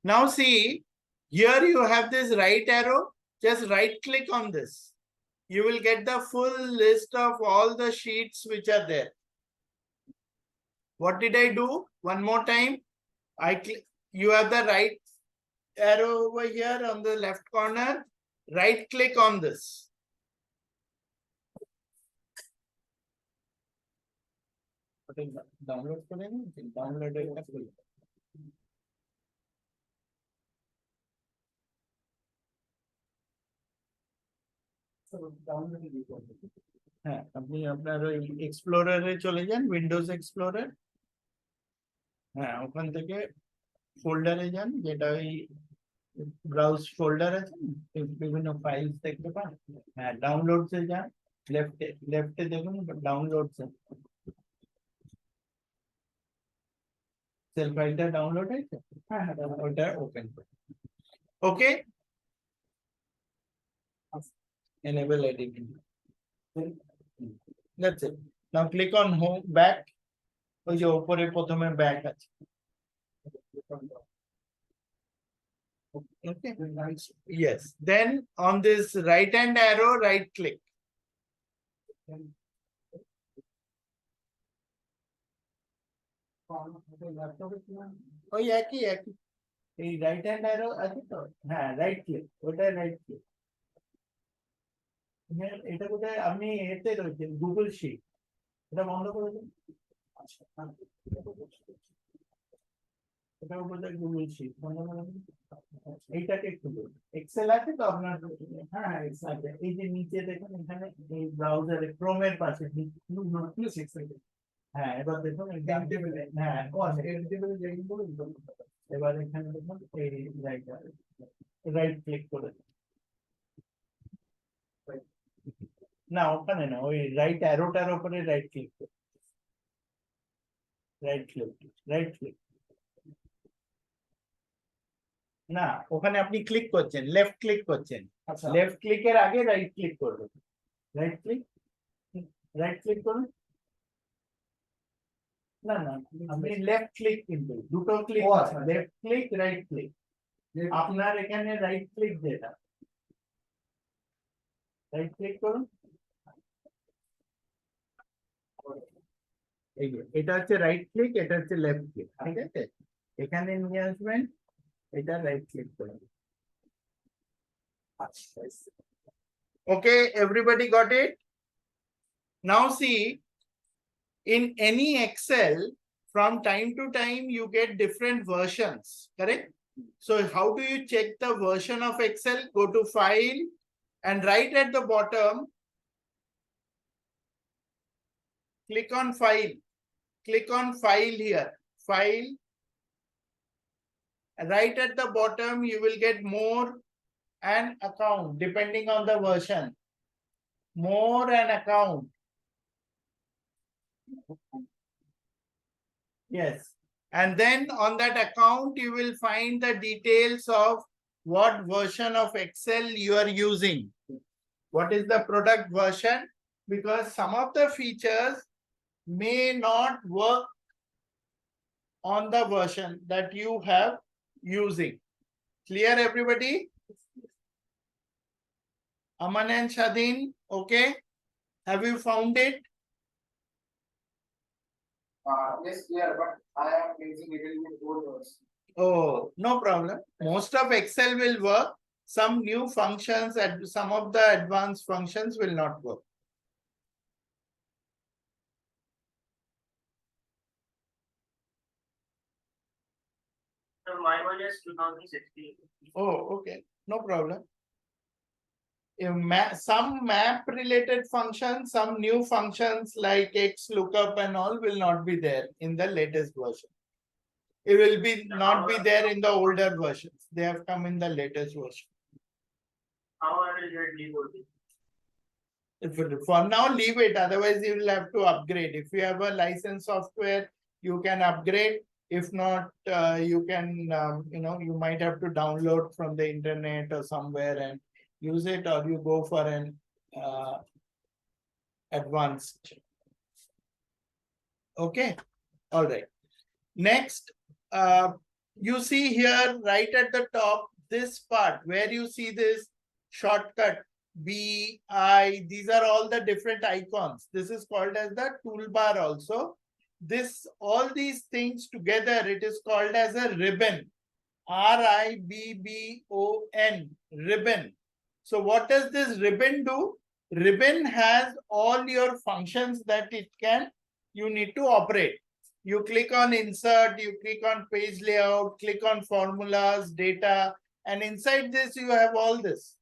Now see, here you have this right arrow. Just right click on this. You will get the full list of all the sheets which are there. What did I do? One more time. You have the right arrow over here on the left corner. Right click on this. Download হ্যাঁ আপনি আপনার ওই এক্সপ্লোরারে চলে যান, Windows explorer. হ্যাঁ ওখান থেকে ফোল্ডারে যান, যেটা ওই ব্রাউজ ফোল্ডার আছে, বিভিন্ন ফাইলস দেখতে পান। হ্যাঁ ডাউনলোডসে যান, লেফটে দেখুন ডাউনলোডস, সেল ফাইলটা ডাউনলোড হয়েছে। হ্যাঁ ওটা ওপেন করুন। ওকে, enable editing. That's it. Now click on home, back. ওই যে উপরে প্রথমে ব্যাক আছে। Okay. Yes. Then on this right hand arrow, right click. ওই একই এই রাইট হ্যান্ড অ্যারো আছে তো, হ্যাঁ রাইট ক্লিক, ওটা রাইট ক্লিক। এটা কোথায় আপনি এতে রয়েছেন গুগল শিট, এটা বন্ধ করে দিন। এটা বোধহয় গুগল শিট বন্ধ করে দিন। এইটাকে একটু এক্সেল আছে তো আপনার? হ্যাঁ এক্সেল আছে। এই যে নিচে দেখুন এখানে এই ব্রাউজারে ক্রোমের পাশে, হ্যাঁ এবার দেখুন হ্যাঁ এবার এখানে দেখুন এই রাইট ক্লিক করে না, ওখানে না, ওই রাইট অ্যারোটার উপরে রাইট ক্লিক করে, রাইট ক্লিক না, ওখানে আপনি ক্লিক করছেন, লেফট ক্লিক করছেন, লেফট ক্লিকের আগে রাইট ক্লিক করবেন। রাইট ক্লিক করুন। না না আপনি লেফট ক্লিক, কিন্তু দুটো click, left click right click. আপনার এখানে রাইট ক্লিক, যেটা রাইট ক্লিক করুন। এটা হচ্ছে রাইট ক্লিক, এটা হচ্ছে লেফট ক্লিক, ঠিক আছে? এখানে নিয়ে আসবেন, এটা রাইট ক্লিক করুন। Okay, everybody got it? Now see, in any Excel, from time to time you get different versions, correct? So how do you check the version of Excel? Go to File, and right at the bottom, click on File. Click on File here. File. Right at the bottom, you will get More and Account, depending on the version. More and Account. Yes. And then on that account, you will find the details of what version of Excel you are using. What is the product version? Because some of the features may not work on the version that you have using. Clear, everybody? Aman and Shadin, okay? Have you found it? Yes, clear, but I am using a little bit old version. Oh, no problem. Most of Excel will work. Some new functions and some of the advanced functions will not work. So my one is 2016. Oh, okay. No problem. Some map related functions, some new functions like X lookup and all will not be there in the latest version. It will not be there in the older versions. They have come in the latest version. How are you leave? For now, leave it. Otherwise, you will have to upgrade. If you have a licensed software, you can upgrade. If not, you can, you might have to download from the internet or somewhere and use it, or you go for an advanced. Okay. All right. Next, You see here right at the top, this part where you see this shortcut B, I, these are all the different icons. This is called as the toolbar also. This, all these things together, it is called as a ribbon. RIBBON, ribbon. So what does this ribbon do? Ribbon has all your functions that it can, you need to operate. You click on insert, you click on page layout, click on formulas, data, and inside this you have all this.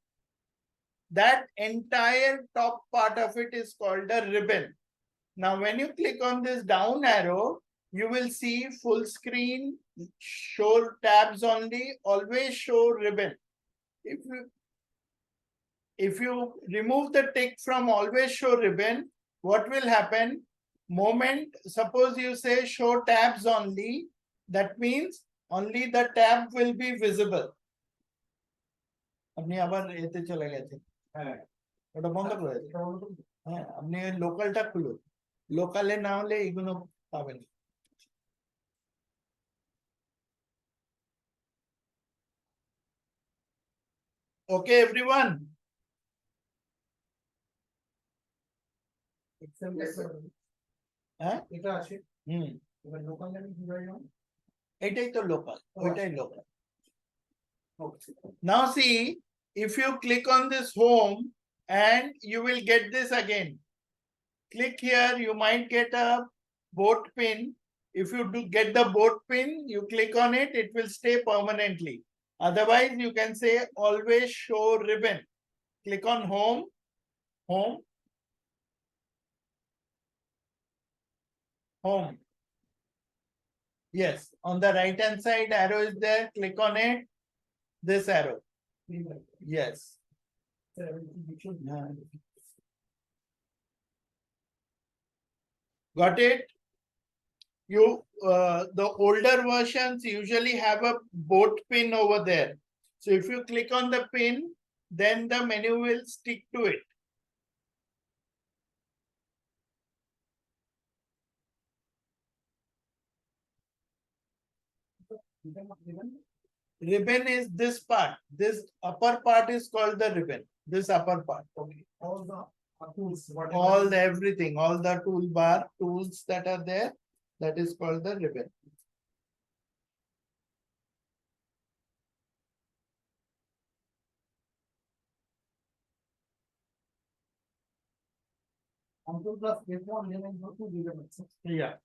That entire top part of it is called a ribbon. Now, when you click on this down arrow, you will see full screen, show tabs only, always show ribbon. If you remove the tick from always show ribbon, what will happen? Moment, suppose you say show tabs only, that means only the tab will be visible. আপনি আবার এতে চলে গেছেন, হ্যাঁ ওটা বন্ধ করে হ্যাঁ আপনি লোকালটা খুলুন, লোকালে না হলে এগুলো পাবেন। Okay, everyone. হ্যাঁ এটা আছে এবার লোকাল আমি কিভাবে যাব? এটাই তো লোকাল, ওইটাই local. Now see, if you click on this home and you will get this again. Click here, you might get a boat pin. If you do get the boat pin, you click on it, it will stay permanently. Otherwise, you can say always show ribbon. Click on home, home, home. Yes, on the right hand side arrow is there, click on it, this arrow. Yes. Got it? You the older versions usually have a boat pin over there. So if you click on the pin, then the menu will stick to it. Ribbon is this part. This upper part is called the ribbon. This upper part. Okay. All the tools, all the everything, all the toolbar tools that are there, that is called the ribbon. Yeah.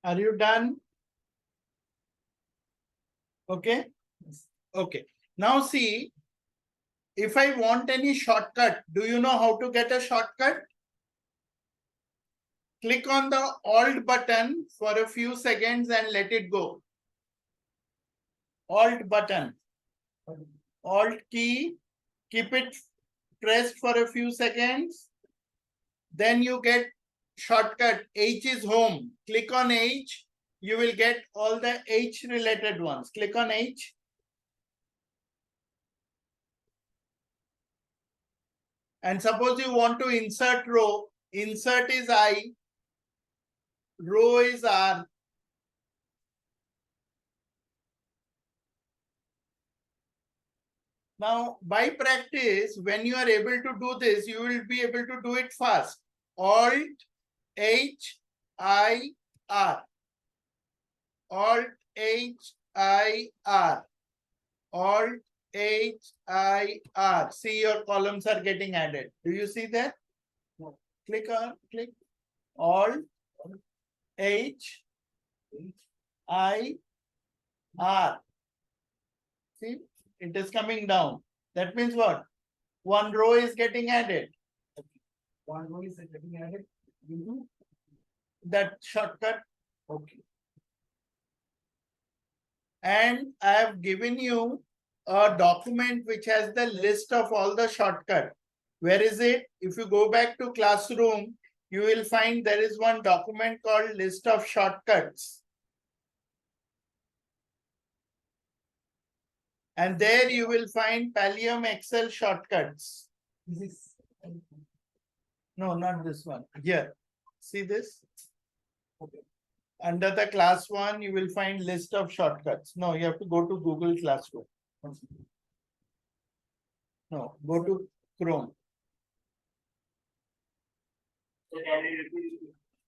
Are you done? Okay. Okay. Now see, if I want any shortcut, do you know how to get a shortcut? Click on the Alt button for a few seconds and let it go. Alt button. Alt key. Keep it pressed for a few seconds. Then you get shortcut. H is home. Click on H. You will get all the H related ones. Click on H. And suppose you want to insert row. Insert is I. Row is R. Now, by practice, when you are able to do this, you will be able to do it fast. Alt H I R. Alt H I R. Alt H I R. See, your columns are getting added. Do you see that? No. Click Alt H I R. See, it is coming down. That means what? One row is getting added. One row is getting added. That shortcut. Okay. And I have given you a document which has the list of all the shortcuts. Where is it? If you go back to classroom, you will find there is one document called list of shortcuts. And there you will find Palium Excel shortcuts. This is No, not this one. Here. See this? okay. Under the class 1, you will find list of shortcuts. No, you have to go to Google Classroom. No, go to Chrome.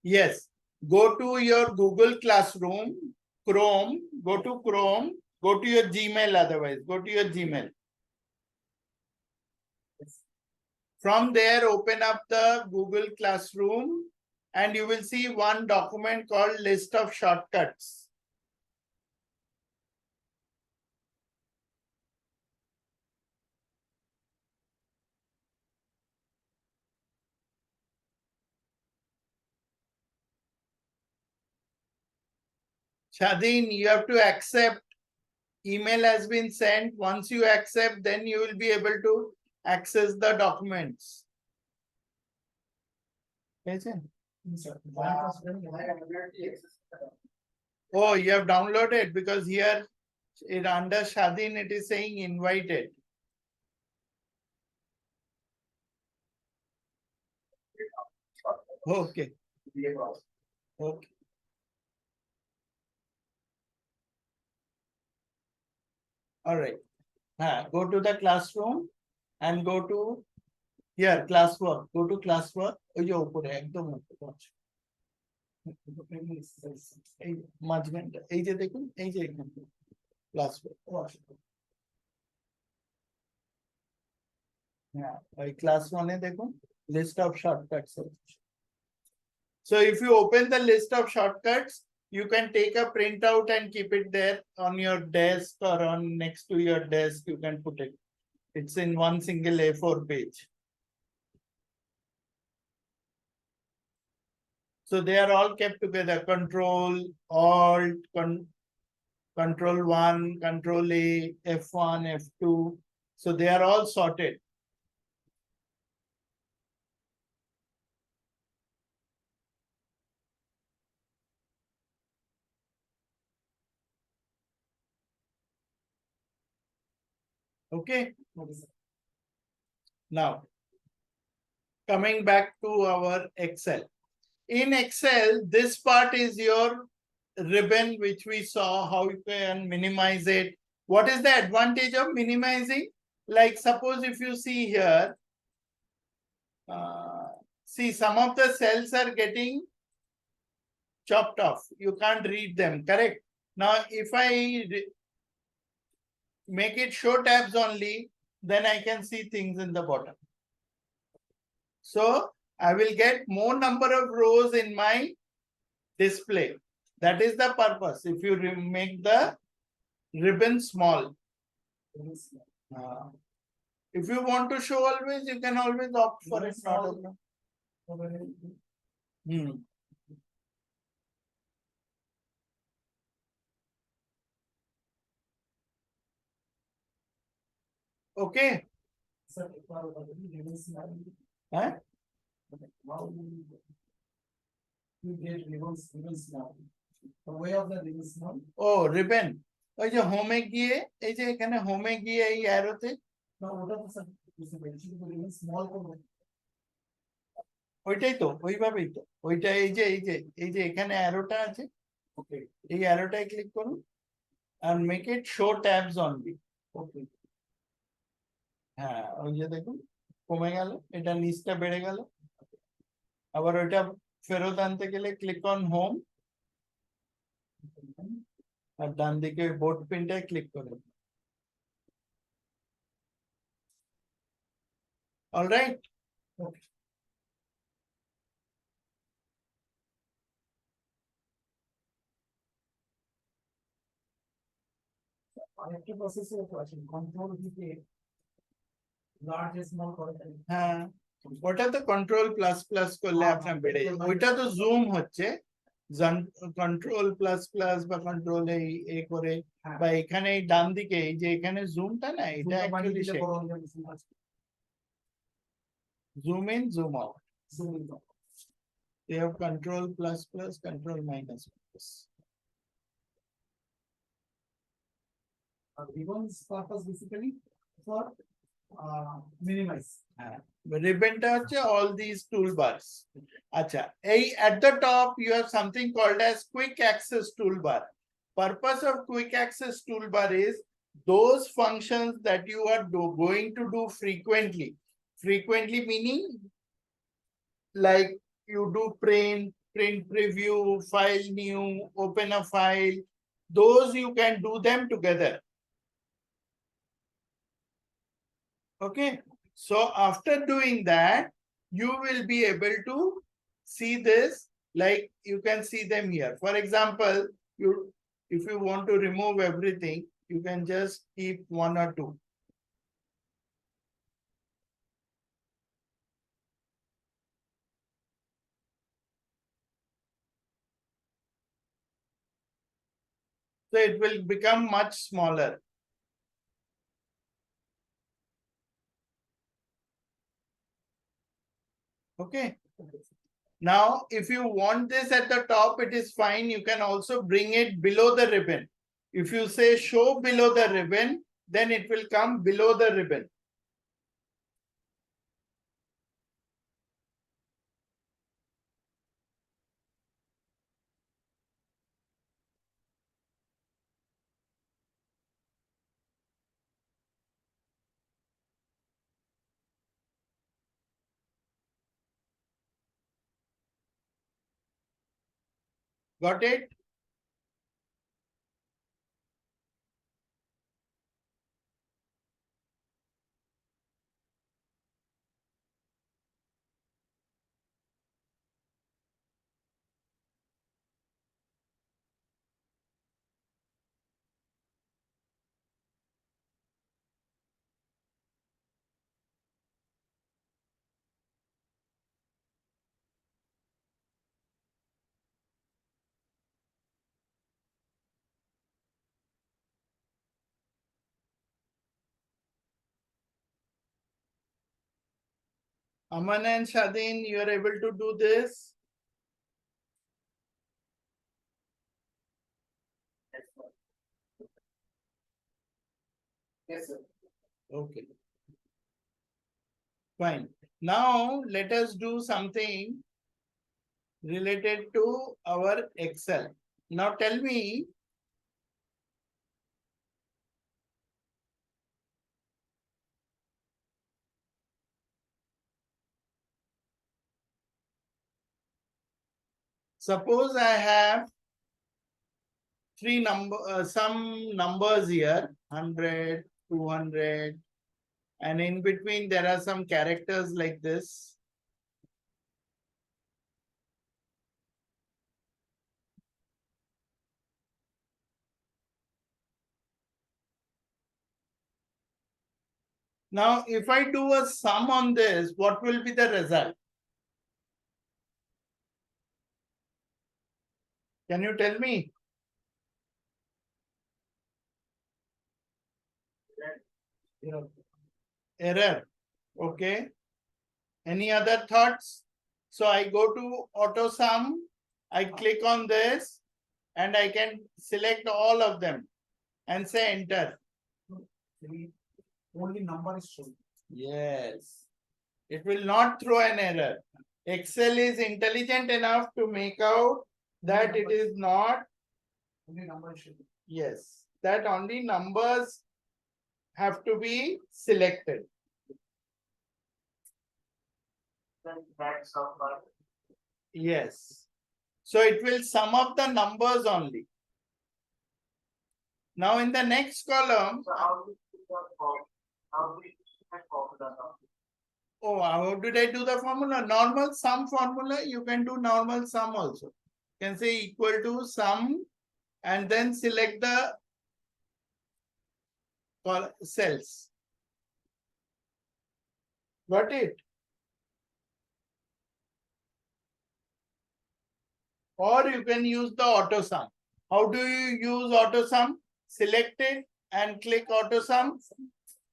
Yes. Go to your Google Classroom, Chrome, go to Chrome, go to your Gmail otherwise. Go to your Gmail. From there, open up the Google Classroom and you will see one document called list of shortcuts. Shadeen, you have to accept. Email has been sent. Once you accept, then you will be able to access the documents. Oh, you have downloaded because here it under Shadeen it is saying invited. Okay. Okay. All right. Go to the classroom and go to here classwork. Go to classwork. মাঝখানটা এই যে দেখুন এই যে এখানে classwork. ওই class 1 এ দেখুন list of shortcuts. So if you open the list of shortcuts, you can take a printout and keep it there on your desk or on next to your desk. You can put it. It's in one single A4 page. So they are all kept together. Control, Alt, Control 1, Control A, F1, F2. So they are all sorted. Okay. Now, coming back to our Excel. In Excel, this part is your ribbon, which we saw how you can minimize it. What is the advantage of minimizing? Like suppose if you see here, see some of the cells are getting chopped off. You can't read them, correct? Now, if I make it show tabs only, then I can see things in the bottom. So I will get more number of rows in my display. That is the purpose. If you make the ribbon small. If you want to show always, you can always opt for it. Hmm. Okay. Huh? Oh, ribbon. ওই যে হোমে গিয়ে এই যে এখানে হোমে গিয়ে এই অ্যারোতে ওইটাই তো ওইভাবেই তো ওইটা এই যে এখানে অ্যারোটা আছে এই অ্যারোটায় ক্লিক করুন আর make it show tabs only okay হ্যাঁ ওই যে দেখুন কমে গেল এটা নিচটা বেড়ে গেল আবার ওইটা ফেরত আনতে গেলে ক্লিক অন হোম আর ডান দিকে বোর্ড পিনটায় ক্লিক করুন অলরাইট আরেকটা প্রসেসও আছে কন্ট্রোল দিতে লার্জ স্মল করে হ্যাঁ ওটা তো কন্ট্রোল প্লাস প্লাস করলে আপনার বেড়ে যাবে ওইটা তো জুম হচ্ছে কন্ট্রোল প্লাস প্লাস বা কন্ট্রোল এই করে বা এখানে এই ডান দিকে এই যে এখানে জুমটা না এটা actually zoom in zoom out you have control plus plus control minus plus ribbons purpose basically for minimize ribbon টা হচ্ছে all these toolbars acha ei at the top you have something called as quick access toolbar purpose of quick access toolbar is those functions that you are going to do frequently meaning like you do print preview file new open a file those you can do them together okay so after doing that you will be able to see this like you can see them here for example if you want to remove everything you can just keep one or two so it will become much smaller okay now if you want this at the top it is fine you can also bring it below the ribbon if you say show below the ribbon then it will come below the ribbon got it Aman and Shadin, you are able to do this? yes sir Okay. Fine. Now let us do something related to our Excel. Now tell me, suppose I have some numbers here, 100, 200, and in between there are some characters like this. Now, if I do a sum on this, what will be the result? Can you tell me? Error. Okay. Any other thoughts? So I go to auto sum, I click on this, and I can select all of them and say enter. Only number is shown. Yes. It will not throw an error. Excel is intelligent enough to make out that it is not. Only number is shown. Yes. That only numbers have to be selected. Yes. So it will sum up the numbers only. Now in the next column. So how do you formula? Oh, how did I do the formula? Normal sum formula. You can do normal sum also. You can say equal to sum and then select the cells. Got it? Or you can use the auto sum. How do you use auto sum? Select it and click auto sum.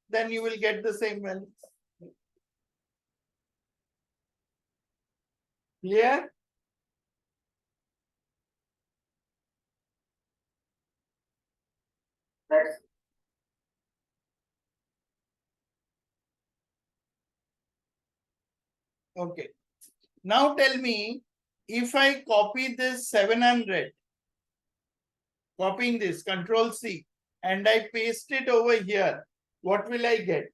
Then you will get the same value. Clear? Okay. Now tell me, if I copy this 700, copying this, Control C, and I paste it over here, what will I get?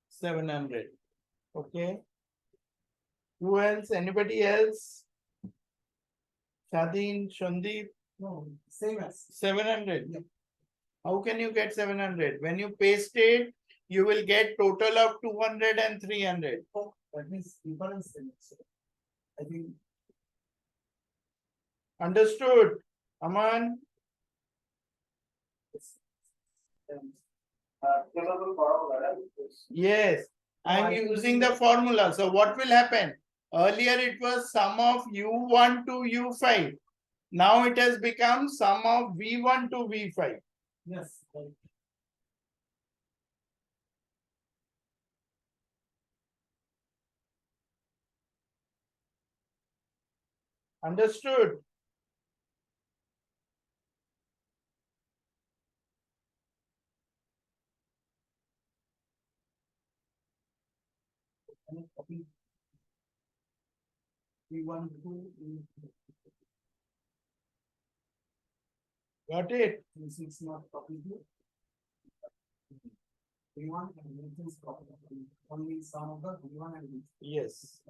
700. Okay. Who else? Anybody else? Shadeen, Shandeep? No, same as. 700. Yeah. How can you get 700? When you paste it, you will get total of 200 and 300. Oh, that means difference. I think. Understood? Aman? Yes, I'm using the formula. So what will happen? Earlier it was sum of U1 to U5. Now it has become sum of V1 to V5. Yes. Right. Understood? Copy. We want to. Got it? This is not copied here. V1 and V2 is copied. Only some of the V1 and V2. Yes.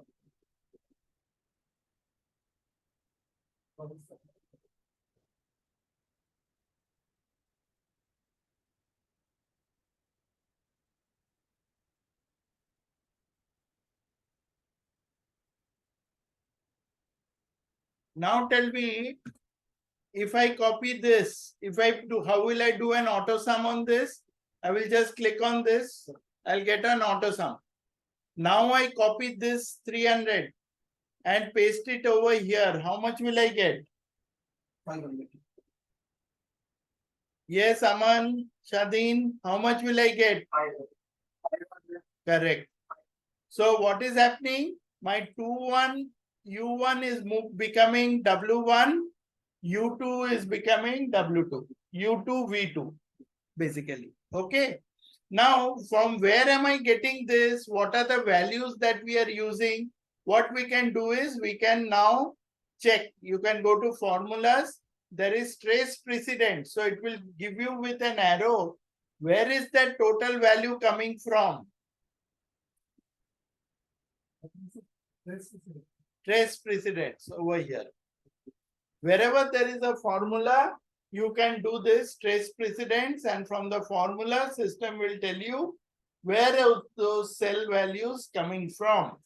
Now tell me, if I copy this, if I do, how will I do an auto sum on this? I will just click on this. I'll get an auto sum. Now I copy this 300 and paste it over here. How much will I get? 500. Yes, Aman, Shadeen, how much will I get? 500. Correct. So what is happening? My U1 is becoming W1, U2 is becoming W2, U2, V2, basically. Okay. Now, from where am I getting this? What are the values that we are using? What we can do is we can now check. You can go to formulas. There is trace precedent. So it will give you with an arrow. Where is that total value coming from? Trace precedence over here. Wherever there is a formula, you can do this trace precedence, and from the formula, system will tell you where are those cell values coming from.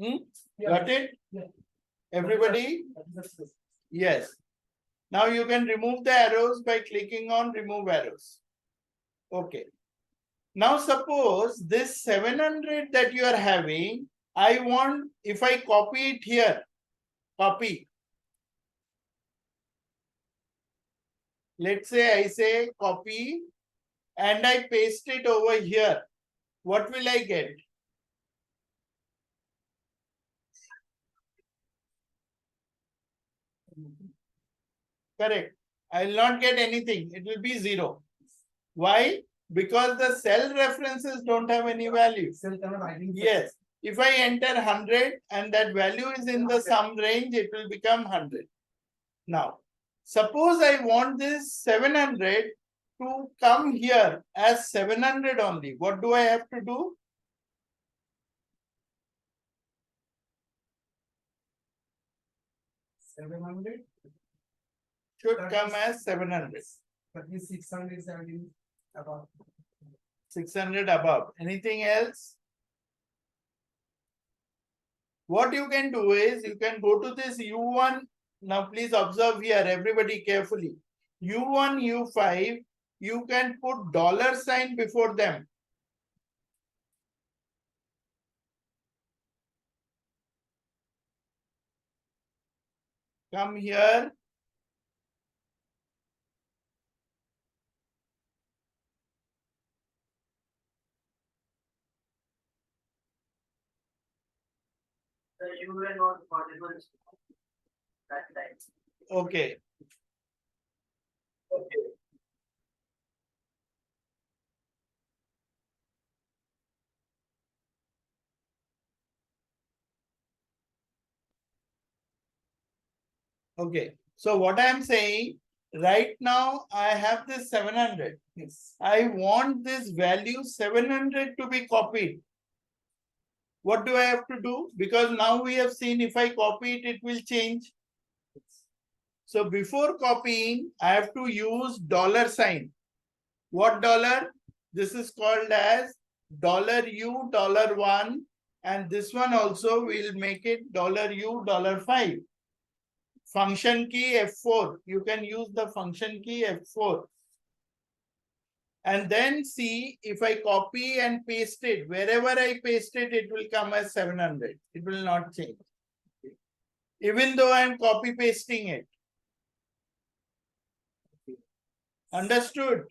Got it? Yeah. Everybody? Yes. Now you can remove the arrows by clicking on remove arrows. Okay. Now suppose this 700 that you are having, I want, if I copy it here, copy. Let's say I say copy and I paste it over here. What will I get? Correct. I will not get anything. It will be 0. Why? Because the cell references don't have any value. Cell cannot identify. Yes. If I enter 100 and that value is in the sum range, it will become 100. Now, suppose I want this 700 to come here as 700 only. What do I have to do? $700 Should come as 700. that means 670 about 600 above. Anything else? What you can do is you can go to this U1. Now please observe here, everybody carefully. U1, U5, you can put $sign before them. Come here. you were not possible that time. Okay. Okay. So what I am saying, right now I have this 700. Yes. I want this value 700 to be copied. What do I have to do? Because now we have seen if I copy it, it will change. So before copying, I have to use $sign. What dollar? This is called as $U, $1, and this one also will make it $U, $5. Function key F4. You can use the function key F4. And then see if I copy and paste it. Wherever I paste it, it will come as 700. It will not change. Even though I am copy pasting it. Understood?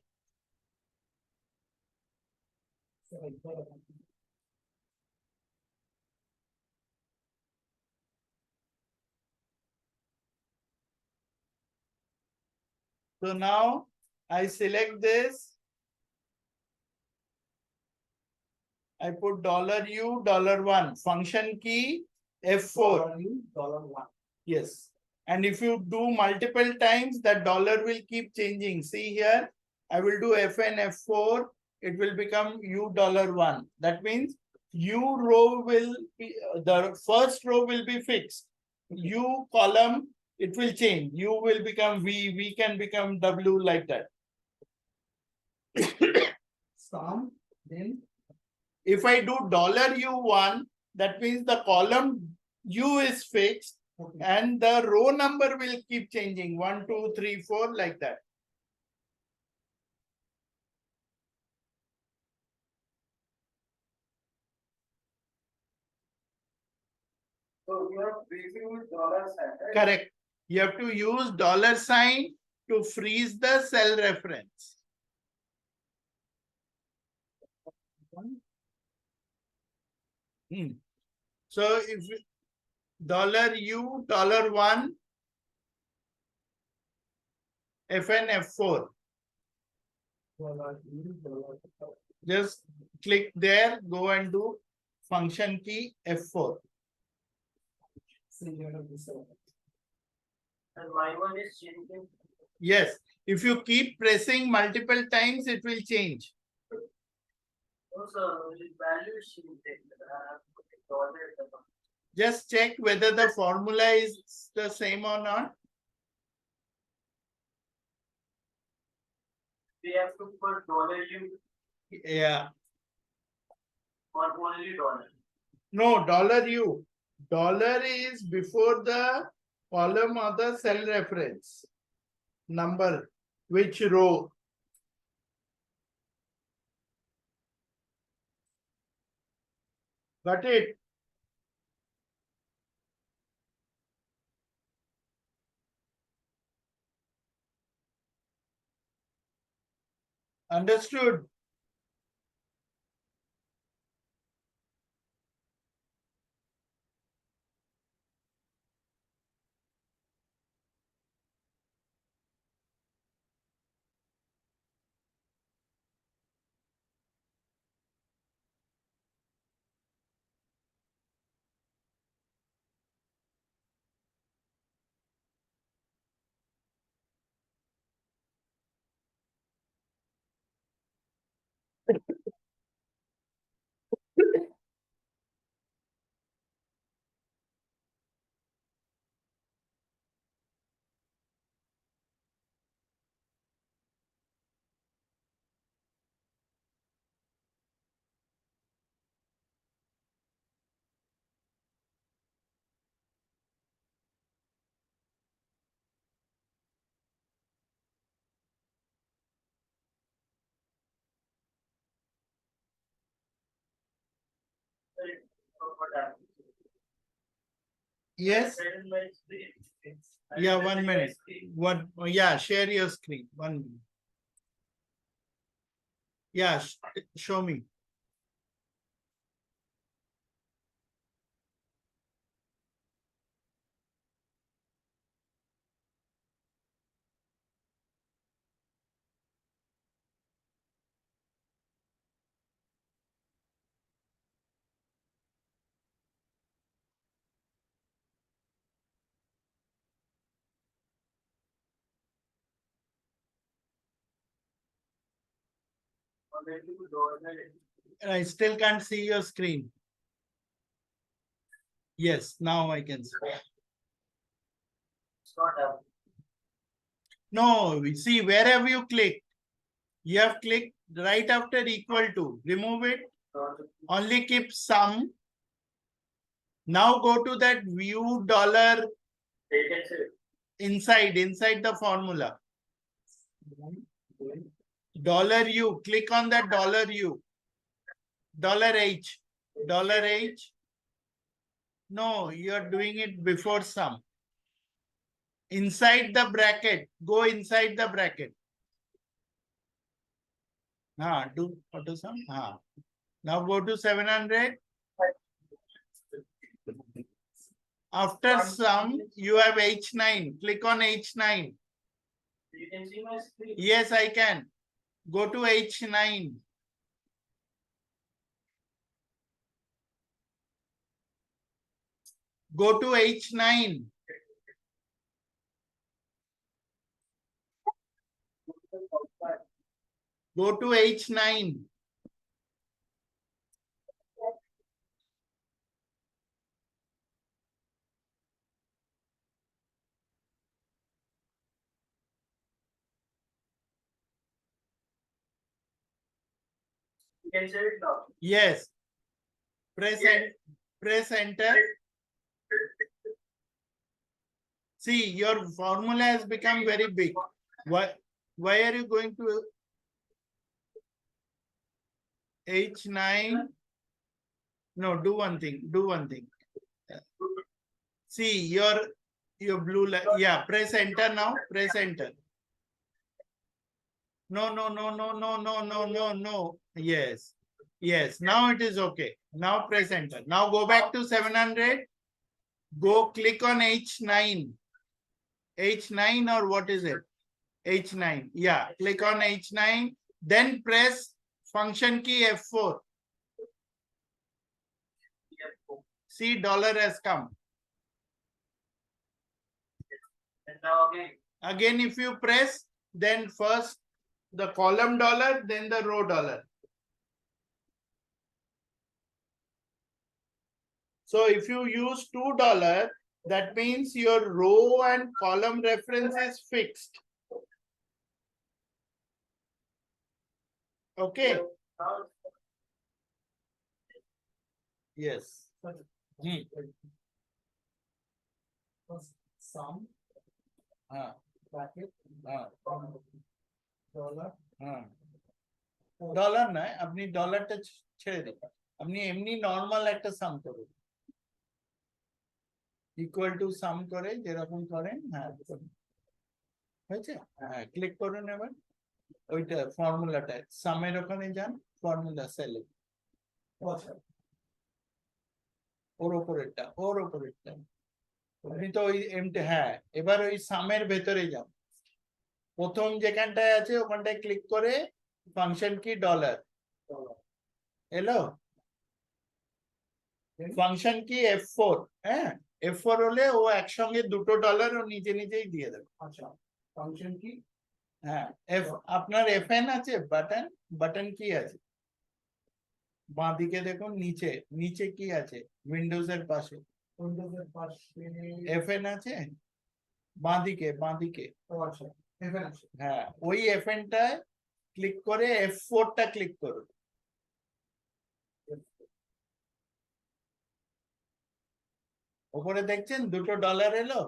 So now I select this. I put $U, $1. Function key F4. $1. Yes. And if you do multiple times, that dollar will keep changing. See here, I will do Fn F4. It will become U, $1. That means U row will be, the first row will be fixed. U column, it will change. U will become V, V can become W, like that. Sum, then If I do $U1, that means the column U is fixed. okay. And the row number will keep changing 1, 2, 3, 4, like that. So you have using $sign, right? Correct. You have to use $sign to freeze the cell reference. So if $U, $1, Fn F4. Just click there, go and do function key F4. And my one is changing. Yes. If you keep pressing multiple times, it will change. Also, the value is changing. Just check whether the formula is the same or not. We have to put $U Yeah. or only $. No, $U. Dollar is before the column or the cell reference. Number, which row? Got it? Understood? Yes? Yeah, 1 minute. What? Yeah, share your screen. 1 minute. Yeah, show me. I still can't see your screen. Yes, now I can see. No, see, wherever you click, you have clicked right after equal to. Remove it. Only keep sum. Now go to that view dollar inside the formula. Dollar U. Click on that dollar U. Dollar H. Dollar H. No, you are doing it before sum. Inside the bracket. Go inside the bracket. Do auto sum. Now go to 700. After sum, you have H9. Click on H9. You can see my screen. Yes, I can. Go to H9. Go to H9. Go to H9. You can save it now. Yes. Press enter. See, your formula has become very big. Why are you going to H9? No, do one thing. Do one thing. See, your blue line. Yeah, press enter now. Press enter. No, no, no, no, no, no, no, no, no. Yes. Yes. Now it is okay. Now press enter. Now go back to 700. Go click on H9. H9 or what is it? H9. Yeah. Click on H9. Then press function key F4. See, dollar has come. And now again. Again, if you press, then first the column dollar, then the row dollar. So if you use $2, that means your row and column reference is fixed. Okay. Yes. First, sum, हाँ bracket, हाँ dollar, हाँ dollar নয়, আপনি ডলারটা ছেড়ে দিন, আপনি এমনি normal একটা সাম করুন, ইকুয়াল টু সাম করে যেরকম করেন, হ্যাঁ হয়েছে, হ্যাঁ ক্লিক করুন এবার ওইটা ফর্মুলাটা সামের ওখানে যান, ফর্মুলা সেলে আচ্ছা, ওর ওপরেরটা, ওর ওপরেরটা, আপনি তো ওই এমটি, হ্যাঁ এবার ওই সামের ভেতরে যান, প্রথম যেখানটায় আছে ওখানটায় ক্লিক করে ফাংশন কি ডলার dollar. এলো, ফাংশন কি F4, হ্যাঁ F4 হলে ও একসঙ্গে দুটো ডলার ও নিজে নিজেই দিয়ে দেবে। আচ্ছা, ফাংশন কি? হ্যাঁ আপনার FN আছে, বাটন, বাটন কি আছে বাঁ দিকে দেখুন, নিচে নিচে কি আছে উইন্ডোজ এর পাশে উইন্ডোজ এর পাশে FN আছে, বাঁ দিকে, বাঁ দিকে, ও আচ্ছা, এখানে আছে। হ্যাঁ ওই FN টায় ক্লিক করে F4 টা ক্লিক করুন, ওপরে দেখছেন দুটো ডলার এলো,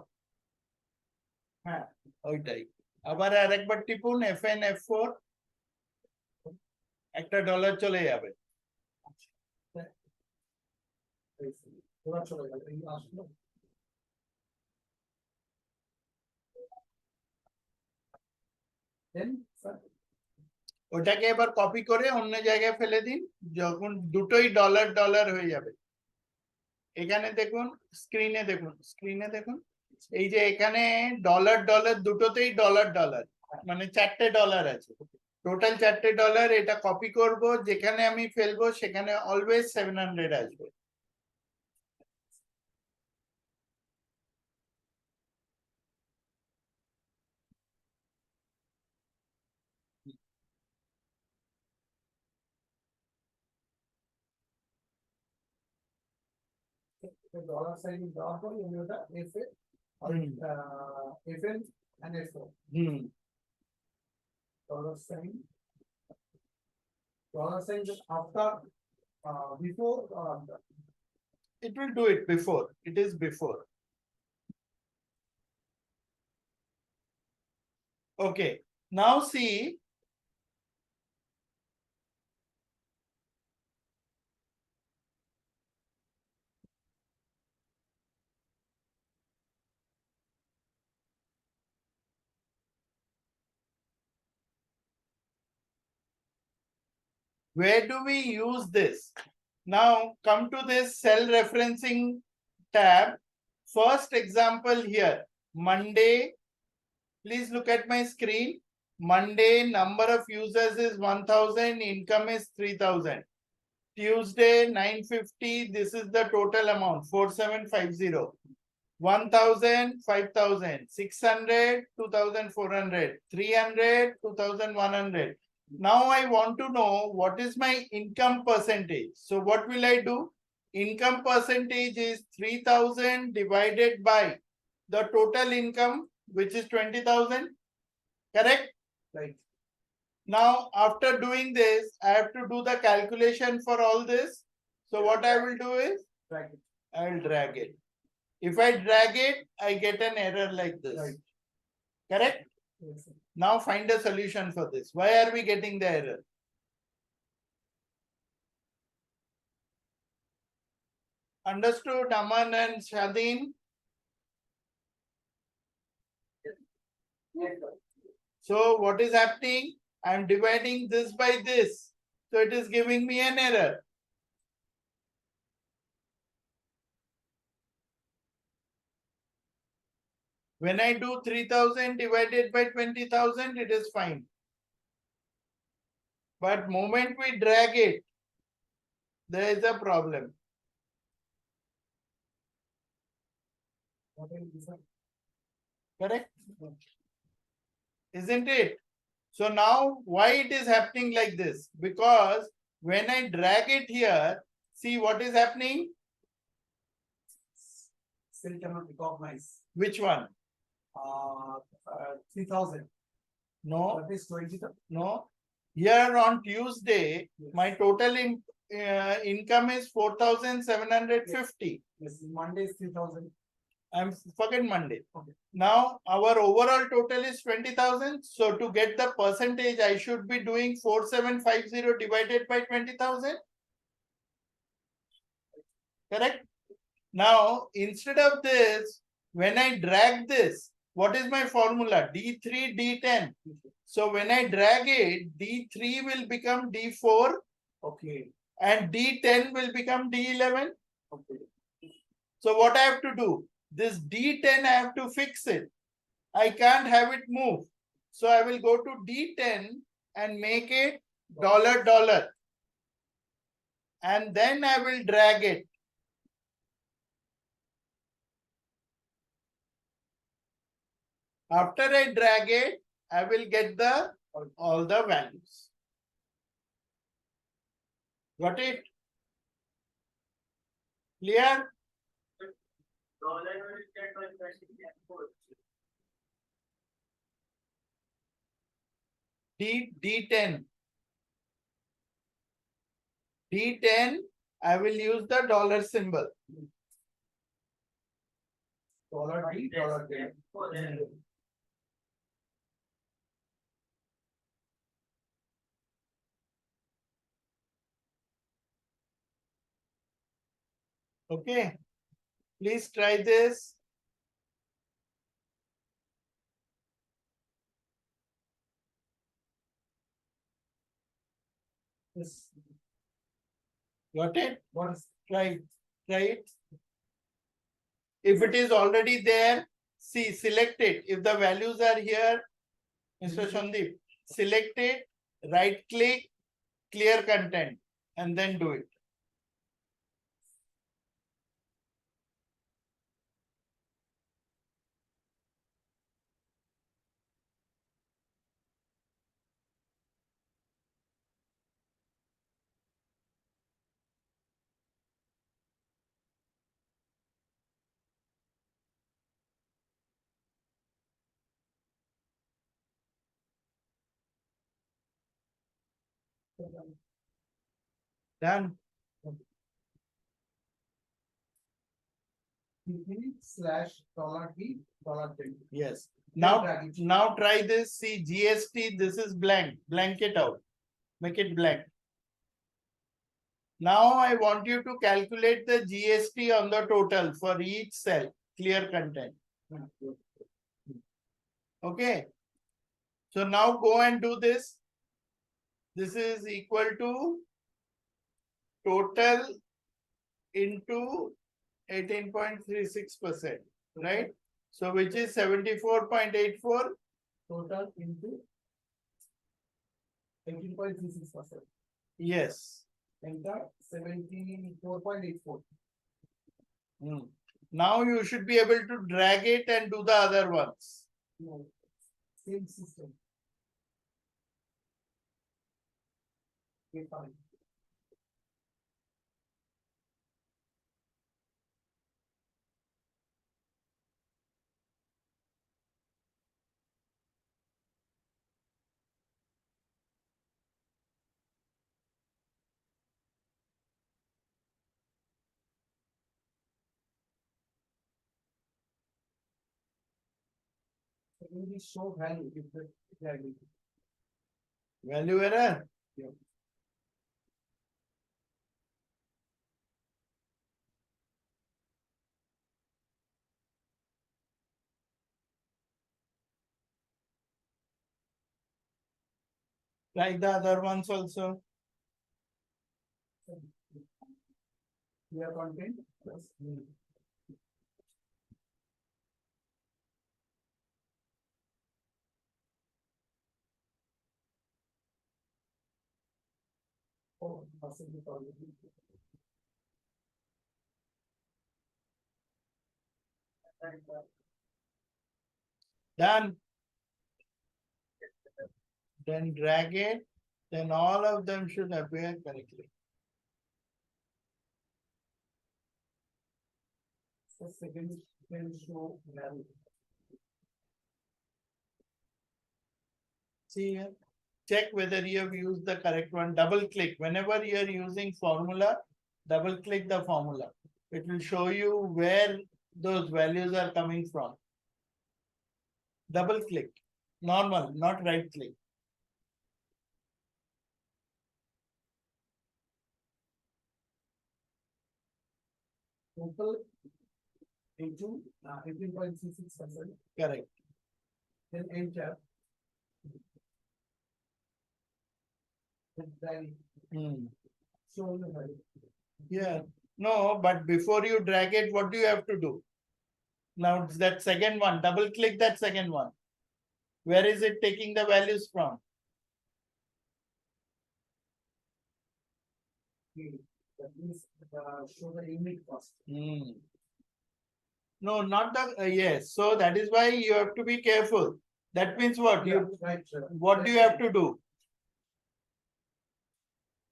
হ্যাঁ, ওইটাই, আবার আরেকবার টিপুন FN F4, একটা ডলার চলে যাবে, ওরা চলে গেল, এই আসলো। Then, sir, ওটাকে এবার কপি করে অন্য জায়গায় ফেলে দিন, যখন দুটোই ডলার ডলার হয়ে যাবে, এখানে দেখুন, স্ক্রিনে দেখুন, স্ক্রিনে দেখুন, এই যে এখানে ডলার ডলার দুটোতেই ডলার ডলার, মানে 4টে ডলার আছে, টোটাল 4টে ডলার, এটা কপি করব, যেখানে আমি ফেলবো সেখানে অলওয়েজ 700 আসবে, the dollar sign is down for you know the FA or FN and F4. Hmm Dollar sign. Dollar sign just after, before or after. it will do it before, it is before, okay, now see, where do we use this? Now come to this cell referencing tab. First example here, Monday. Please look at my screen. Monday, number of users is 1000, income is 3000. Tuesday, 950. This is the total amount, 4750. 1000, 5000, 600, 2400, 300, 2100. Now I want to know what is my income percentage. So what will I do? Income percentage is 3000 divided by the total income, which is 20,000. Correct? Right. Now, after doing this, I have to do the calculation for all this. So what I will do is, Drag it. I will drag it. If I drag it, I get an error like this. Right. Correct? Yes, sir. Now find a solution for this. Why are we getting the error? Understood, Aman and Shadeen? Yes, sir. So what is happening? I am dividing this by this. So it is giving me an error. When I do 3000 divided by 20,000, it is fine. But moment we drag it, there is a problem. What is this, sir? Correct? Isn't it? So now why it is happening like this? Because when I drag it here, see what is happening? Still cannot recognize. Which one? 3000. No, That is 20. no. Here on Tuesday, my total income is 4750. Yes, Monday is 3000. I'm forget Monday. Okay. Now our overall total is 20,000. So to get the percentage, I should be doing 4750 divided by 20,000. Correct? Now, instead of this, when I drag this, what is my formula? D3, D10. So when I drag it, D3 will become D4. Okay. And D10 will become D11. Okay. So what I have to do? This D10, I have to fix it. I can't have it move. So I will go to D10 and make it $. And then I will drag it. After I drag it, I will get all the values. Got it? Clear? D10. D10, I will use the dollar symbol. $D, $10. Okay. Please try this. Yes. Got it? What is Try it. Try it. If it is already there, see, select it. If the values are here, Mr. Shandip, select it, right click, clear content, and then do it. Done. D3/$D, $10. Yes. Then Now, drag it. now try this. See, GST, this is blank. Blank it out. Make it blank. Now I want you to calculate the GST on the total for each cell. Clear content. Okay. So now go and do this. This is equal to total into 18.36%, right? So which is 74.84. Total into 18.36%. Yes. Enter 74.84. Now you should be able to drag it and do the other ones. No. Same system. Okay, fine. So in this show value, if the value. Value error. Yeah. Like the other ones also. Clear content plus percentage already. Done. Then drag it. Then all of them should appear correctly. So second can show value. See here. Check whether you have used the correct one. Double click. Whenever you are using formula, double click the formula. It will show you where those values are coming from. Double click, normal, not right click. Total 18.36%. Correct. Then enter. Then show the value. Yeah. No, but before you drag it, what do you have to do? Now it's that second one, double click that second one. Where is it taking the values from? That means show the unit cost. No, not the yes. So that is why you have to be careful. That means what? You Right. what do you have to do?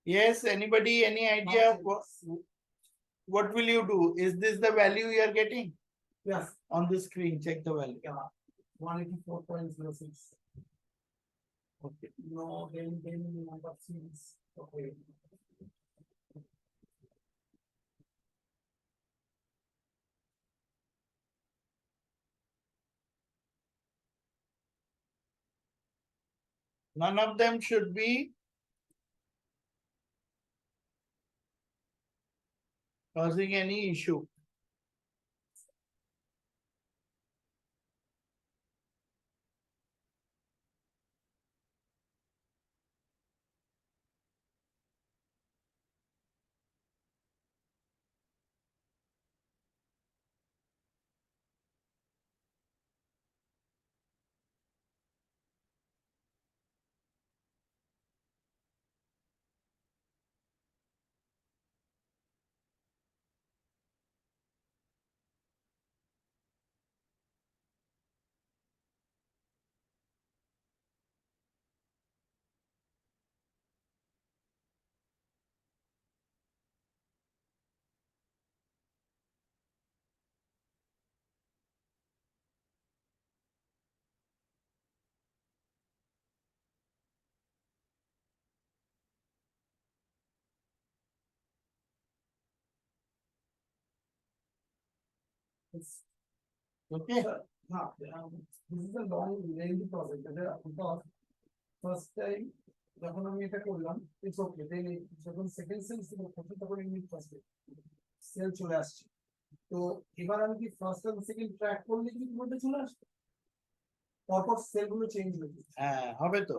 Yes, anybody, any idea? What will you do? Is this the value you are getting? Yes. On the screen, check the value. Yeah. 184.06. Okay. No, then number series. Okay. None of them should be causing any issue. It's, Okay. this is a long lengthy process because first time যখন আমি এটা করলাম it's okay দেন যখন second sale তখন তখন unit first sell চলে আসছে তো এবার আমি কি ফার্স্ট আর সেকেন্ড ট্র্যাক করলে কি বলতে চলে আসবে পরপর সেল গুলো চেঞ্জ হয়ে যাবে হ্যাঁ হবে তো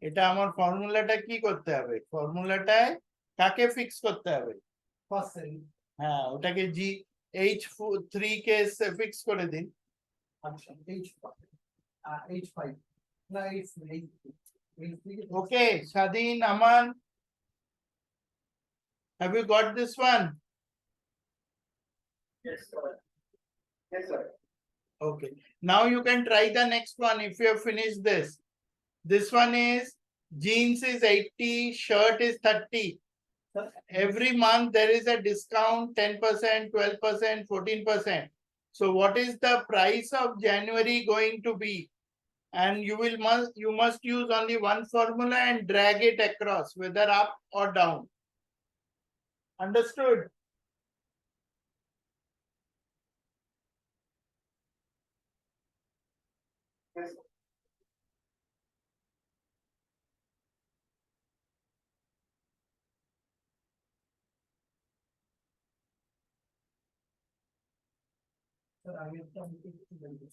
এটা আমার ফর্মুলাটা কি করতে হবে ফর্মুলাটায় কাকে ফিক্স করতে হবে ফার্স্ট সেল হ্যাঁ ওটাকে জি H3 কে ফিক্স করে দিন আচ্ছা H5 না H3 ওকে স্বাধীন আমান have you got this one yes sir yes sir okay now you can try the next one if you have finished this one is jeans is 80 shirt is 30 every month there is a discount 10% 12% 14%. So what is the price of January going to be? And you must use only one formula and drag it across whether up or down. Understood? yes sir আমি একটা একটু বলবো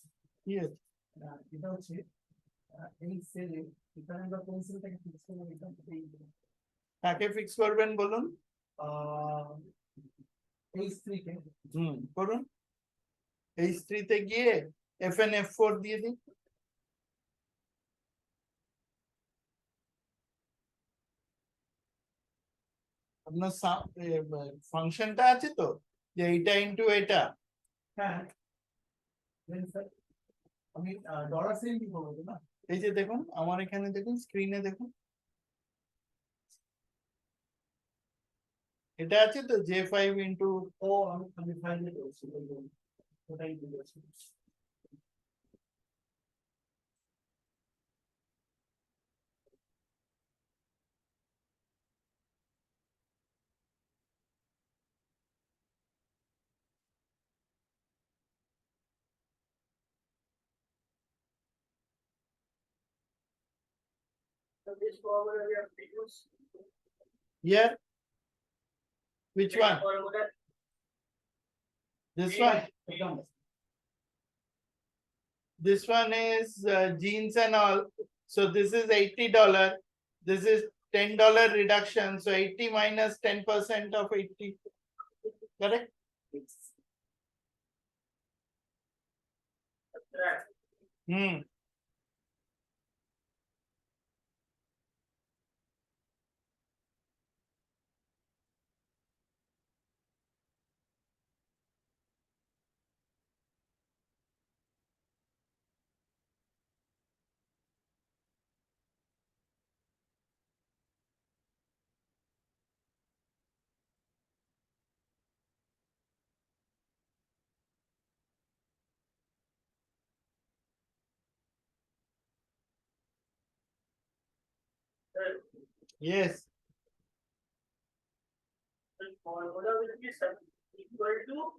Yes. এটা হচ্ছে এই সেলে এখানে আমরা কোন সেলটাকে ফিক্স করবো এখান থেকে কাকে ফিক্স করবেন বলুন H3 কে করুন H3 তে গিয়ে FN F4 দিয়ে দিন আপনার ফাংশনটা আছে তো যে এইটা ইনটু এটা হ্যাঁ দেন স্যার আমি ডলার সেল কি করবো না এই যে দেখুন আমার এখানে দেখুন স্ক্রিনে দেখুন এটা আছে তো J5 ইনটু ও আমি ফাইলে করছি ওটাই বলেছি this formula we have to use? Here? Which one? This one? This one is jeans and all. So this is $80. This is $10 reduction. So 80 minus 10% of 80. Correct? Hmm. Yes. Formula will be equal to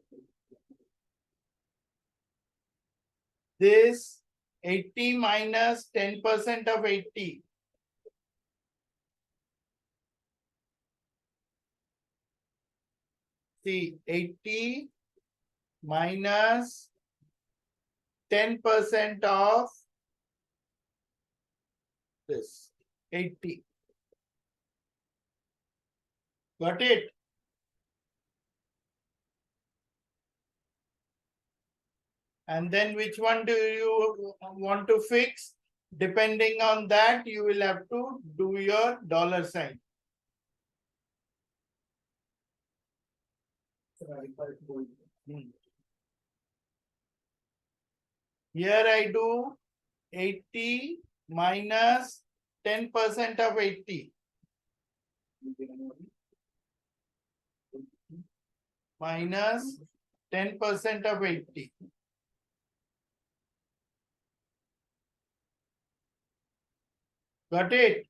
this 80 minus 10% of 80. See, 80 minus 10% of this 80. Got it? And then which one do you want to fix? Depending on that, you will have to do your dollar sign. Here I do 80 minus 10% of 80. Minus 10% of 80. Got it?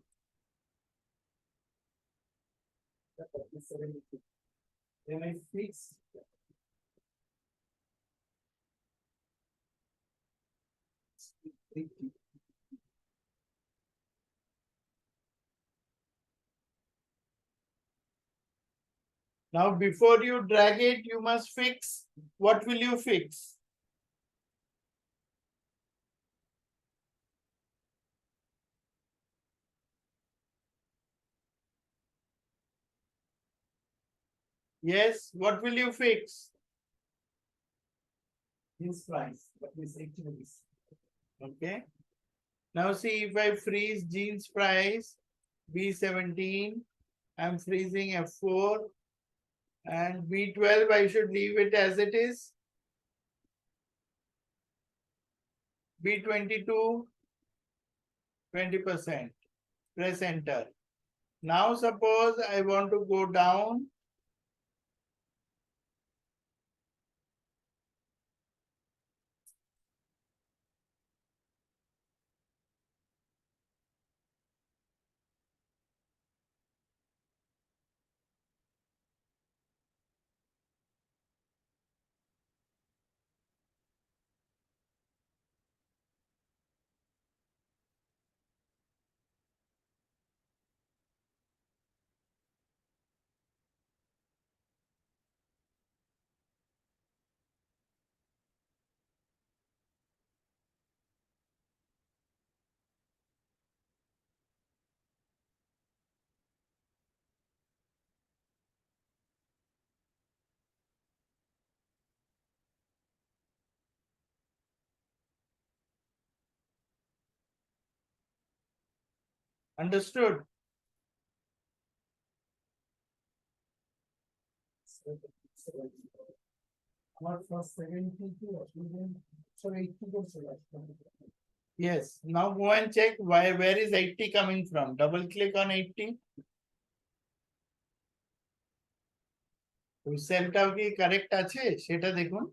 Then I fix. Now, before you drag it, you must fix. What will you fix? Yes, what will you fix? This price, that is 80 rupees. Okay. Now see if I freeze jeans price B17, I'm freezing F4 and B12 I should leave it as it is. B22, 20%. Press enter. Now suppose I want to go down. Understood? Not for 72, so 80 Yes. Now go and check where is 80 coming from. Double click on 80. সেলটাও কি correct আছে সেটা দেখুন।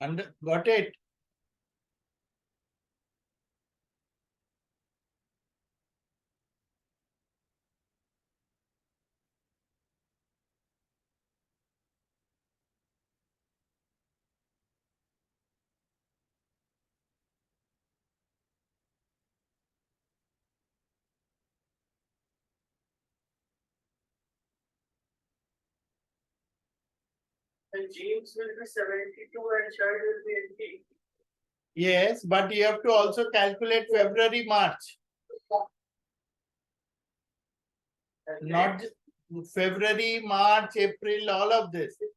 Got it? The jeans will be 72 and shirt will be 80. Yes, but you have to also calculate February, March. And Not February, March, April, all of this. then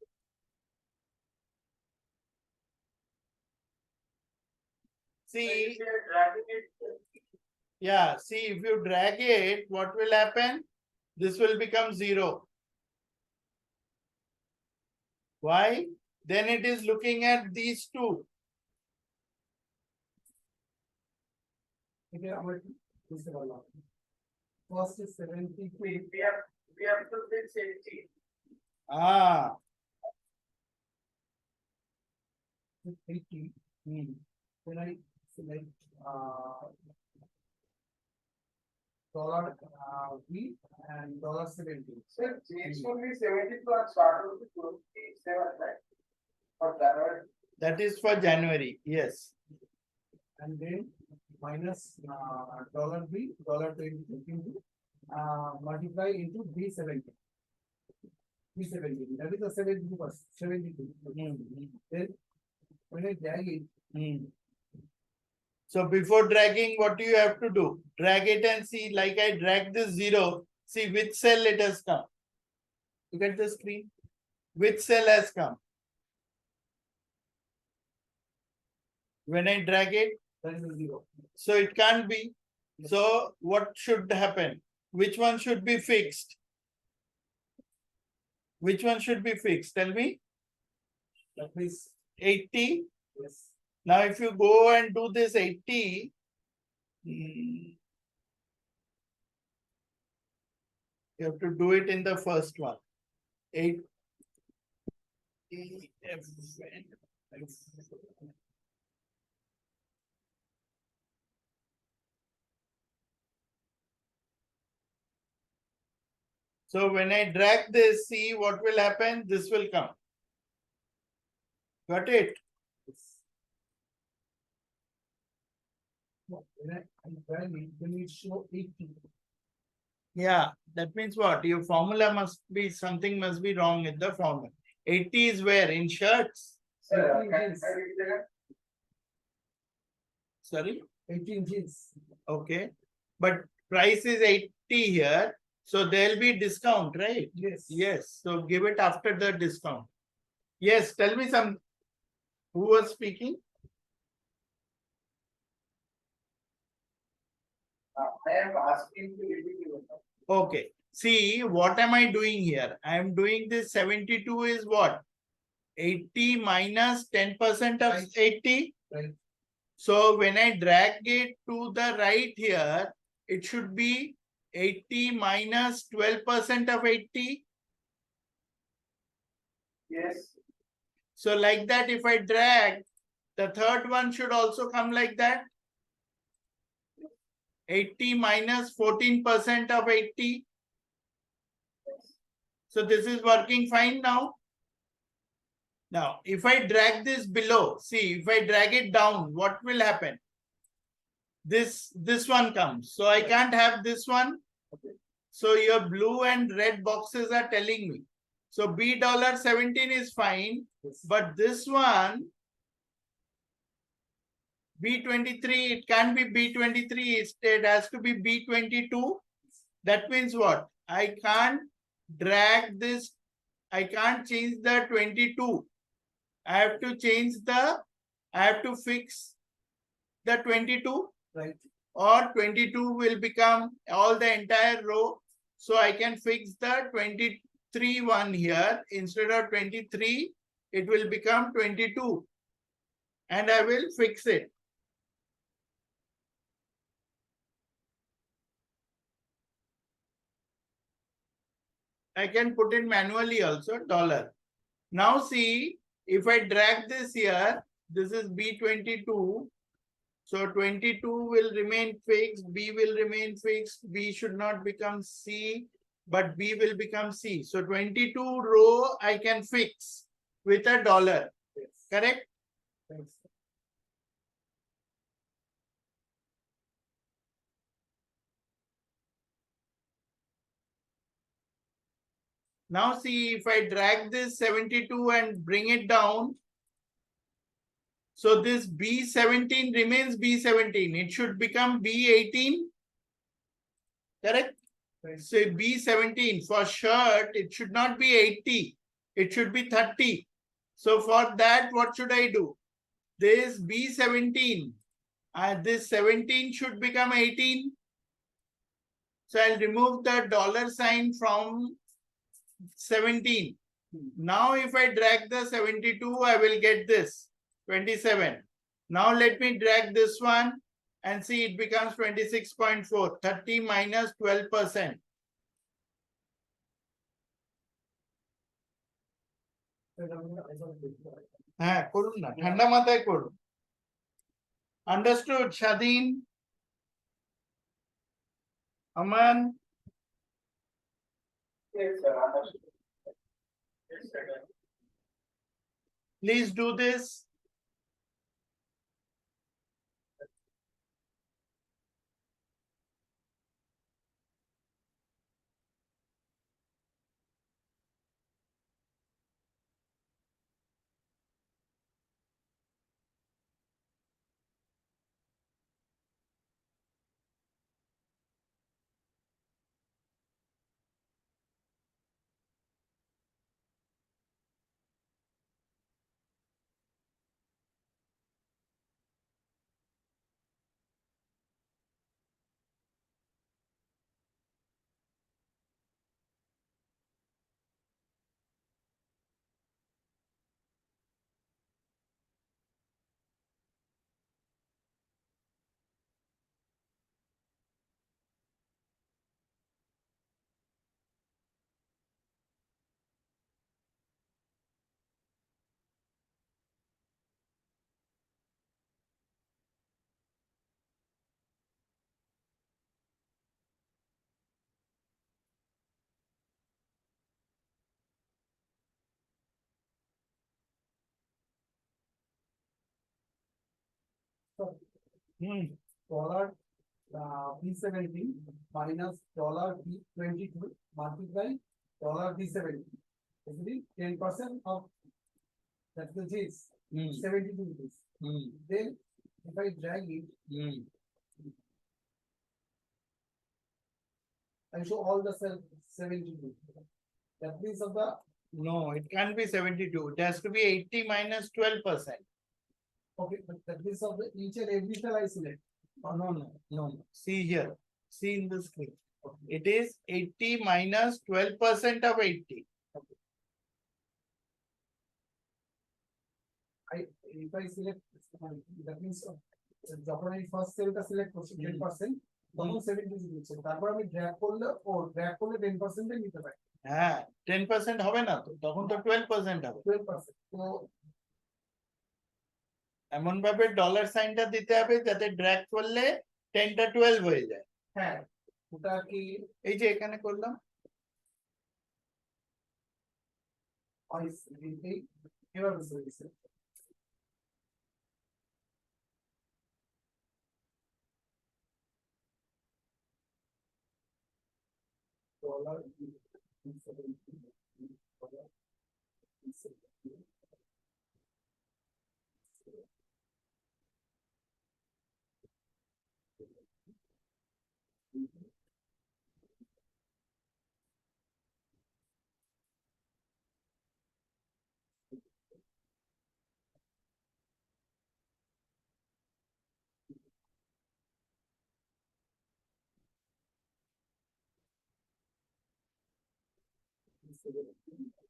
See, if they are dragging it, yeah, see, if you drag it, what will happen? This will become 0. Why? Then it is looking at these two. Okay, আমার বুঝতে পারলাম first is 73 we have to fix 80. Ah, 80 when I select dollar V and dollar 70. Sir, jeans will be 72 and start will be 27, right? For January. that is for January. Yes. And then minus dollar B, dollar 22 into multiply into B70. B70, that is a 72%, 72. Then when I drag it, So before dragging, what do you have to do? Drag it and see, like I drag this 0, see which cell it has come. Look at the screen. Which cell has come? When I drag it, that is a 0. so it can't be. So what should happen? Which one should be fixed? Which one should be fixed? Tell me. That means 80. yes. Now, if you go and do this 80, you have to do it in the first one. 8. So when I drag this, see what will happen? This will come. Got it? No, when I drag it, then it show 80. Yeah, that means what? Your formula must be, something must be wrong with the formula. 80 is where? In shirts? Sir, 18 can jeans. I read that? Sorry? 18 jeans. Okay. But price is 80 here. So there'll be discount, right? Yes. Yes. So give it after the discount. Yes. Tell me some. Who was speaking? I am asking to repeat you. Okay. See, what am I doing here? I am doing this 72 is what? 80 minus 10% of Right. 80. Right. So when I drag it to the right here, it should be 80 minus 12% of 80. Yes. So like that, if I drag, the third one should also come like that. 80 minus 14% of 80. So this is working fine now. Now, if I drag this below, see, if I drag it down, what will happen? This one comes. So I can't have this one. So your blue and red boxes are telling me. So $17 is fine, Yes. but this one, B23, it can't be B23, it has to be B22. That means what? I can't drag this, I can't change the 22. I have to change the, I have to fix the 22. Right. Or 22 will become all the entire row. So I can fix the 23 one here. Instead of 23, it will become 22. And I will fix it. I can put it manually also, dollar. Now see, if I drag this here, this is B22. So 22 will remain fixed, B will remain fixed, B should not become C, but B will become C. So 22 row I can fix with a dollar, Yes. correct? Thanks. Now see, if I drag this 72 and bring it down, so this B17 remains B17. It should become B18, correct? Thanks. Say B17 for shirt, it should not be 80. It should be 30. So for that, what should I do? This B17, this 17 should become 18. So I'll remove the dollar sign from 17. Now if I drag the 72, I will get this 27. Now let me drag this one and see it becomes 26.4. 30 minus 12%. হ্যাঁ করুন না, ঠান্ডা মাথায় করুন। Understood, Shadeen? Aman? Yes, sir. Understood. Yes, sir. Please do this. Dollar B17 minus dollar B22 multiply dollar B17. Basically 10% of that which is 72 rupees. Then if I drag it, I show all the cell 72. That means of the No, it can't be 72. It has to be 80 minus 12%. okay, but that means of the each and every cell I select. No. See here. See in the screen. It is 80 minus 12% of 80. If I select that means যখন আমি first সেলটা select করছি 10% তখন 70 দিচ্ছে তারপর আমি drag করলে 10% এ নিতে পারি হ্যাঁ 10% হবে না তো, তখন তো 12% হবে। 12% তো এমন ভাবে ডলার সাইনটা দিতে হবে যাতে ড্র্যাগ করলে 10 টা 12 হয়ে যায়। হ্যাঁ ওটা কি এই যে এখানে করলাম। কিভাবে দিচ্ছে dollar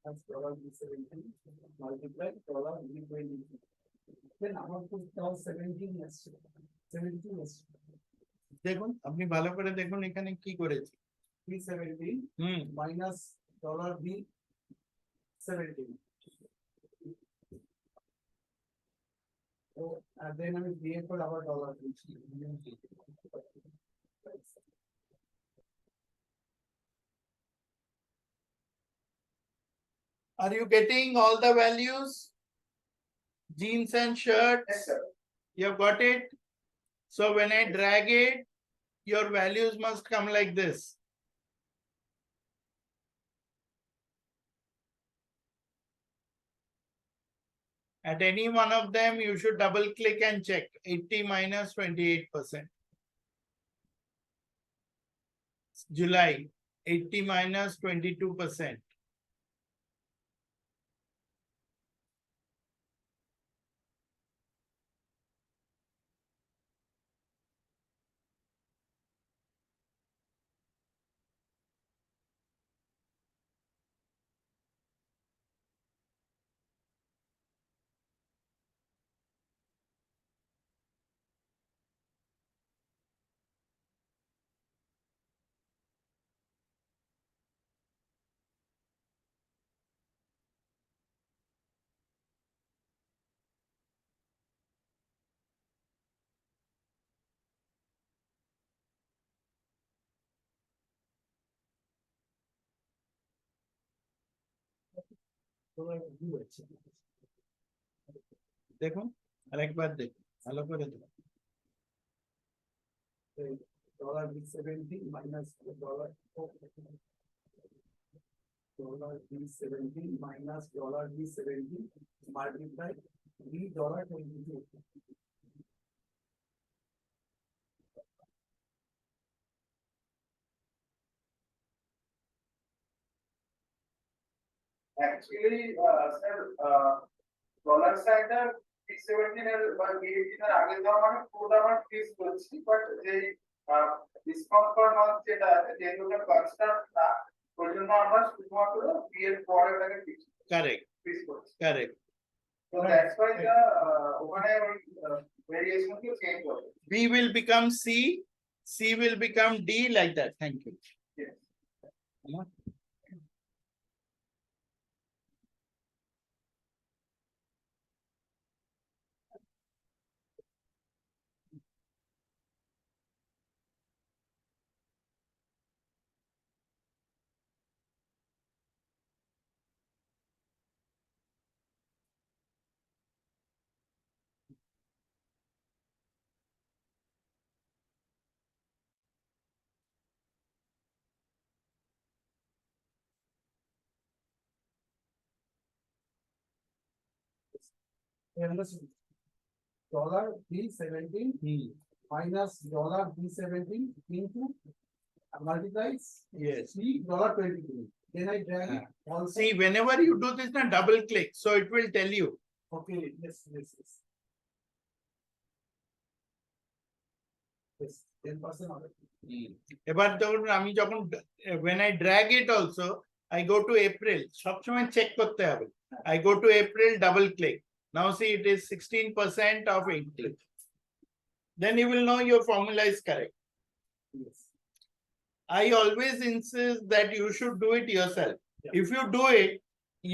that's dollar B17 multiply dollar B20. Then আমার তো তাও 17 আসছে 17 আসছে দেখুন আপনি ভালো করে দেখুন এখানে কি করেছি। B17 minus dollar B17 And then I will create for our dollar. Are you getting all the values? Jeans and shirts? Yes, sir. You have got it? So when I drag it, your values must come like this. At any one of them, you should double click and check 80 minus 28%. July, 80 minus 22%. देखो आरेकबार देखो ভালো করে দেখো Dollar B70 minus dollar B70 minus dollar B70 multiply $22. Actually, sir, dollar side B17 এর বা B18 এর আগে দেওয়া মানে পুরোটা আমরা ফিক্স করছি বাট যে ডিসকাউন্ট পার মান্থ যেটা আছে যেহেতু ওটা কনস্ট্যান্ট না ওই জন্য আমরা শুধুমাত্র বি এর পরে ওটাকে ফিক্স correct ফিক্স করছি correct তো দ্যাটস ওয়াই দা ওখানে ওই ভেরিয়েশন কে চেঞ্জ হবে B will become C will become D like that. Thank you. Yes. Dollar B17 minus dollar B17 into multiplies Yes. $22. Then I drag it also. See, whenever you do this, now double click, so it will tell you. Okay, yes. Yes, 10% of it. এবার ধরুন আমি যখন when I drag it also, I go to April. সবসময় check করতে হবে. I go to April, double click. Now see, it is 16% of 80. Then you will know your formula is correct. Yes. I always insist that you should do it yourself. Yeah. If you do it,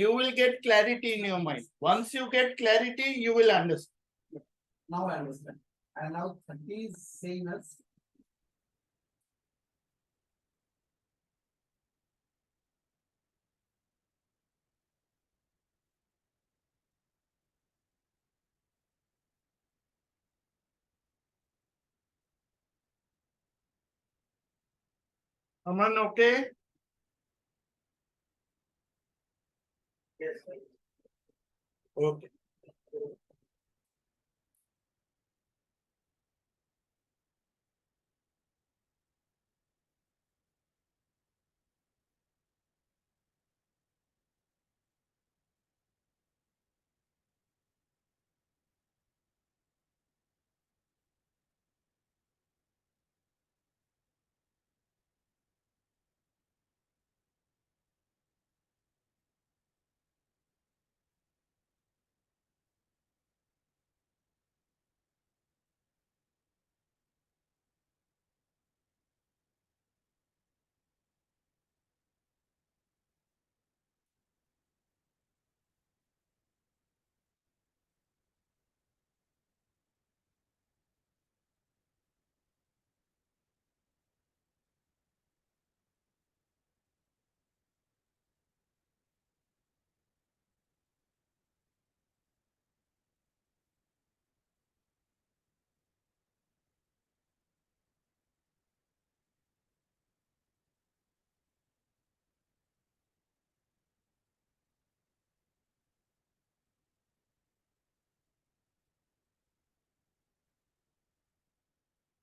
you will get clarity in your mind. Once you get clarity, you will understand. Now I understand. And now 30 is same as Aman, okay? Yes, sir. Okay.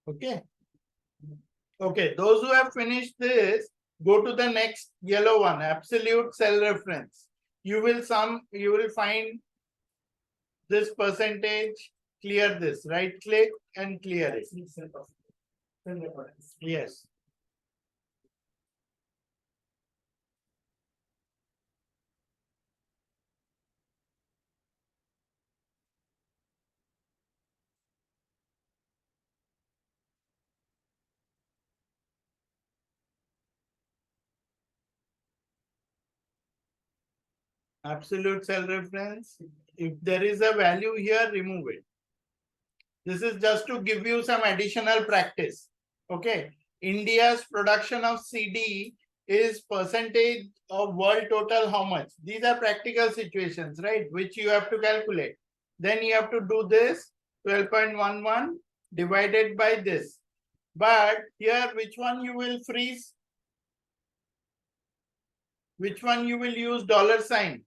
Okay. Okay, those who have finished this, go to the next yellow one, absolute cell reference. You will find this percentage, clear this, right click and clear it. Yes. Absolute cell reference. If there is a value here, remove it. This is just to give you some additional practice. Okay. India's production of CD is percentage of world total how much? These are practical situations, right? Which you have to calculate. Then you have to do this 12.11 divided by this. But here, which one you will freeze? Which one you will use dollar sign?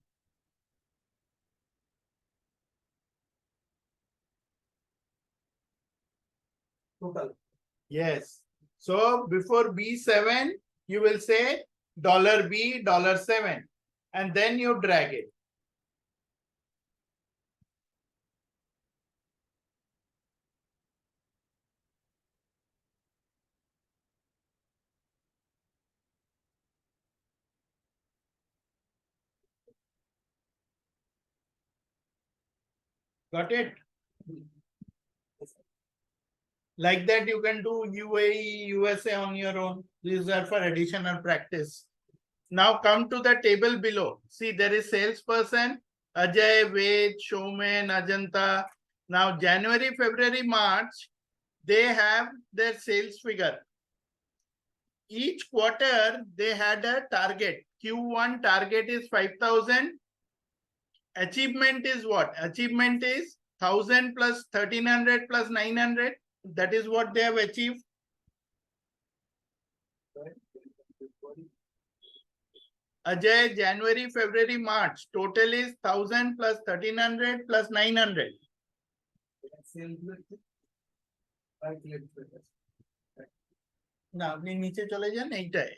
Total. Yes. So before B7, you will say $B, $7, and then you drag it. Got it? Like that, you can do UAE, USA on your own. These are for additional practice. Now come to the table below. See, there is salesperson, Ajay, Ved, Showman, Ajanta. Now January, February, March, they have their sales figure. Each quarter, they had a target. Q1 target is 5,000. Achievement is what? Achievement is 1,000 plus 1,300 plus 900. That is what they have achieved. Ajay, January, February, March. Total is 1,000 plus 1,300 plus 900. না আপনি নিচে চলে যান,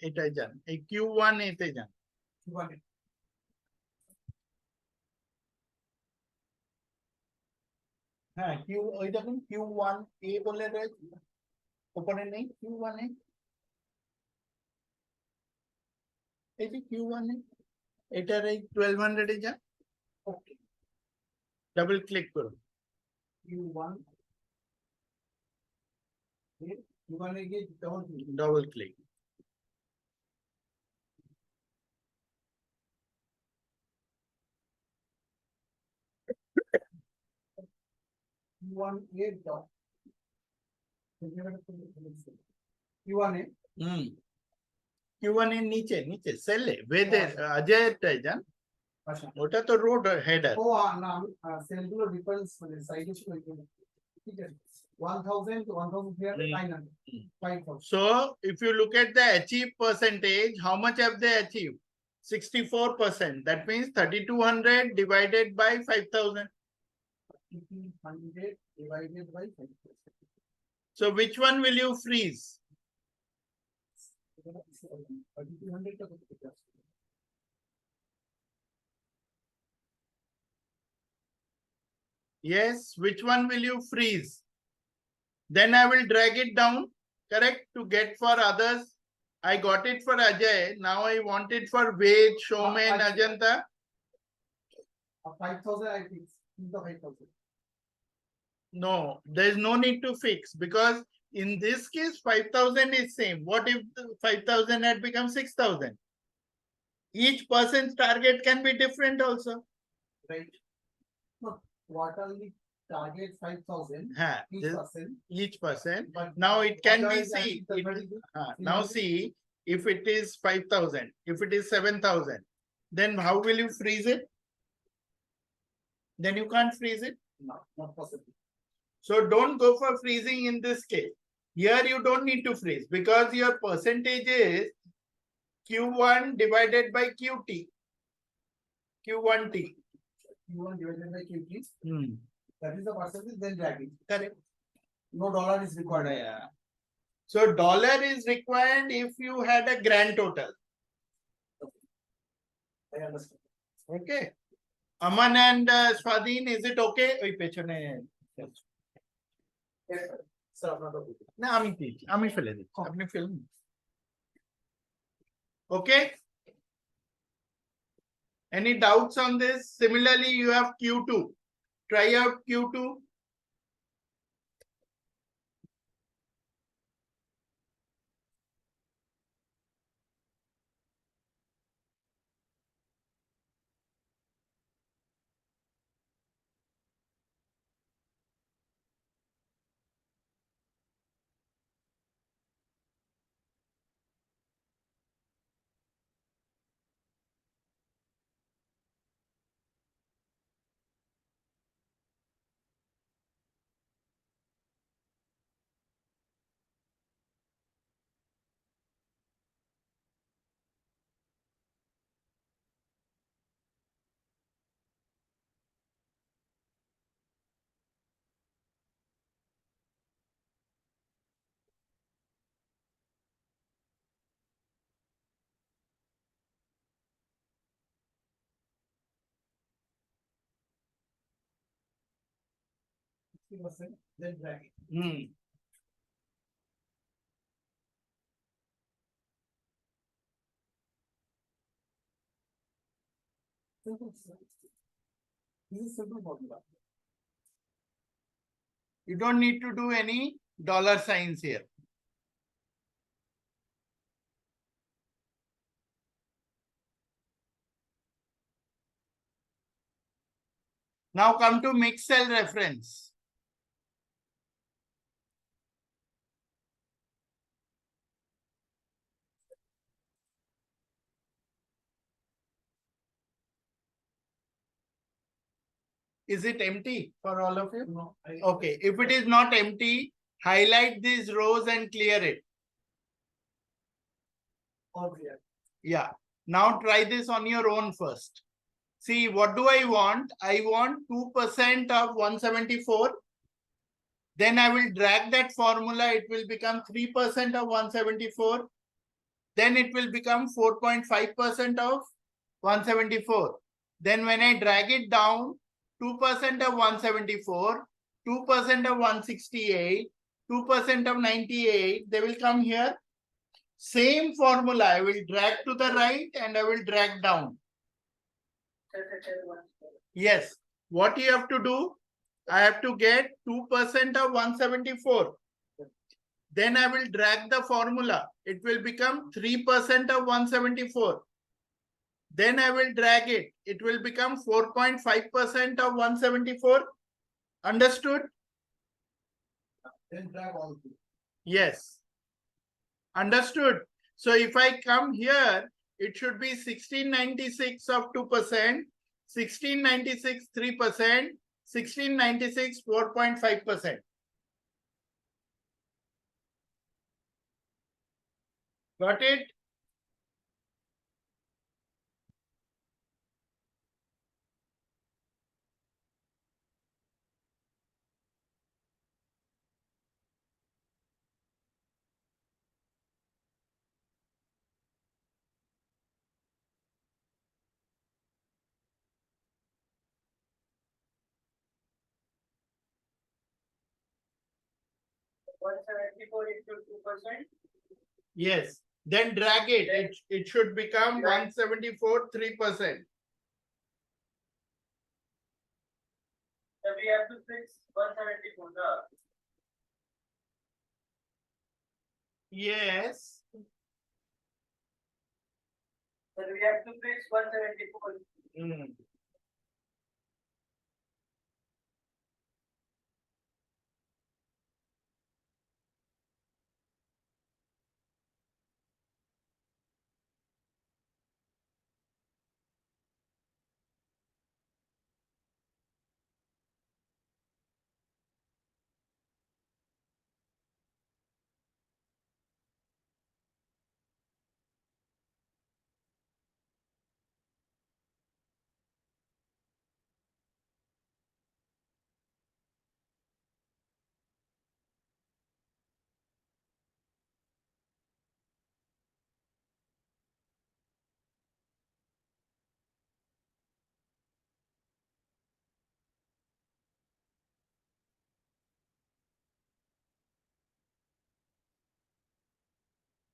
এটাই যান, এই Q1 এতে যান। হ্যাঁ ওই দেখুন Q1 A বলে রয়েছে, ওপরে নেই Q1 এ, এই যে Q1 এ, এটার এই 1200 এ যান, ওকে, ডাবল ক্লিক করুন। Q1 double click. Q1 Q1 এর নিচে সেলে বেদের অজয়েরটাই যান, ওটা তো রোড হেডার। ও না সেলগুলো ডিফারেন্স মানে সাইডে ছিল, ঠিক আছে 1000 to 1300 5,000. So if you look at the achieved percentage, how much have they achieved? 64%. That means 3,200 divided by 5,000. 3,200 divided by 5,000. So which one will you freeze? 3,200 টা কত থেকে আসছে? Yes, which one will you freeze? Then I will drag it down, correct, to get for others. I got it for Ajay. Now I want it for Ved, Showman, Ajanta. 5,000 I think. 5,000. No, there is no need to fix because in this case 5,000 is same. What if the 5,000 had become 6,000? Each person's target can be different also. Right. No, quarterly target 5,000 each person. But now it can be is see actually now see if it is 5,000, if it is 7,000, then how will you freeze it? Then you can't freeze it. No, not possible. So don't go for freezing in this case. Here you don't need to freeze because your percentage is Q1 divided by QT. Q1T. Q1 divided by QT. That is the percentage, then drag it. Correct. No dollar is required. Yeah. So dollar is required if you had a grand total. I understand. Okay. Aman and Swadhin, is it okay? ওই পেছনে Yes, sir. Sir, আপনার topic. না আমি ফেলে দিচ্ছি আপনি ফেলুন okay any doubts on this similarly you have q2 try out q2 60%, then drag it. Simple, sir. This is simple formula. you don't need to do any dollar signs here now come to mixed cell reference is it empty for all of you No, okay if it is not empty highlight these rows and clear it all clear. yeah now try this on your own first see what do I want 2% of 174 then I will drag that formula it will become 3% of 174 then it will become 4.5% of 174 then when I drag it down 2% of 174 2% of 168 2% of 98 they will come here same formula I will drag to the right and I will drag down yes what you have to do I have to get 2% of 174 then I will drag the formula it will become 3% of 174 then I will drag it it will become 4.5% of 174 understood Then drag all three. yes understood so if I come here it should be 1696 of 2% 1696 3% 1696 4.5% got it yes then drag it it should become 174 3% So we have to fix 174. yes So we have to fix 174. Mm.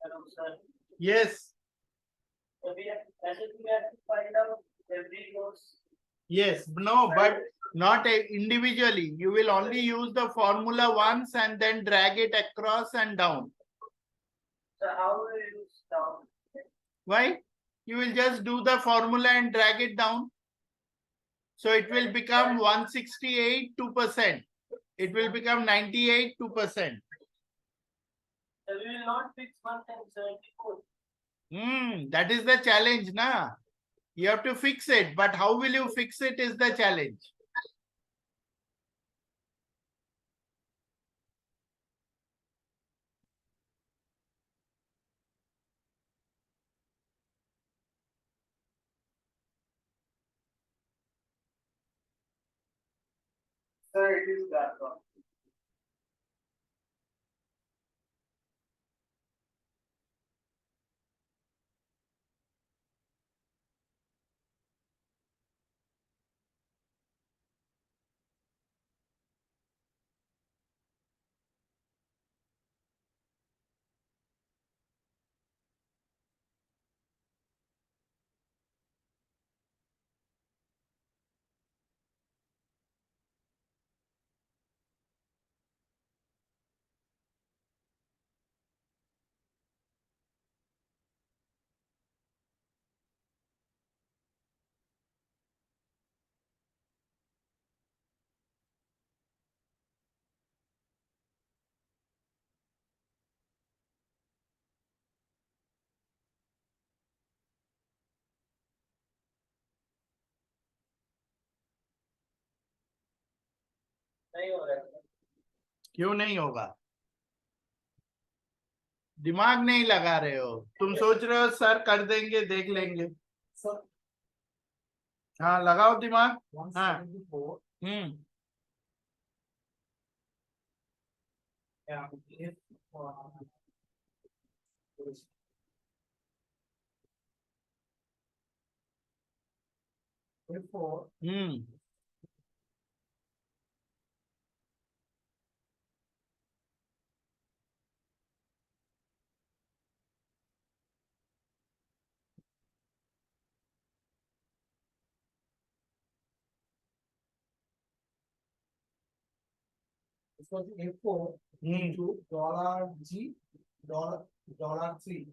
Hello, sir. Yes, So we have to find out every nodes. yes, no, but not individually. You will only use the formula once and then drag it across and down. So how will you use down? Why? You will just do the formula and drag it down. So it will become 168 2%. It will become 98 2%. So we will not fix 174. That is the challenge, na? You have to fix it, but how will you fix it is the challenge. Sir, it is that one. नहीं हो रहा है. क्यों नहीं होगा? दिमाग नहीं लगा रहे हो. तुम सोच रहे हो सर कर देंगे, देख लेंगे. Sir, हाँ, लगाओ दिमाग. 174. हम्म Yeah, if therefore hmm it was F4 into $G dollar 3.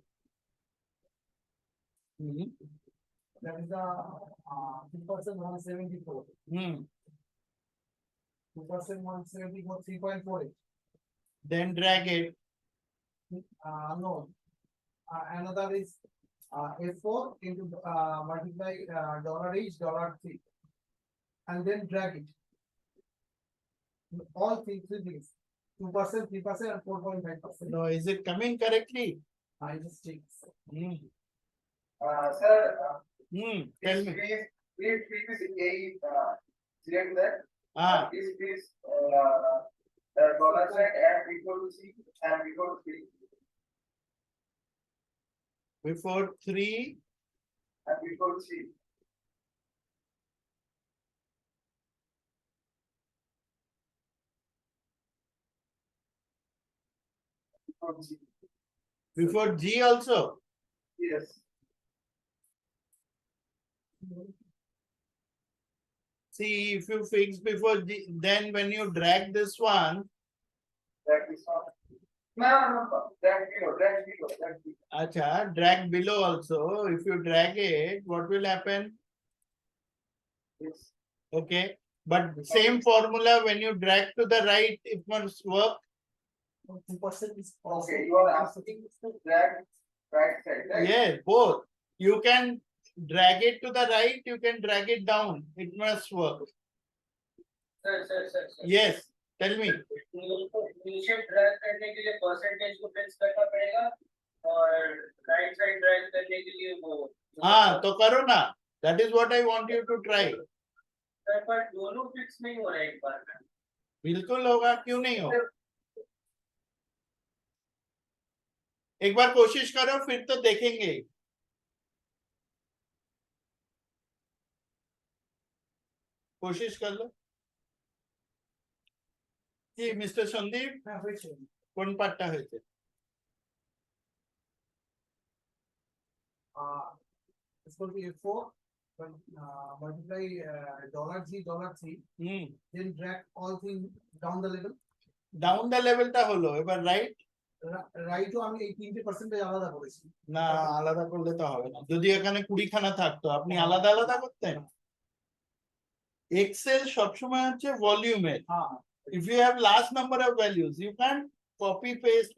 Hmm That is the 2% 174. Hmm 2% 174 3.48. then drag it. No. Another is F4 into multiply dollar each dollar 3, and then drag it. All three things. 2%, 3%, and 4.5%. No, is it coming correctly? I just take. Hmm Sir, tell me. please, select that. Ah, Please, the dollar sign and equal to C and equal to 3 before 3. and equal to C. Equal to C. Before G also. Yes. See, if you fix before G, then when you drag this one, That is not. No. Drag below. acha, drag below also. If you drag it, what will happen? Yes. Okay. But same formula when you drag to the right, it must work. 2% is also. Okay, you are asking to drag right side, right? Yes, both. You can drag it to the right, you can drag it down. It must work. Sir. Yes, tell me. नीचे drag करने के लिए percentage को fix करना पड़ेगा और right side drag करने के लिए वो. हाँ, तो करो ना. That is what I want you to try. Sir पर दोनों फिक्स नहीं हो रहा है एक बार में. बिल्कुल होगा, क्यों नहीं होगा? एक बार कोशिश करो, फिर तो देखेंगे. कोशिश कर लो. जी मिस्टर संदीप, হ্যাঁ, হয়েছে। কোন পার্টটা হয়েছে? it's going to be F4, but multiply $G, then drag all things down the level. Down the লেভেলটা হলো এবার রাইট রাইটও আমি এই 3% আলাদা করেছি। না আলাদা করলে তো হবে না যদি এখানে 20 খানা থাকতো আপনি আলাদা আলাদা করতেন এক্সেল সবসময় হচ্ছে ভলিউমের হ্যাঁ if you have large number of values you can't copy paste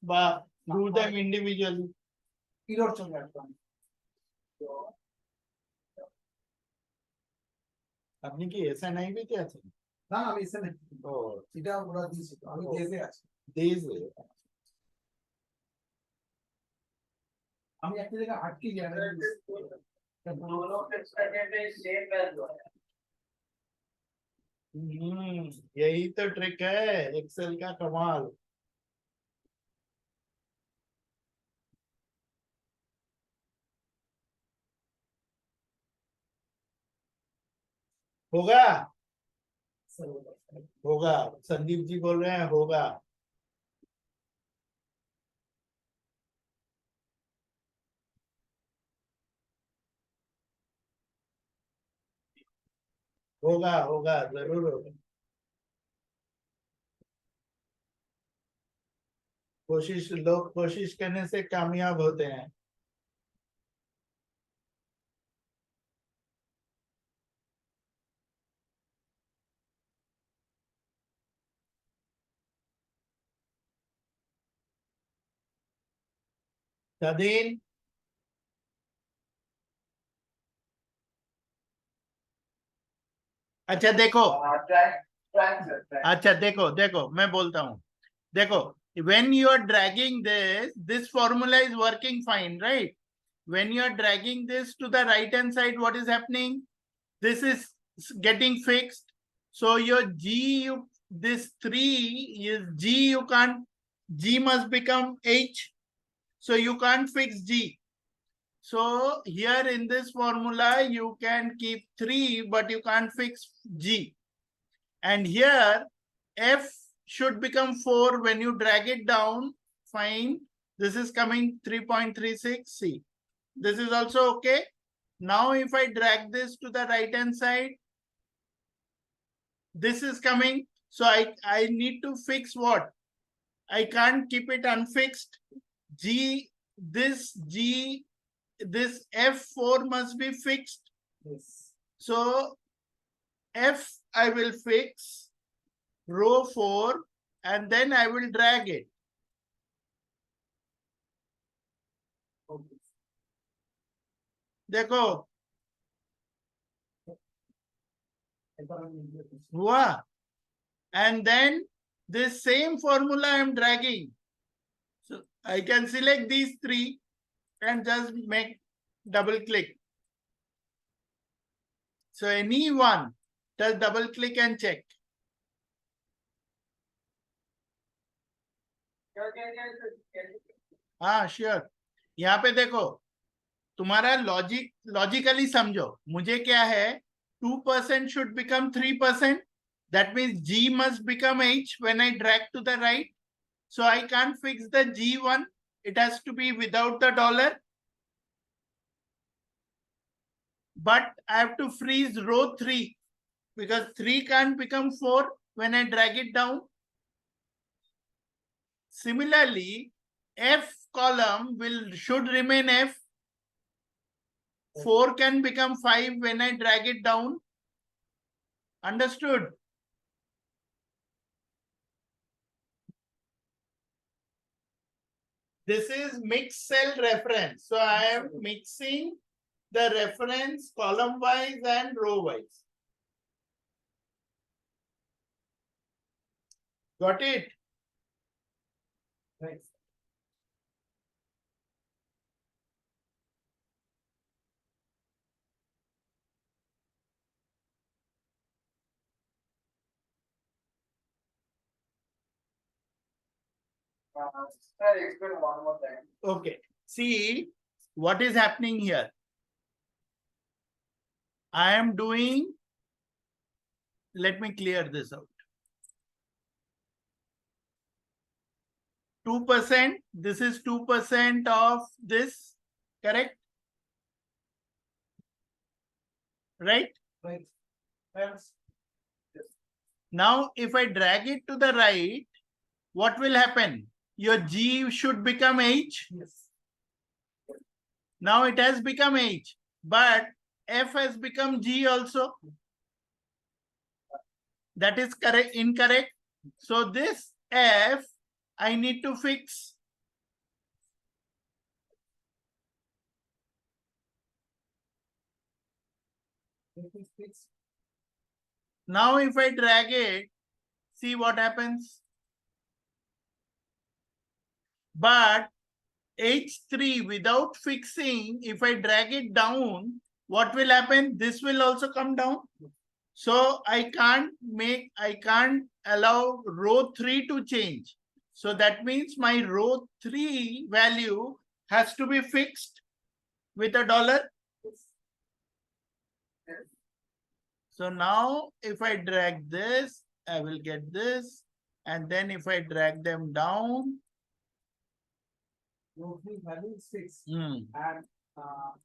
বা do them individually এরর চলে আসবে। আপনি কি এসএনআইবি তে আছেন না আমি এসএমএ ও এটা ওরা দিয়েছে আমি দেশে আছি। দিস আমি একটা জায়গায় আটকে যাই। दोनों फिक्स करने पे सेम वैल्यू है। यही तो ट्रिक है एक्सेल का कमाल होगा होगा संदीप जी बोल रहे हैं होगा होगा होगा जरूर होगा लोग कोशिश करने से कामयाब होते हैं सदीन अच्छा देखो अच्छा देखो देखो मैं बोलता हूँ देखो when you are dragging this formula is working fine right when you are dragging this to the right hand side what is happening this is getting fixed so your g this 3 is g you can't g must become h so you can't fix g so here in this formula you can keep 3 but you can't fix g and here f should become 4 when you drag it down fine this is coming 3.36 see this is also okay now if I drag this to the right hand side this is coming so I need to fix what I can't keep it unfixed g this f4 must be fixed Yes. so f I will fix row 4 and then I will drag it. Okay. देखो এবার আমি ইয়ে করছি। हुआ and then this same formula I am dragging so I can select these 3 and just make double click so any one just double click and check हाँ sure यहाँ पे देखो तुम्हारा लॉजिकली समझो मुझे क्या है 2% should become 3% that means g must become h when I drag to the right so I can't fix the g1 it has to be without the dollar but I have to freeze row 3 because 3 can't become 4 when I drag it down similarly f column should remain f 4 can become 5 when I drag it down. Understood? This is mixed cell reference. So I am mixing the reference column wise and row wise. Got it? Right. Sir, explain one more time. Okay. See what is happening here. I am doing, let me clear this out. 2%, this is 2% of this Correct? Right? Right. Yes. Now, if I drag it to the right, what will happen? Your G should become H. Yes. Now it has become H, but F has become G also. That is correct, incorrect. So this F, I need to fix. It is fixed. Now if I drag it, see what happens. But H3 without fixing, if I drag it down, what will happen? This will also come down. So I can't allow row 3 to change. So that means my row 3 value has to be fixed with a dollar. So now if I drag this, I will get this. And then if I drag them down, Row 3 value is fixed. hmm, And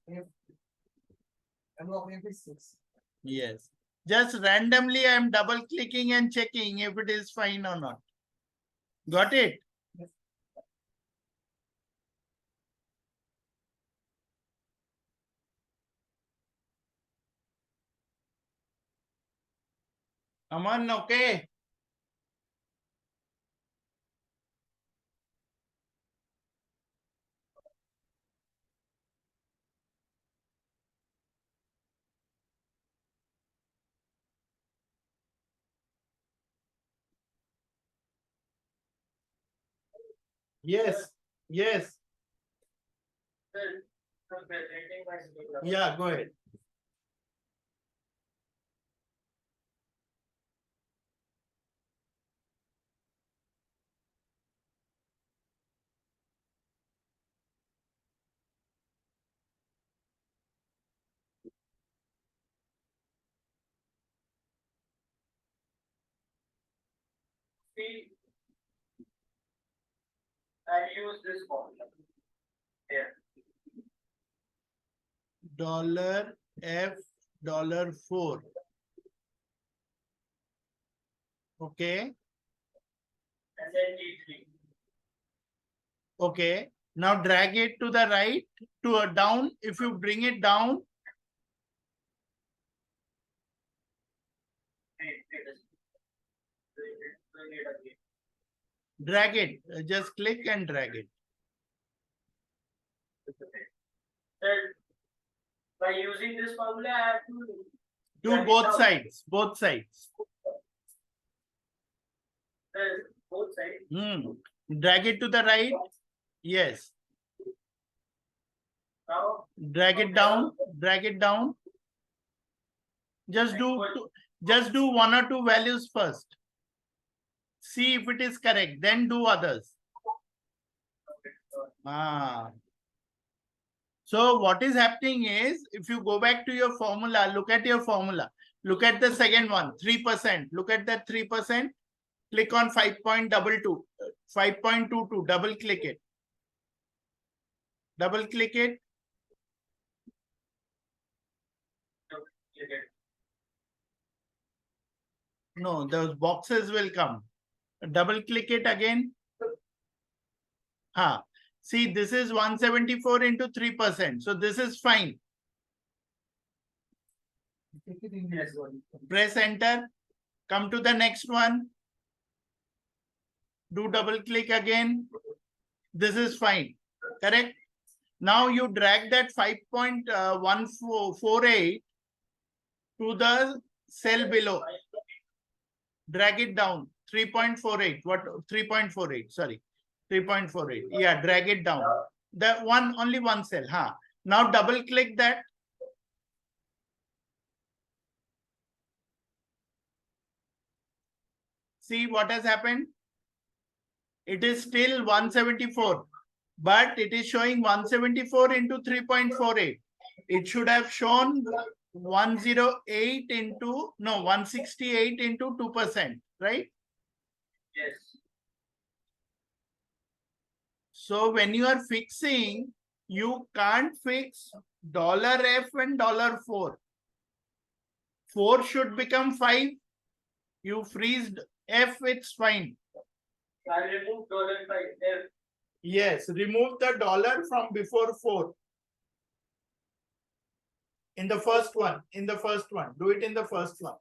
if log F is 6. yes. Just randomly I'm double clicking and checking if it is fine or not. Got it? Yes. Aman, okay? Yes, yes. Yeah, go ahead. See, I'll use this formula. Here. Dollar F $4. Okay, And then G3. okay. Now drag it to the right, to a down. If you bring it down, Bring it again. drag it. Just click and drag it. Then by using this formula, I have to Do drag it both down. sides, both sides. Then both sides. Drag it to the right. Yes. Now Drag it down, drag it down. Just do 1 or 2 values first. See if it is correct, then do others. So what is happening is, if you go back to your formula, look at your formula. Look at the second one, 3%. Look at that 3%. Click on 5.22, 5.22, double click it. Double click it. No, those boxes will come. Double click it again. See, this is 174 into 3%. So this is fine. Take it in this one. Press enter. Come to the next one. Do double click again. This is fine. Correct? Now you drag that 5.1448 to the cell below. Drag it down. 3.48. What? 3.48. Sorry. 3.48. Yeah, drag it down. The one, only one cell. Now double click that. See what has happened? It is still 174, but it is showing 174 into 3.48. It should have shown 108 into, no, 168 into 2%, right? Yes. So when you are fixing, you can't fix $F and $4. 4 should become 5. You freeze F, it's fine. I remove $5 F. Yes, remove the dollar from before 4. In the first one, do it in the first one.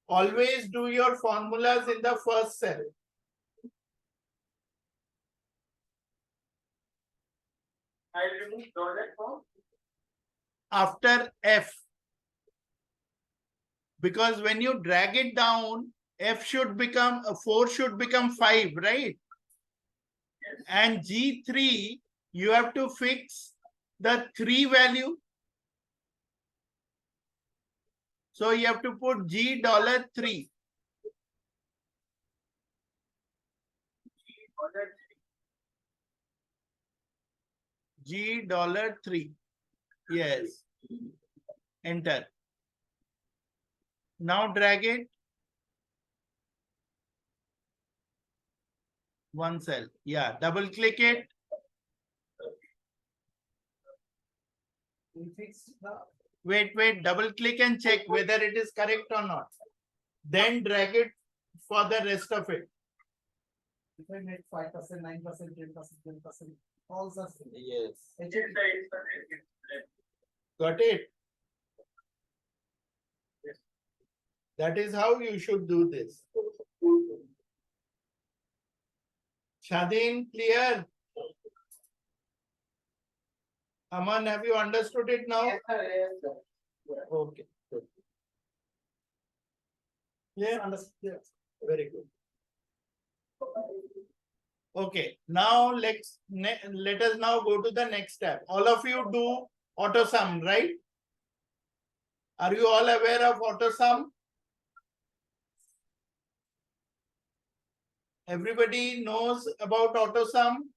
Always do your formulas in the first cell. I remove $4. After F. Because when you drag it down, F should become, 4 should become 5, right? Yes. And G3, you have to fix the 3 value. So you have to put $3. $3. Yes. Enter. Now drag it. One cell. Yeah. Double click it. We fix the Wait. Double click and check whether it is correct or not. Then drag it for the rest of it. if I make 5%, 9%, 10%, 10%, all the same. Yes. HAT. Got it? Yes. That is how you should do this. Shadeen, clear? Aman, have you understood it now? Yes, sir. Yes, sir. Okay. Good. Yeah, Understood. Yes. very good. Okay, now let us now go to the next step. All of you do auto sum, right? Are you all aware of auto sum? Everybody knows about auto sum?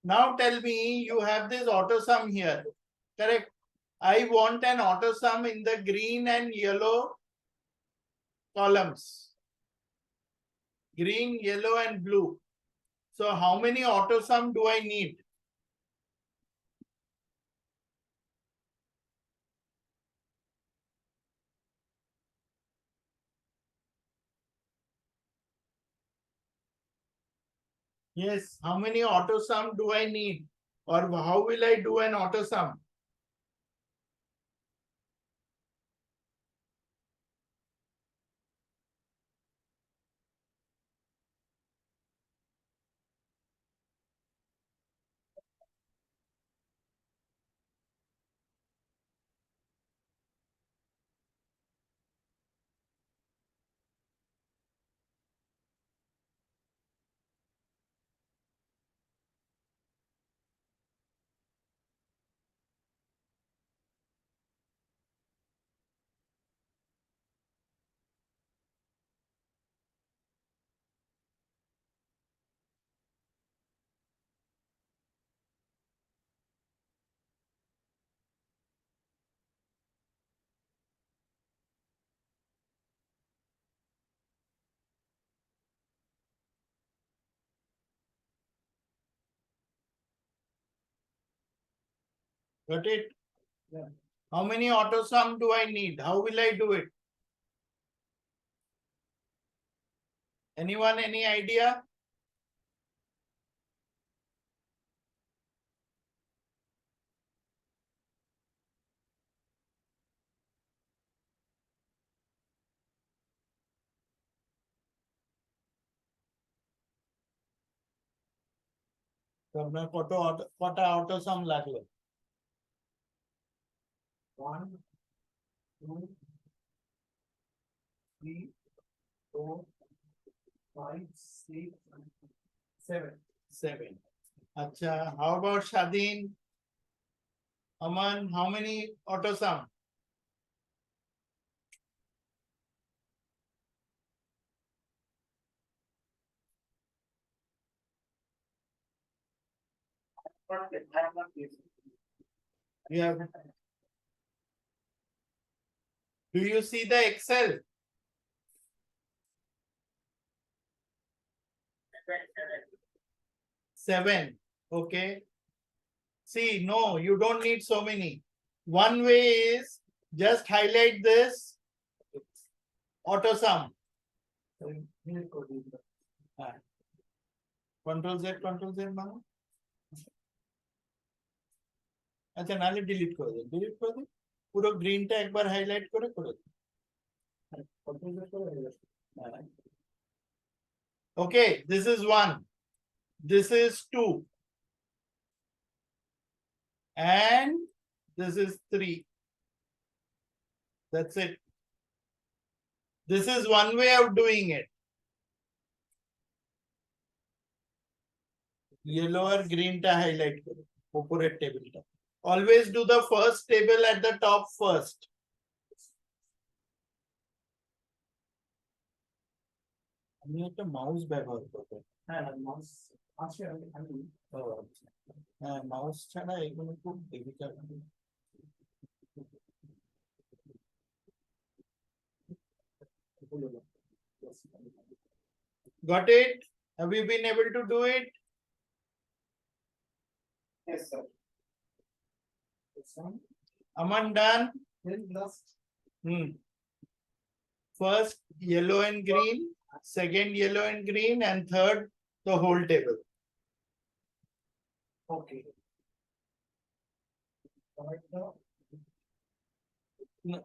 Now tell me, you have this auto sum here, correct? I want an auto sum in the green and yellow columns. Green, yellow, and blue. So how many auto sum do I need? Yes, how many auto sum do I need? Or how will I do an auto sum? Got it? Yeah. How many auto sum do I need? How will I do it? Anyone, any idea? কটা auto sum লাগলো? 1, 2, 3, 4, 5, 6, 7. 7. Acha, how about Shadeen? Aman, how many auto sum? I am not using. You have. Do you see the Excel? 7. Okay. See, no, you don't need so many. One way is just highlight this auto sum. Control Z মানো। আচ্ছা নাহলে delete করে দিন, delete করে দিন, পুরো গ্রিনটা একবার হাইলাইট করে দিন। Okay, this is 1, this is 2, and this is 3. That's it. This is one way of doing it. Yellow or green ta highlight karo, opore table ta. Always do the first table at the top first. আমি একটা mouse ব্যবহার করব। হ্যাঁ mouse আছে আমি হ্যাঁ mouse ছাড়া এগুলো খুব difficult. Got it? Have you been able to do it? Yes, sir. Aman done? then last First yellow and green, second yellow and green, and third the whole table. okay right now No.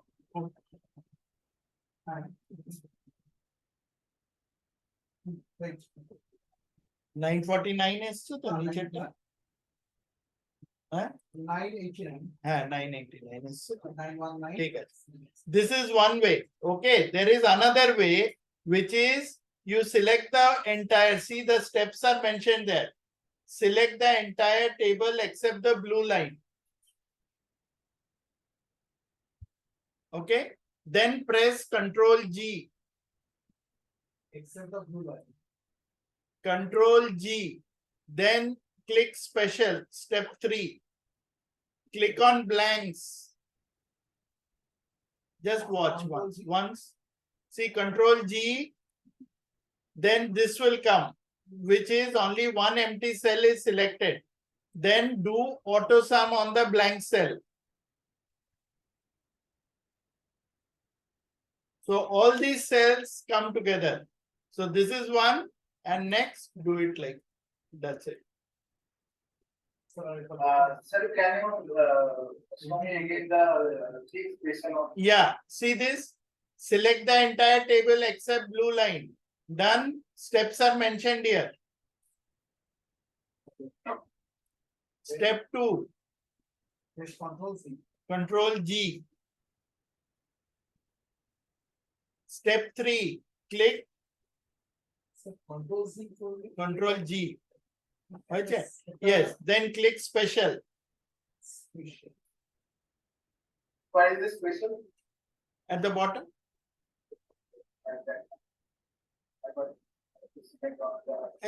right 949 এসছে তো নিচেরটা? হ্যাঁ 989 হ্যাঁ 989 এসছে তো? 919 ঠিক আছে। This is one way. Okay, there is another way, which is you select the entire, see the steps are mentioned there. Select the entire table except the blue line. Okay, then press Ctrl G. except the blue line. Ctrl G. Then click special, step 3. Click on blanks. Just watch once. See Ctrl G. Then this will come, which is only one empty cell is selected. Then do auto sum on the blank cell. So all these cells come together. So this is one, and next do it like that's it. Sir, can you show me again the six question of Yeah, see this? Select the entire table except blue line. Done. Steps are mentioned here. Step 2, Press Control C. Control G. Step 3, click So Control C for Control G. Okay. Yes, then click special. special. what is this question? At the bottom.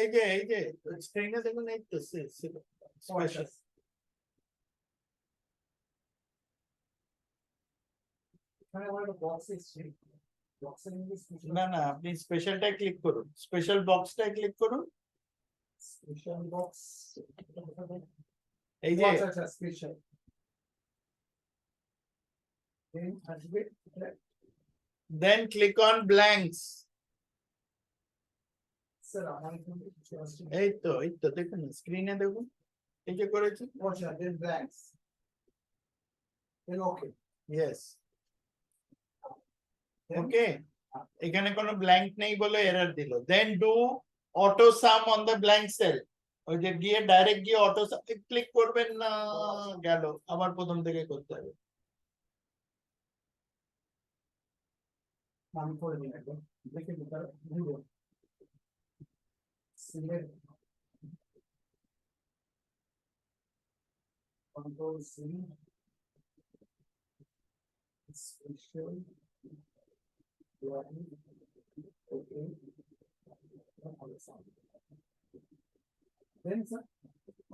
এই যে স্ক্রিনে দেখুন এই তো special. এখানে আমার একটা box এসেছে বক্সের মধ্যে স্পেশাল না না আপনি স্পেশালটা ক্লিক করুন, স্পেশাল বক্সটা ক্লিক করুন। স্পেশাল বক্স এই যে আচ্ছা স্পেশাল দেন আসবে then click on blanks. Sir আমার এখানে কিছু আসছে এই তো দেখুন স্ক্রিনে দেখুন এই যে করেছি। আচ্ছা দেন ব্ল্যাঙ্কস দেন ওকে Yes. ওকে, এখানে কোনো ব্ল্যাঙ্ক নেই বলে এরর দিল। Then do auto sum on the blank cell. ওই যে গিয়ে ডাইরেক্ট গিয়ে অটো সাম ক্লিক করবেন না, গেল আবার প্রথম থেকে করতে হবে। আমি করে দিই একদম দেখে নিতে ভুলো select control C special okay then sir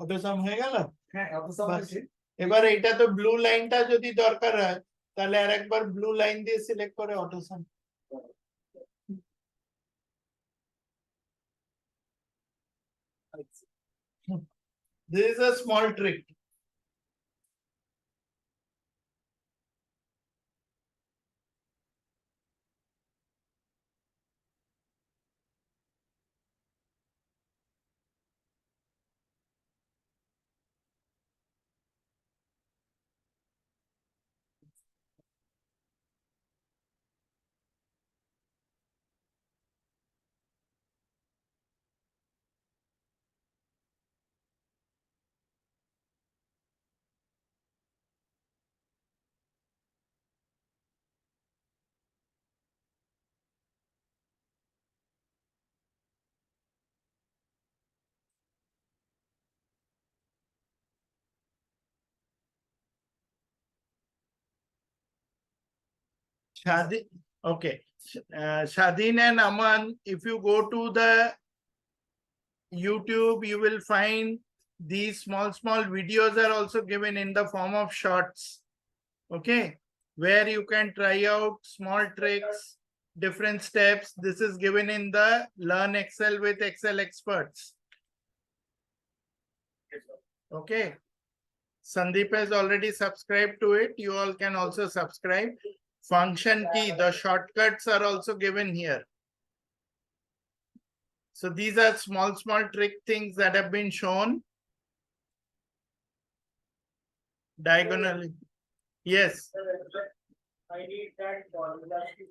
auto sum হয়ে গেল। হ্যাঁ অত সব বাস। আছে এবার এইটা তো ব্লু লাইনটা যদি দরকার হয় তাহলে আরেকবার ব্লু লাইন দিয়ে সিলেক্ট করে auto some. This is a small trick. Shadi, okay. Shadin and Aman, if you go to the YouTube, you will find these small videos are also given in the form of shorts. Okay, where you can try out small tricks, different steps. This is given in the Learn Excel with Excel Experts. Okay. Sandeep has already subscribed to it. You all can also subscribe. Function key, the shortcuts are also given here. So these are small trick things that have been shown diagonally. Yes. I need that formula sheet.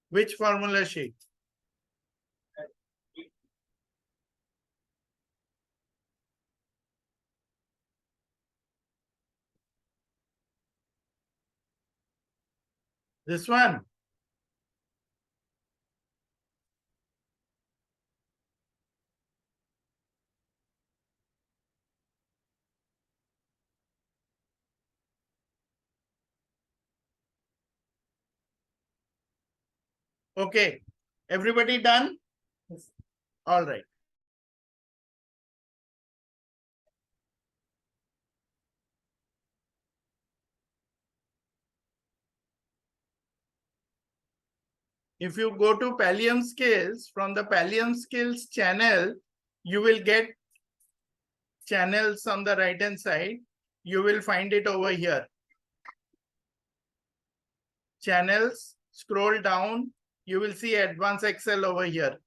Which formula sheet? This one. Okay. Everybody done? Yes. All right. If you go to Palium Skills, from the Palium Skills channel, you will get channels on the right hand side. You will find it over here. Channels, scroll down, you will see Advanced Excel over here.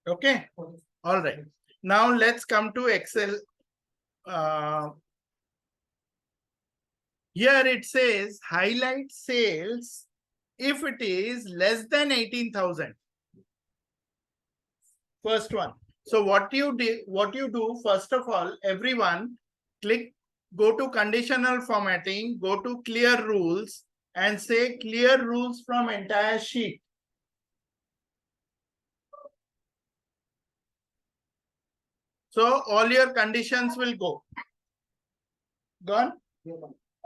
Okay, all right. Now let's come to Excel. Here it says highlight sales if it is less than 18,000. First one. So what you do, first of all, everyone go to conditional formatting, go to clear rules and say clear rules from entire sheet. So all your conditions will go. Gone?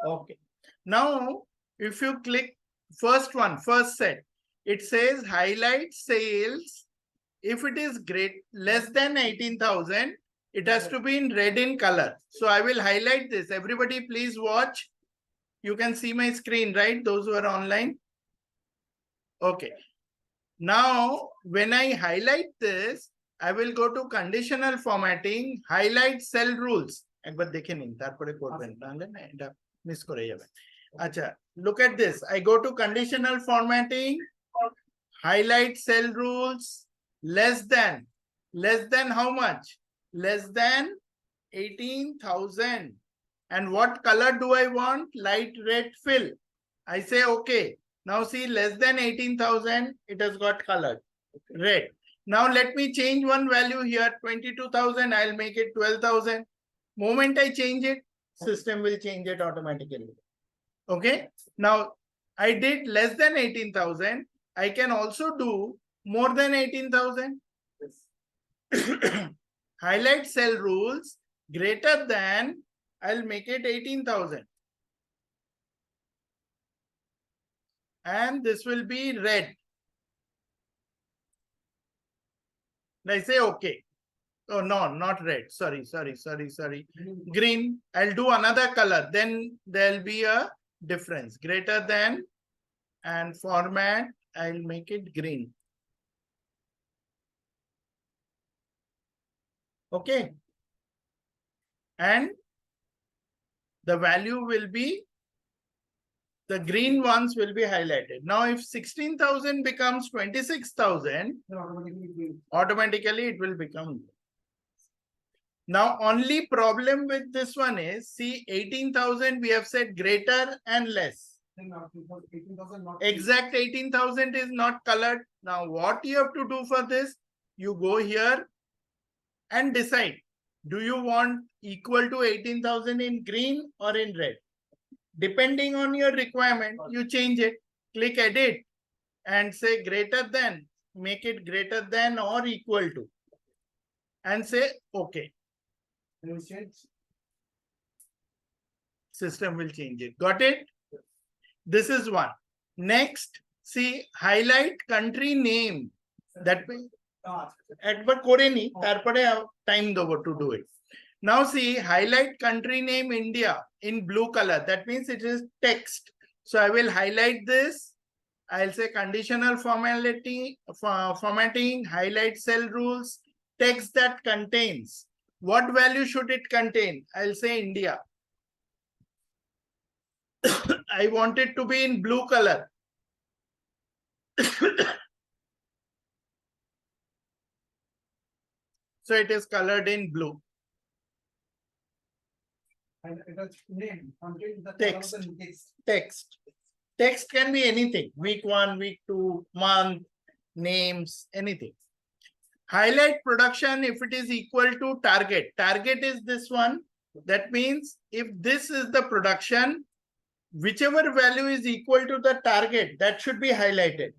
Okay. Now, if you click first set, it says highlight sales. If it is less than 18,000, it has to be in red in color. So I will highlight this. Everybody please watch. You can see my screen, right? Those who are online. Okay. Now, when I highlight this, I will go to conditional formatting, highlight cell rules. একবার দেখে নিন তারপরে করবেন তাহলে না এটা miss করে যাবেন আচ্ছা look at this. I go to conditional formatting, highlight cell rules, less than how much? Less than 18,000. And what color do I want? Light red fill. I say okay. Now see, less than 18,000, it has got colored red. Now let me change one value here, 22,000. I'll make it 12,000. Moment I change it, system will change it automatically. Okay. Now I did less than 18,000. I can also do more than 18,000. Highlight cell rules greater than, I'll make it 18,000. And this will be red. I say okay. Oh no, not red. Sorry. Green. I'll do another color. Then there'll be a difference. Greater than and format, I'll make it green. Okay. And the value will be, the green ones will be highlighted. Now, if 16,000 becomes 26,000, automatically it will become. Now, only problem with this one is, see, 18,000 we have said greater and less. Exact 18,000 is not colored. Now, what you have to do for this? You go here and decide. Do you want equal to 18,000 in green or in red? Depending on your requirement, you change it. Click edit and say greater than. Make it greater than or equal to. And say okay. System will change it. Got it? This is one. Next, see, highlight country name. That means একবার করে নি তারপরে time দেবো to do it. Now see, highlight country name India in blue color. That means it is text. So I will highlight this. I'll say conditional formatting, highlight cell rules, text that contains. What value should it contain? I'll say India. I want it to be in blue color. So it is colored in blue. And it has name, content, the Text. color of the text. Text. Text can be anything. Week 1, week 2, month, names, anything. Highlight production if it is equal to target. Target is this one. That means if this is the production, whichever value is equal to the target, that should be highlighted.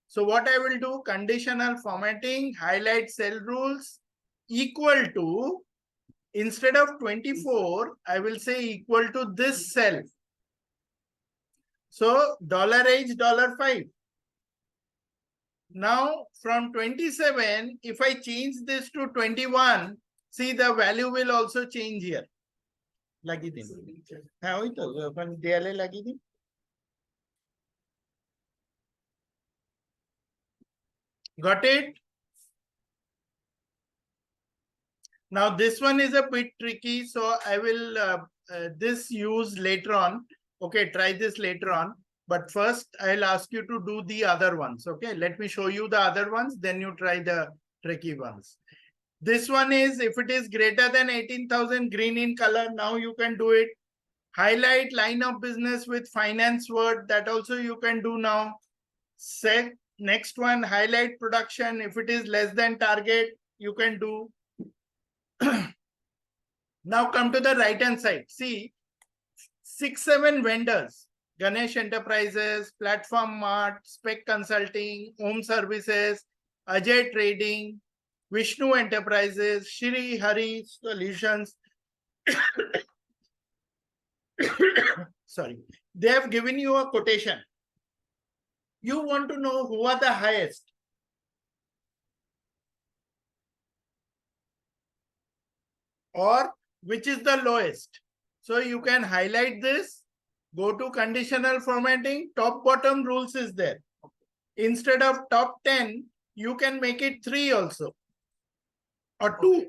So what I will do, conditional formatting, highlight cell rules equal to, instead of 24, I will say equal to this cell. So $H $5. Now from 27, if I change this to 21, see the value will also change here. লাগিয়ে দিন। হ্যাঁ ওই তো ওখানে দেয়ালে লাগিয়ে দিন। Got it? Now this one is a bit tricky, so I will this use later on. Okay, try this later on. But first, I'll ask you to do the other ones. Okay, let me show you the other ones, then you try the tricky ones. This one is if it is greater than 18,000 green in color, now you can do it. Highlight line of business with finance word, that also you can do now. Next one, highlight production. If it is less than target, you can do. Now come to the right hand side. See, 6-7 vendors. Ganesh Enterprises, Platform Mart, Spec Consulting, Home Services, Ajay Trading, Vishnu Enterprises, Shri Hari Solutions. Sorry. They have given you a quotation. You want to know who are the highest. Or which is the lowest. So you can highlight this, go to conditional formatting, top bottom rules is there. Instead of top 10, you can make it 3 also or 2,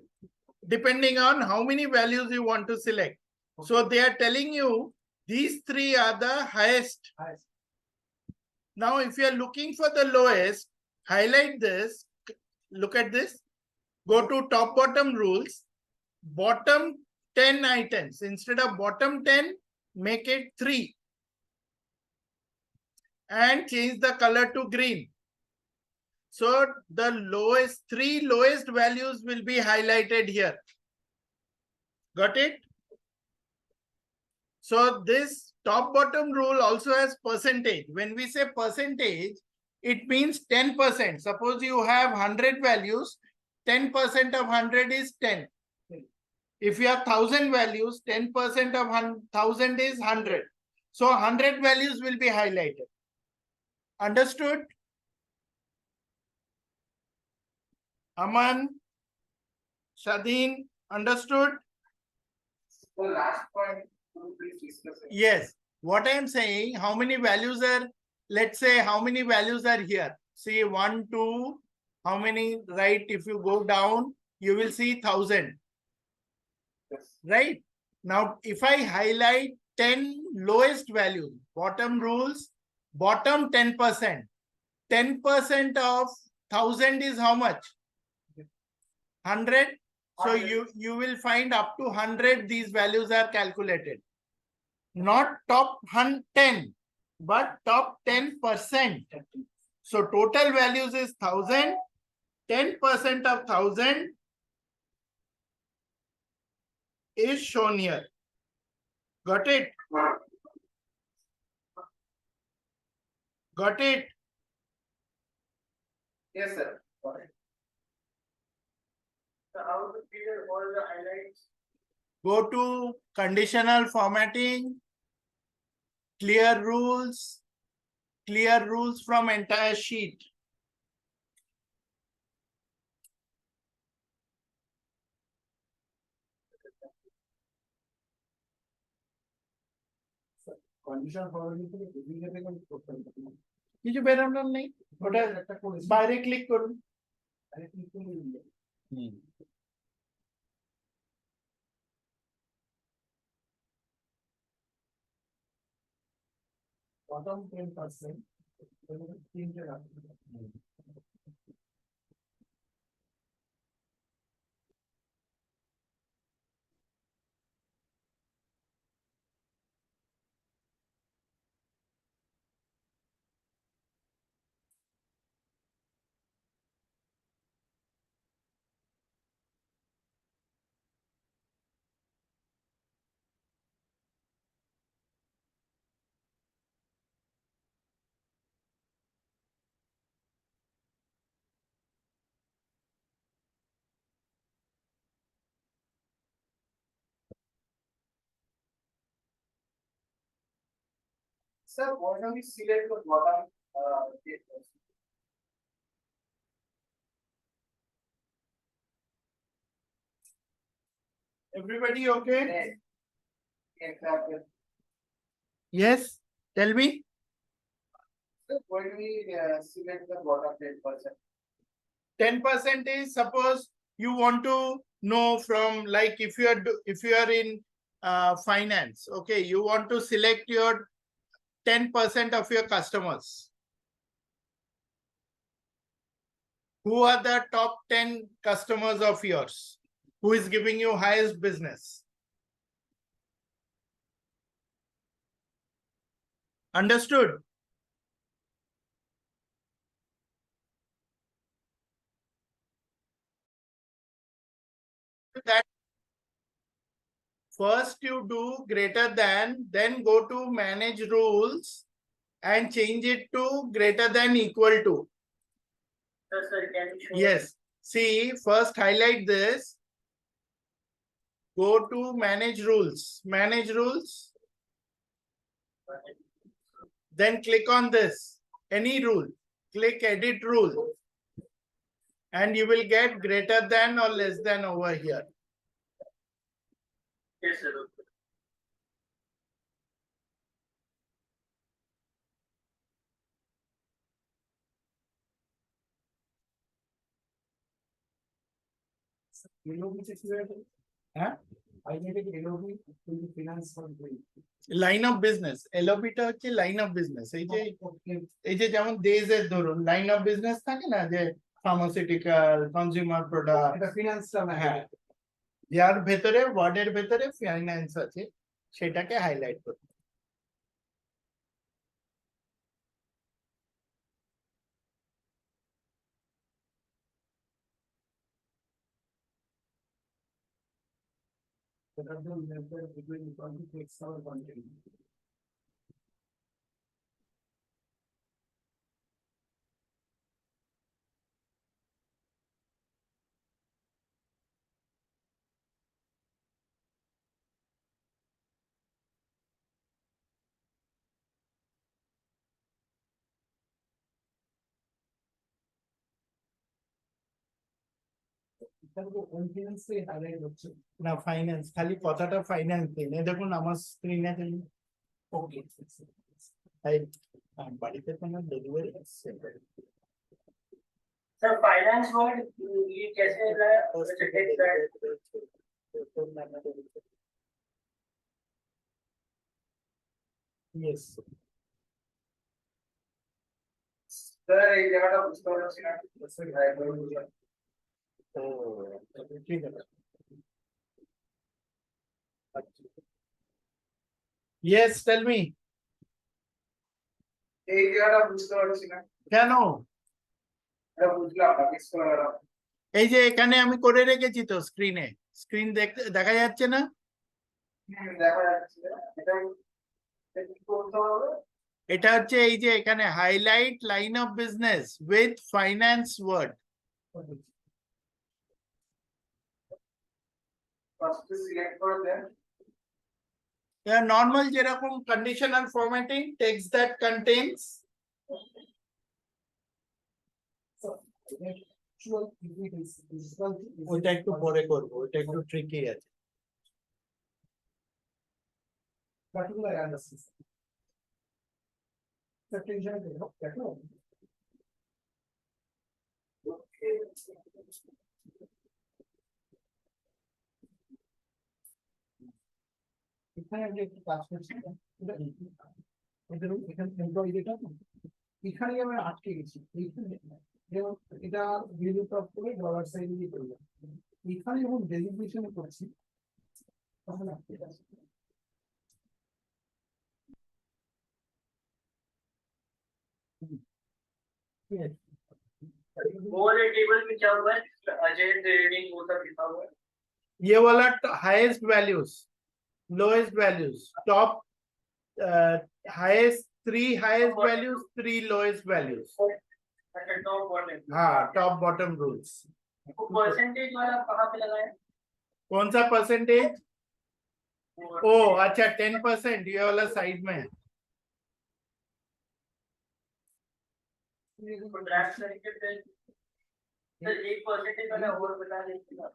depending on how many values you want to select. So they are telling you these 3 are the highest. Now if you are looking for the lowest, highlight this, look at this, go to top bottom rules, bottom 10 items. Instead of bottom 10, make it 3 and change the color to green. So the lowest 3 lowest values will be highlighted here. Got it? So this top bottom rule also has percentage. When we say percentage, it means 10%. Suppose you have 100 values, 10% of 100 is 10. If you have 1,000 values, 10% of 1,000 is 100. So 100 values will be highlighted. Understood? Aman, Shadeen, understood? The last point, could you please discuss it? Yes. What I am saying, how many values are, let's say how many values are here? See 1, 2, how many, right? If you go down, you will see 1,000. Yes. Right? Now, if I highlight 10 lowest values, bottom rules, bottom 10%. 10% of 1,000 is how much? 100. So 100. you will find up to 100 these values are calculated. Not top 10, but top 10%. So total values is 1,000. 10% of 1,000 is shown here. Got it? Got it? Yes, sir. Got it. So how to figure all the highlights? Go to conditional formatting, clear rules from entire sheet. Condition forwarding থেকে duplicate করতে হবে কিছু বেরোনোর নেই, ওটা একটা করেছি বাইরে ক্লিক করুন। আরে ক্লিক করে দিলে বটম 10% তিনটে রাখতে হবে Sir, why don't we select the bottom 8%? Everybody okay? Exactly. Yes, tell me. Sir, why do we select the bottom 10%? 10% is, suppose you want to know from, like, if you are in finance, okay, you want to select your 10% of your customers. Who are the top 10 customers of yours? Who is giving you highest business? Understood? That first you do greater than, then go to manage rules and change it to greater than equal to. Sir, can you show? Yes. See, first highlight this. Go to manage rules. Manage rules. Then click on this. Any rule. Click edit rule. And you will get greater than or less than over here. Yes, sir. LOB check করে হ্যাঁ আইডেন্টি LOB কিন্তু finance fund line of business এলওপিটা হচ্ছে line of business এই যে যেমন দেশের ধরুন লাইন অফ বিজনেস থাকে না যে ফার্মাসিউটিক্যাল কনজিউমার প্রোডাক্ট এটা ফিনান্সটা না হ্যাঁ যার ভেতরে ওয়ার্ডের ভেতরে ফাইন্যান্স আছে সেটাকে হাইলাইট করতে এটার জন্য network between quantity extra quantity তারপর কনফিডেন্সে হাইলাইট হচ্ছে না ফাইন্যান্স খালি কথাটা ফাইন্যান্স দিন এই দেখুন আমার স্ক্রিনে ওকে তাই বাড়িতে কোনো ডেলিভারি আসছে Sir, finance word ये कैसे लाया? वैसे take that. Yes. Sir, এই জায়গাটা বুঝতে পারছি না। তো ঠিক আছে Yes, tell me. এই জায়গাটা বুঝতে পারছি না। কেন? এটা বুঝলাম না, মিস করে গেলাম। এই যে এখানে আমি করে রেখেছি তো স্ক্রিনে স্ক্রিন দেখতে দেখা যাচ্ছে না দেখা যাচ্ছে এটা কি করতে হবে? এটা হচ্ছে এই যে এখানে highlight line of business with finance word first select করে দেন Yeah, normal যেরকম conditional formatting, text that contains actual evidence is ওইটা একটু পরে করবো, ওইটা একটু ট্রিকি আছে। particular analysis. Attention দেখো দেখো এখানে আমি একটু কাজ করছি এটা এখানে এমপ্লয়ি ডেটা এখানে আমি আটকে গেছি এইখানে যেমন এটা ভ্যালু টপ করে ডলার সাইন দিয়ে করলাম এখানে যখন ডেজিগনেশন করছি তখন আটকে যাচ্ছে ঠিক আছে वो वाले टेबल में क्या हुआ है अजय ट्रेडिंग वो सब लिखा हुआ है ये वाला highest values, lowest values, top highest, 3 highest values, 3 lowest values. अच्छा टॉप बॉटम हाँ, टॉप बॉटम रूल्स। वो परसेंटेज वाला कहाँ पे लगाया है कौन सा परसेंटेज? वो ओ अच्छा, 10% ये वाला साइड में है। ड्रैग करके फिर 1% वाला और बता देंगे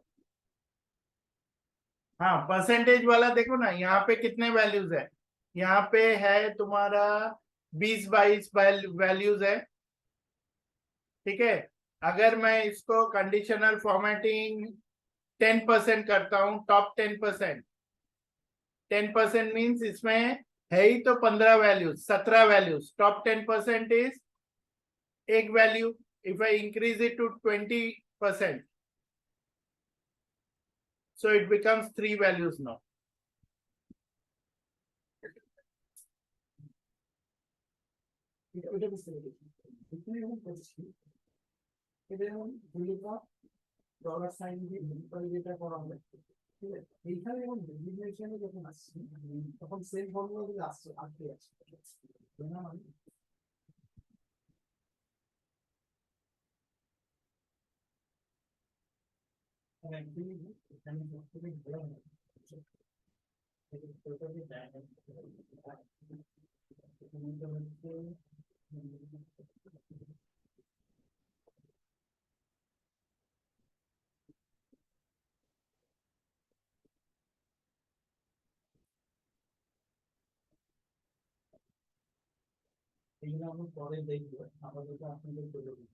हाँ, परसेंटेज वाला देखो ना, यहाँ पे कितने वैल्यूज है, यहाँ पे है तुम्हारा 20-22 वैल्यूज है। ठीक है, अगर मैं इसको कंडीशनल फॉर्मेटिंग 10% करता हूँ, टॉप 10%, 10% मीन्स इसमें है ही तो 15 वैल्यूज, 17 वैल्यूज, टॉप 10% इज एक value. If I increase it to 20%, so it becomes 3 values now. এটা বুঝতে পেরেছি এখানে যখন করছি এটা যেমন ভ্যালু টপ ডলার সাইন দিয়ে এমপ্লয়ি ডেটা করা হবে ঠিক আছে এইখানে যখন ডেজিগনেশনে যখন আসছে তখন সেম ফর্মুলা গুলো আসছে আটকে আছে না মানে এখানে সবথেকে ভালো হয় এইগুলো আমরা পরে দেখবো আপাতত আপনাদের করে দিই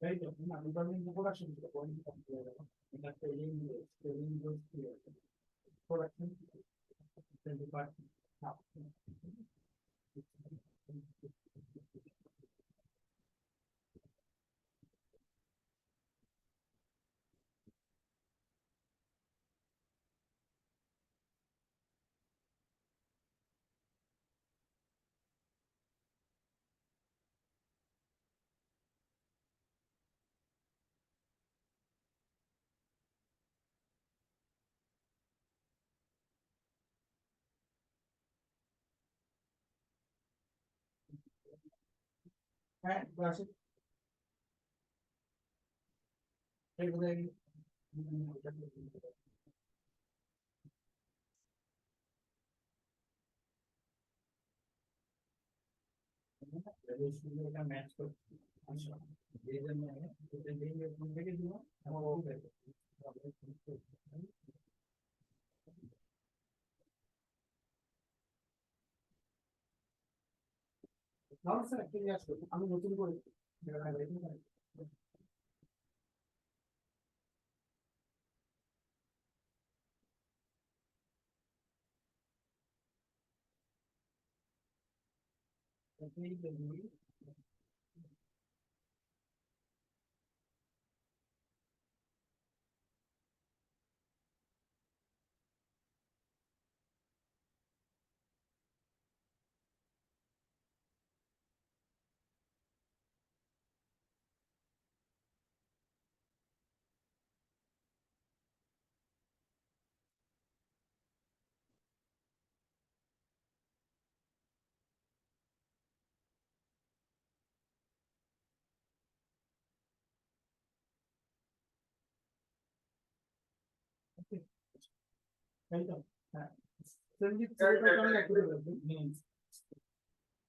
তাই তো না ডিপার্টমেন্ট প্রোডাকশন ছিল পয়েন্ট কম হয়ে গেল এটা ট্রেনিং প্রোডাকশন ডিপার্টমেন্ট হ্যাঁ ক্লাসে ম্যাচ করছি আচ্ছা এই জন্য থেকে দিব আমার ওকে তাহলে স্যার একটা জিজ্ঞাসা করি আমি নতুন করে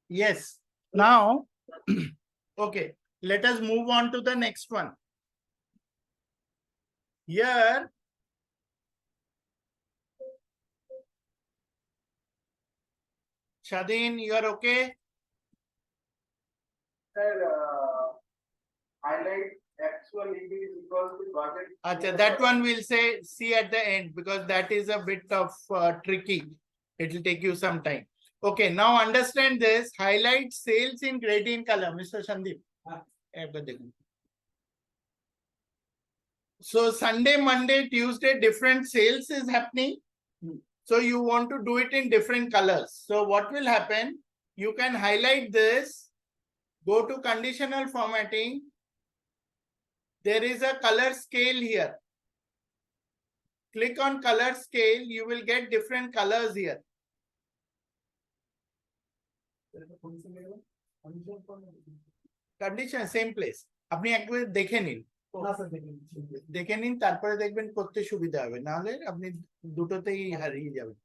Yes. Now, okay, let us move on to the next one. Here, Shadin, you are okay? Sir, highlight actual EB is equal to budget. Acha, that one we'll say see at the end because that is a bit of tricky. It will take you some time. Okay, now understand this. Highlight sales in gradient color, Mr. Sandeep. So Sunday, Monday, Tuesday, different sales is happening. So you want to do it in different colors. So what will happen? You can highlight this, go to conditional formatting. There is a color scale here. Click on color scale, you will get different colors here. Condition, same place. আপনি একবার দেখে নিন দেখে নিন তারপরে দেখবেন করতে সুবিধা হবে নাহলে আপনি দুটোতেই হারিয়ে যাবেন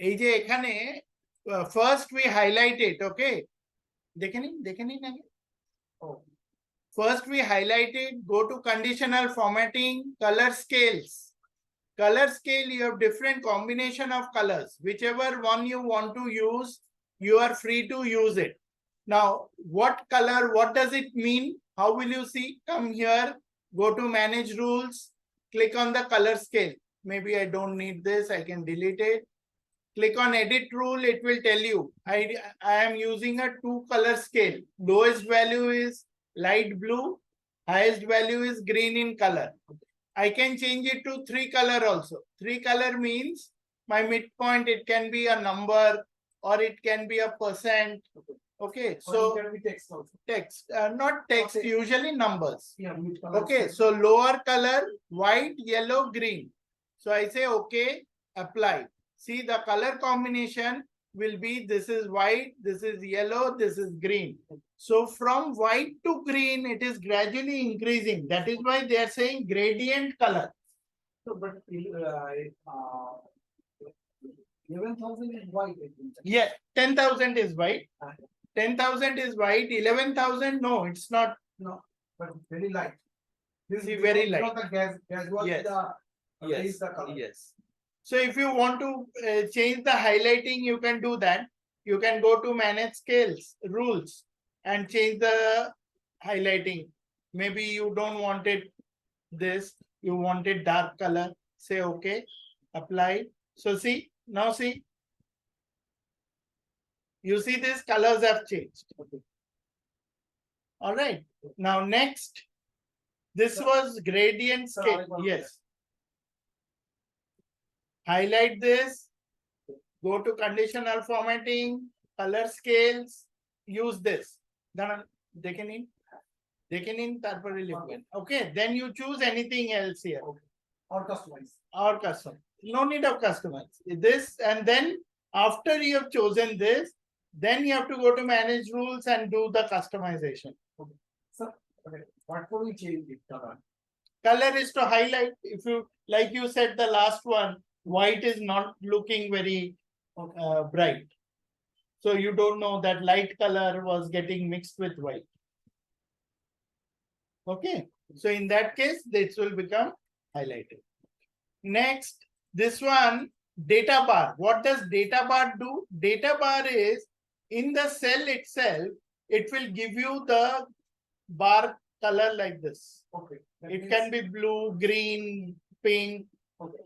এই যে এখানে ফার্স্ট উই হাইলাইটেড ওকে দেখে নিন আগে first we highlighted go to conditional formatting color scales color scale you have different combination of colors whichever one you want to use you are free to use it now what color what does it mean how will you see come here go to manage rules click on the color scale maybe I don't need this I can delete it click on edit rule it will tell you I am using a 2 color scale lowest value is light blue highest value is green in color I can change it to 3 color also 3 color means my midpoint it can be a number or it can be a percent okay so it can be text also. text not text Okay. usually numbers Yeah, okay so lower color white yellow green so I say okay apply see the color combination will be this is white this is yellow this is green so from white to green it is gradually increasing that is why they are saying gradient color So, but 11,000 is white. I think. yeah 10,000 is white 10,000 is white 11,000 no it's not No, but very light. This See, is very because light. The gas was Yes. the is the color. Yes. So if you want to change the highlighting, you can do that. You can go to manage scales, rules, and change the highlighting. Maybe you don't want it this, you want it dark color. Say okay, apply. So see, now see. You see these colors have changed. All right. Now next, this was gradient Sir, scale. I got Yes. Highlight this, go to conditional formatting, color scales, use this. দেখে নিন তারপরে লিখবেন okay then you choose anything else here Or customize. or custom no need of customize this and then after you have chosen this then you have to go to manage rules and do the customization Sir, okay. What will we change the color? color is to highlight if you like you said the last one white is not looking very bright so you don't know that light color was getting mixed with white okay so in that case this will become highlighted next this one data bar what does data bar do data bar is in the cell itself it will give you the bar color like this Okay. That it means- can be blue green pink Okay.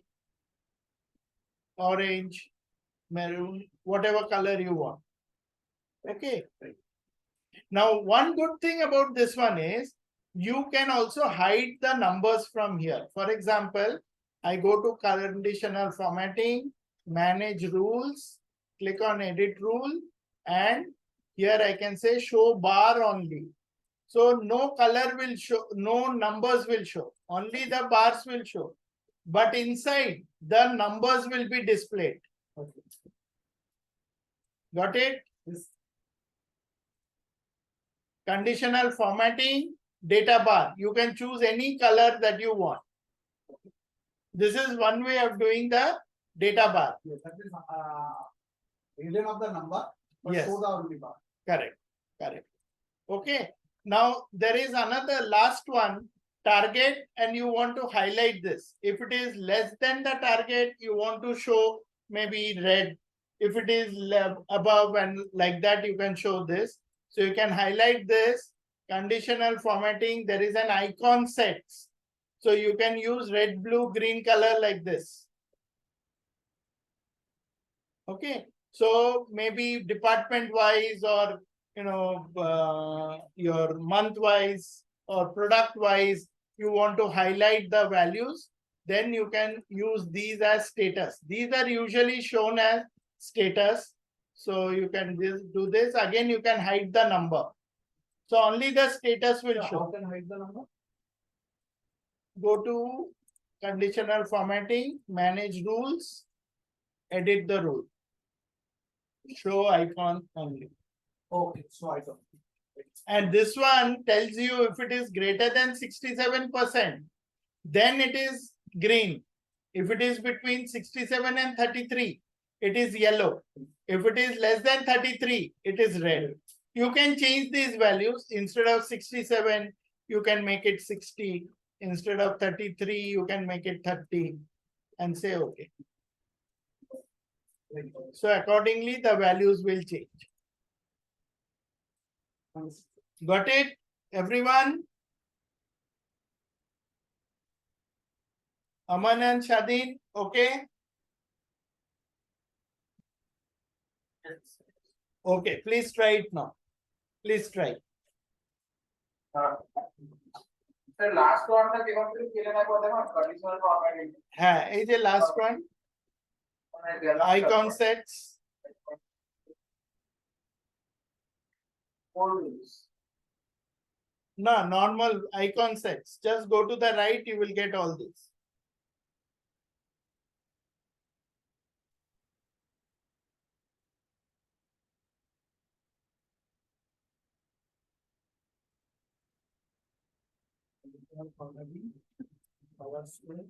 orange maroon whatever color you want Okay. Now, one good thing about this one is you can also hide the numbers from here. For example, I go to conditional formatting, manage rules, click on edit rule, and here I can say show bar only. So no color will show, no numbers will show, only the bars will show. But inside, the numbers will be displayed. Okay. Got it? This Conditional formatting, data bar. You can choose any color that you want. This is one way of doing the data bar. yes, that is hidden of the number, but Yes. show the only bar. Correct. Correct. Okay. Now there is another last one, target, and you want to highlight this. If it is less than the target, you want to show maybe red. If it is above and like that, you can show this. So you can highlight this. Conditional formatting, there is an icon sets. So you can use red, blue, green color like this. Okay. So maybe department wise or your month wise or product wise, you want to highlight the values, then you can use these as status. These are usually shown as status. So you can just do this. Again, you can hide the number. So only the status will How show. can hide the number? Go to conditional formatting, manage rules, edit the rule. Show icon only. Okay, so I don't. And this one tells you if it is greater than 67%, then it is green. If it is between 67 and 33, it is yellow. If it is less than 33, it is red. You can change these values. Instead of 67, you can make it 60. Instead of 33, you can make it 30 and say okay. So accordingly, the values will change. Got it, everyone? Aman and Shadin, okay? Okay, please try it now. Please try. Sir, last one টা কিভাবে কেটে নেবো দেখুন conditional formatting হ্যাঁ, এই যে last one, মানে dialog icon box, sets. four rules. No, normal icon sets. Just go to the right, you will get all this. Power screen.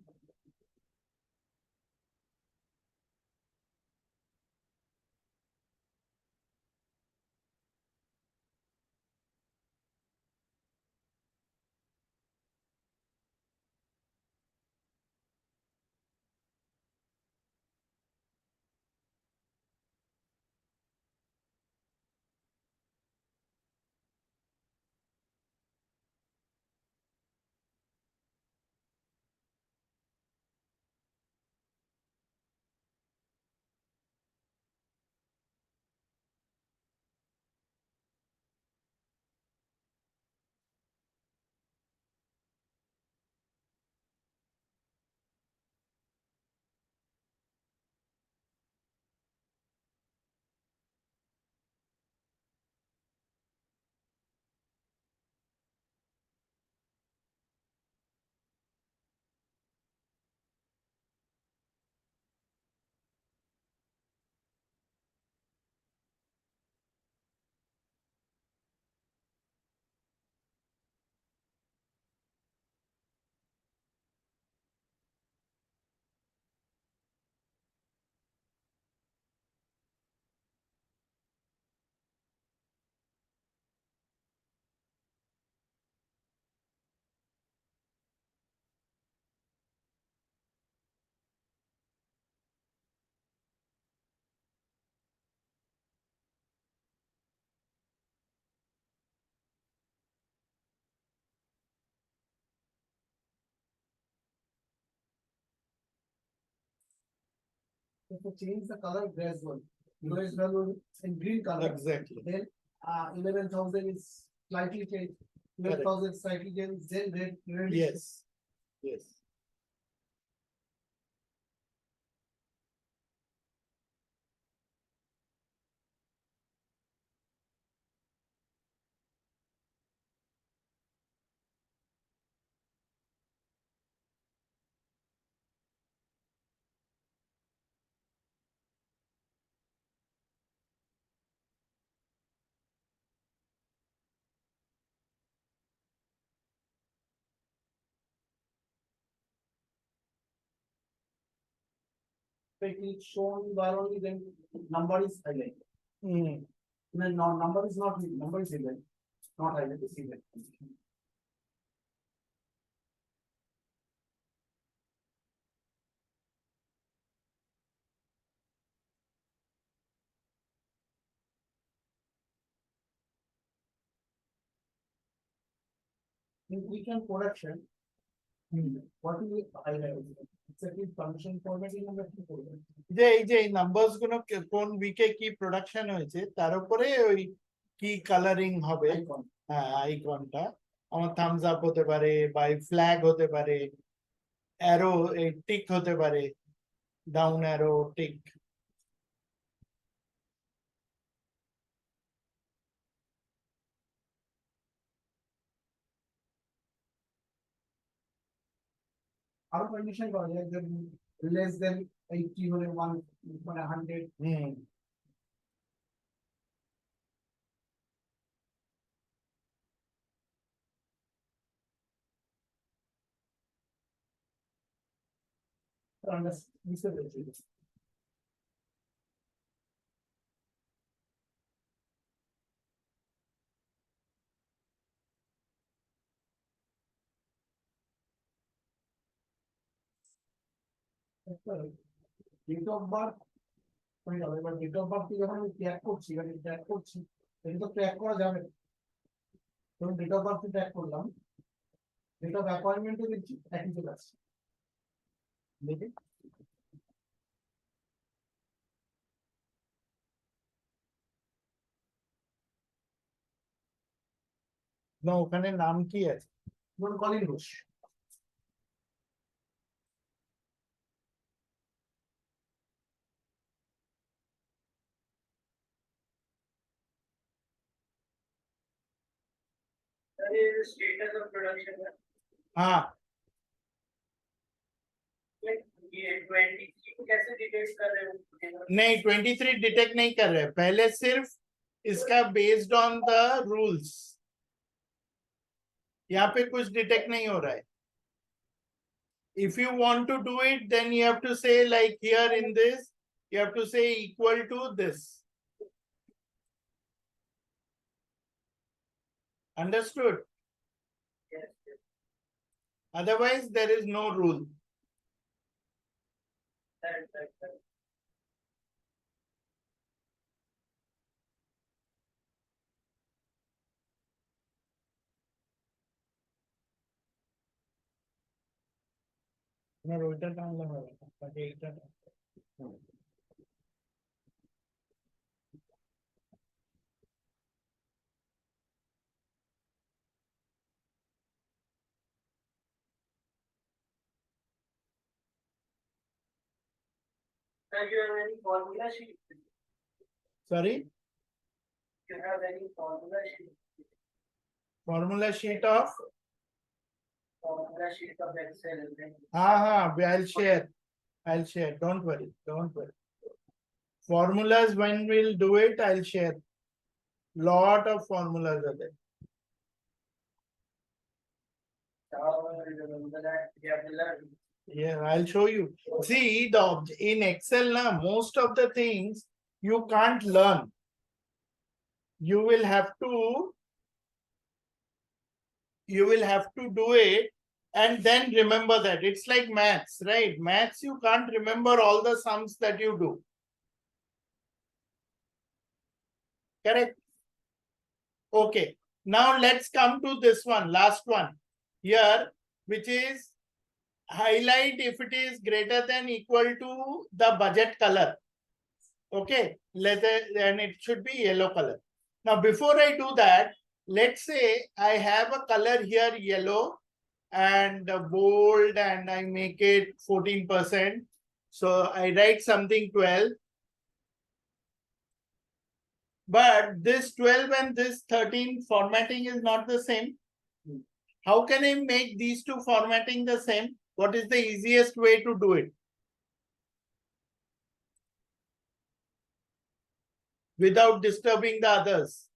To change the color gradually. lowest value in green color. Exactly. Then 11,000 is slightly changed. 12,000 slightly changed. Then red. Yes. Yes. If it's shown bar only, then number is highlighted. Mm. Then no, number is not number is hidden, not highlighted, is hidden. In weekend production, what will be highlighted? Exactly function formatting আমরা কি করব? যে এই numbers গুলো কোন উইকে কি production হয়েছে তার উপরে ওই কি কালারিং হবে, Icon. হ্যাঁ আইকনটা আমার থামস আপ হতে পারে বা ফ্ল্যাগ হতে পারে, অ্যারো এই টিক হতে পারে, ডাউন অ্যারো টিক। আরো কন্ডিশন করা যায় যে less than 80 হলে 1 মানে 100 হুম। আমরা বুঝতে পেরেছি। ডেট অফ বার্থ হয়ে গেল, এবার ডেট অফ বার্থ যখন আমি ট্র্যাক করছি মানে ট্র্যাক করছি এটা তো ট্র্যাক করা যাবে না। ধরুন ডেট অফ বার্থ ট্র্যাক করলাম, ডেট অফ অ্যাপয়েন্টমেন্টে দেখছি একই চলে আসছে। দেখি না ওখানে নাম কি আছে? ধরুন কলিন ঘোষ, अरे स्टेटस ऑफ प्रोडक्शन है हाँ ये 23 को कैसे डिटेक्ट कर रहे हो? नहीं 23 डिटेक्ट नहीं कर रहे, पहले सिर्फ इसका बेस्ड ऑन द रूल्स, यहाँ पे कुछ डिटेक्ट नहीं हो रहा है। If you want to do it, then you have to say like here in this, you have to say equal to this. Understood? Yes, yes. Otherwise, there is no rule. That. No, ওইটা টানলে হবে না, বাকি এইটা টানলে। Sir, you have any formula sheet? Sorry, You have any formula sheet? formula sheet of Formula sheet of Excel. I'll share. I'll share. Don't worry. Don't worry. Formulas, when we'll do it, I'll share. Lot of formulas are there. Remember that we have to learn. Yeah, I'll show you. See, in Excel, most of the things you can't learn. You will have to do it and then remember that. It's like maths, right? Maths, you can't remember all the sums that you do. Correct? Okay. Now let's come to this one, last one here, which is highlight if it is greater than equal to the budget color. Okay, and it should be yellow color. Now, before I do that, let's say I have a color here, yellow, and bold, and I make it 14%. So I write something 12. But this 12 and this 13 formatting is not the same. How can I make these two formatting the same? What is the easiest way to do it? Without disturbing the others.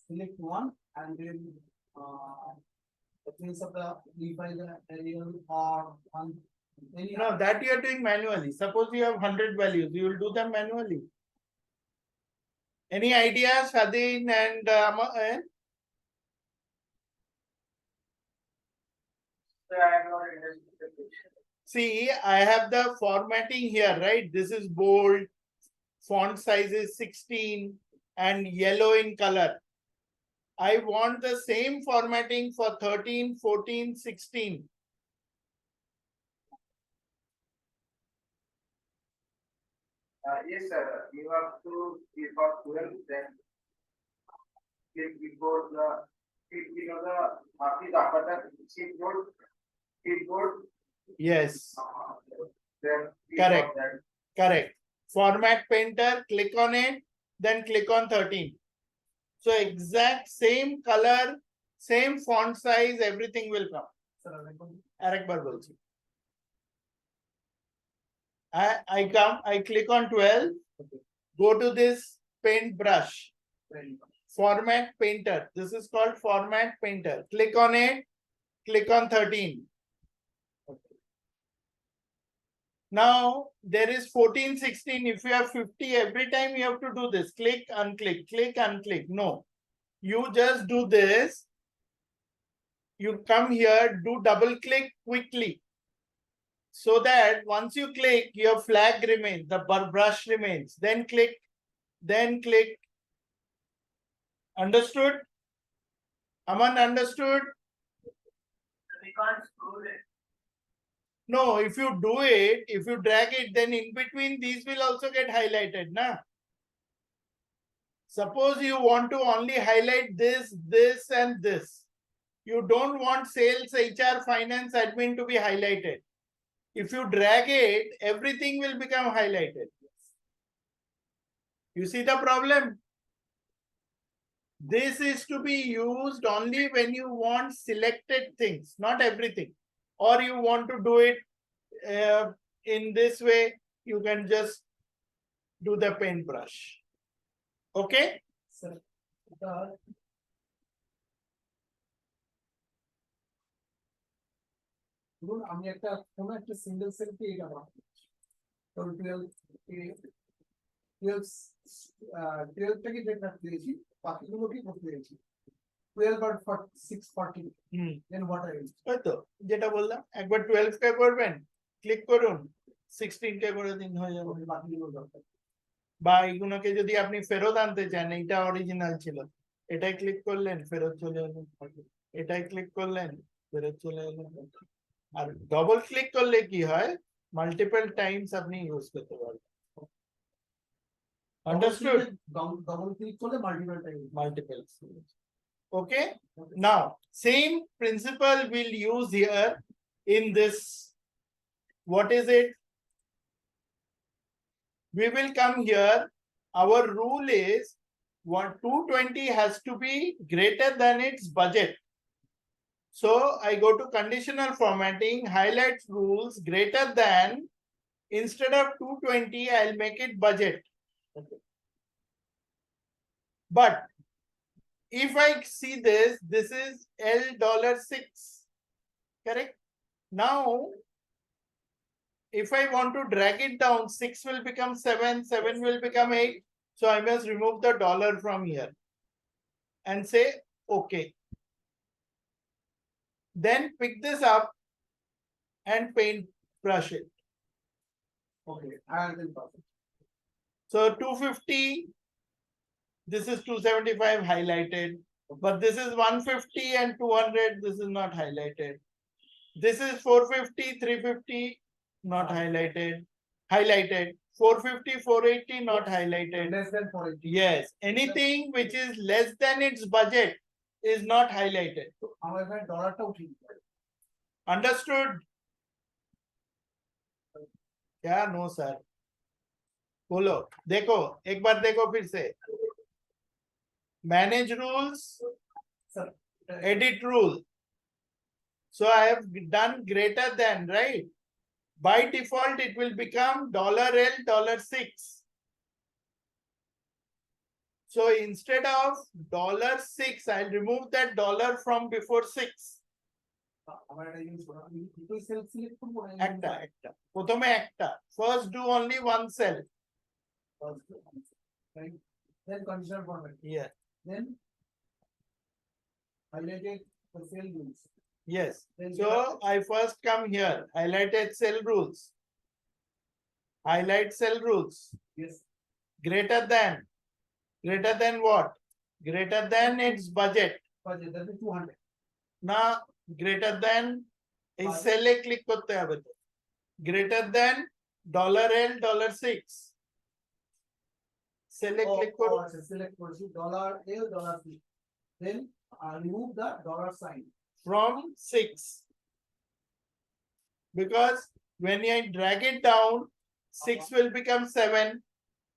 Select one and then the place of the define the Arial or one. Any No, that you are doing manually. Suppose you have 100 values, you will do them manually. Any ideas, Hadin and So I am not understood the question. See, I have the formatting here, right? This is bold, font size is 16 and yellow in color. I want the same formatting for 13, 14, 16. Yes, sir. You have to click on 12, then click before the click below the marquee after the keyboard, Yes, then click correct. on that. Correct. Format painter, click on it, then click on 13. So exact same color, same font size, everything will come. Arekbar bolchi. I click on 12, go to this paint brush, format painter. This is called format painter. Click on it, click on 13. Now there is 14, 16. If you have 50, every time you have to do this. Click, unclick, click, unclick. No, you just do this. You come here, do double click quickly. So that once you click, your flag remains, the brush remains. Then click, then click. Understood? Aman, understood? We can't scroll it. No, if you do it, if you drag it, then in between these will also get highlighted, na? Suppose you want to only highlight this, this, and this. You don't want sales, HR, finance, admin to be highlighted. If you drag it, everything will become highlighted. You see the problem? This is to be used only when you want selected things, not everything. Or you want to do it in this way, you can just do the paintbrush. Okay? Sir, the ধরুন আমি একটা কোনো একটা single সেলকে এটা বানাবো ধরুন 12টাকে যেটা দিয়েছি বাকিগুলোকে করতে দিয়েছি 12 আর 640 then what I will ওই তো যেটা বললাম একবার 12 কে করবেন ক্লিক করুন 16 কে করে দিন হয়ে যাবে বাকিগুলো দরকার বা এইগুলোকে যদি আপনি ফেরত আনতে চান এটা অরিজিনাল ছিল এটাই ক্লিক করলেন ফেরত চলে এলেন এটাই ক্লিক করলেন ফেরত চলে এলেন আর ডবল ক্লিক করলে কি হয় মাল্টিপল টাইমস আপনি ইউজ করতে পারবেন আন্ডারস্টুড ডবল ক্লিক করলে multiple time multiple. Okay. Now, same principle we'll use here in this. What is it? We will come here. Our rule is 220 has to be greater than its budget. So I go to conditional formatting, highlight rules greater than, instead of 220, I'll make it budget. Okay. But if I see this is $6, correct? Now, if I want to drag it down, 6 will become 7, 7 will become 8. So I must remove the dollar from here and say, okay. Then pick this up and paint brush it. Okay, and then perfect. So 250, this is 275 highlighted, but this is 150 and 200, this is not highlighted. This is 450, 350, not highlighted. Highlighted. 450, 480, not highlighted. less than 480 Yes, anything which is less than its budget is not highlighted. তো আমার এখানে ডলারটা উঠিয়ে দিতে হবে। Understood? क्या no sir बोलो देखो एक बार देखो फिर से manage rules sir edit rule. So I have done greater than, right? By default, it will become $L, $6. So instead of $6, I'll remove that dollar from before 6. আমার একটা জিনিস বলো আমি দুটো সেল সিলেক্ট করব না একটা প্রথমে একটা first do only one cell. right then conditional format Yeah. then highlighted the cell rules Yes. then So I first come here, highlighted cell rules. Highlight cell rules. yes Greater than what? Greater than its budget. budget that is 200 Now greater than এই সেলে click করতে হবে তো greater than $L, $6. সেলে click করো select করছি $L $6 then remove the dollar sign from 6 because when I drag it down 6 will become 7.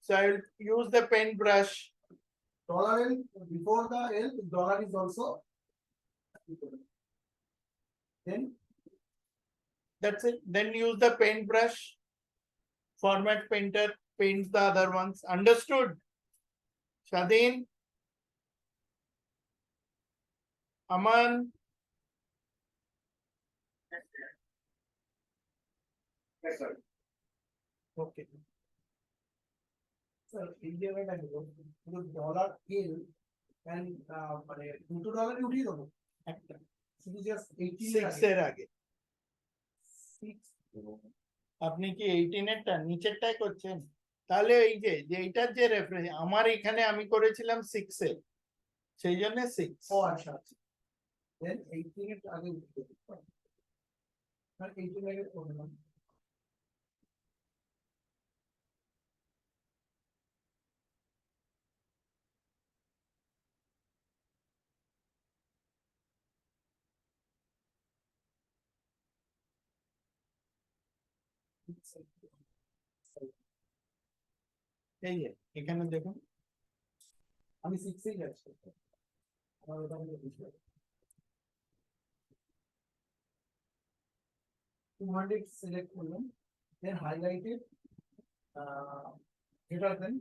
So I will use the paintbrush. $L before the L dollar is also then That's it. Then use the paintbrush. Format painter paints the other ones. Understood? Shadeen? Aman? Yes, sir. Okay. Sir এই জায়গাটা হলো পুরো $L and মানে দুটো ডলারই উঠিয়ে দেবো একটা শুধু জাস্ট 6 এর আগে আপনি কি 18 এরটা নিচেরটাই করছেন তাহলে এই যে এইটার যে রেফারেন্স আমার এখানে আমি করেছিলাম 6 এ সেই জন্য 6 ও আচ্ছা আচ্ছা দেন 18 এর আগে উঠিয়ে দেবো আর 18 আগে করলাম এই যে এখানে দেখুন আমি 6 এই যাচ্ছি আমার ওটা মনে বুঝতে 200 সিলেক্ট করলাম দেন highlighted greater than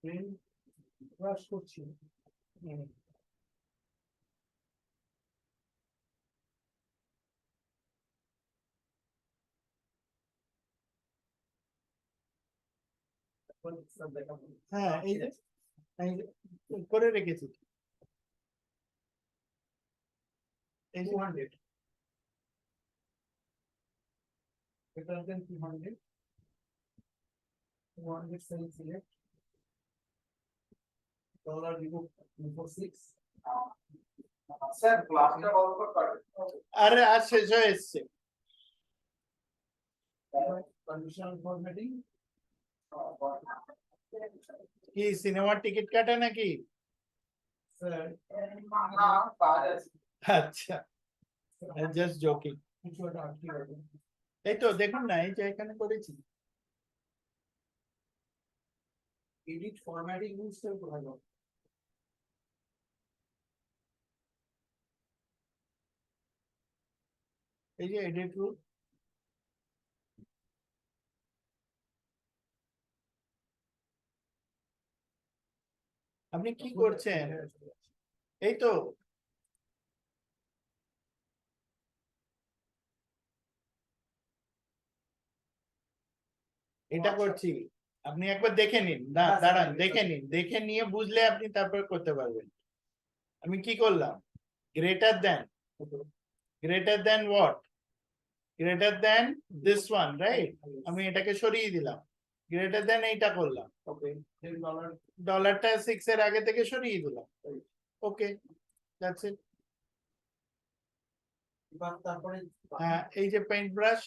then brush করছি হ্যাঁ এই যে করে রেখেছি এই যে 200 greater than 200 cell select dollar remove before 6 sir ক্লাসটা বন্ধ করে আরে আর শেষ হয়ে এসছে conditional formatting কি সিনেমার টিকিট কাটা নাকি sir না কাজ আছে আচ্ছা জাস্ট জোকিং কিছু একটা আটকে গেছে এই তো দেখুন না এই যে এখানে করেছি edit formatting rules টা কোথায় গেল এই যে এডিট রুল আপনি কি করছেন এই তো এটা করছি আপনি একবার দেখে নিন না দাঁড়ান দেখে নিন দেখে নিয়ে বুঝলে আপনি তারপর করতে পারবেন আমি কি করলাম greater than Greater than what? Greater than this one, right? আমি এটাকে সরিয়ে দিলাম, গ্রেটার দেন এইটা করলাম, ওকে ডলার ডলারটা 6 এর আগে থেকে সরিয়ে দিলাম। ওকে, দ্যাটস ইট। তারপরে হ্যাঁ, এই যে পেইন্ট ব্রাশ,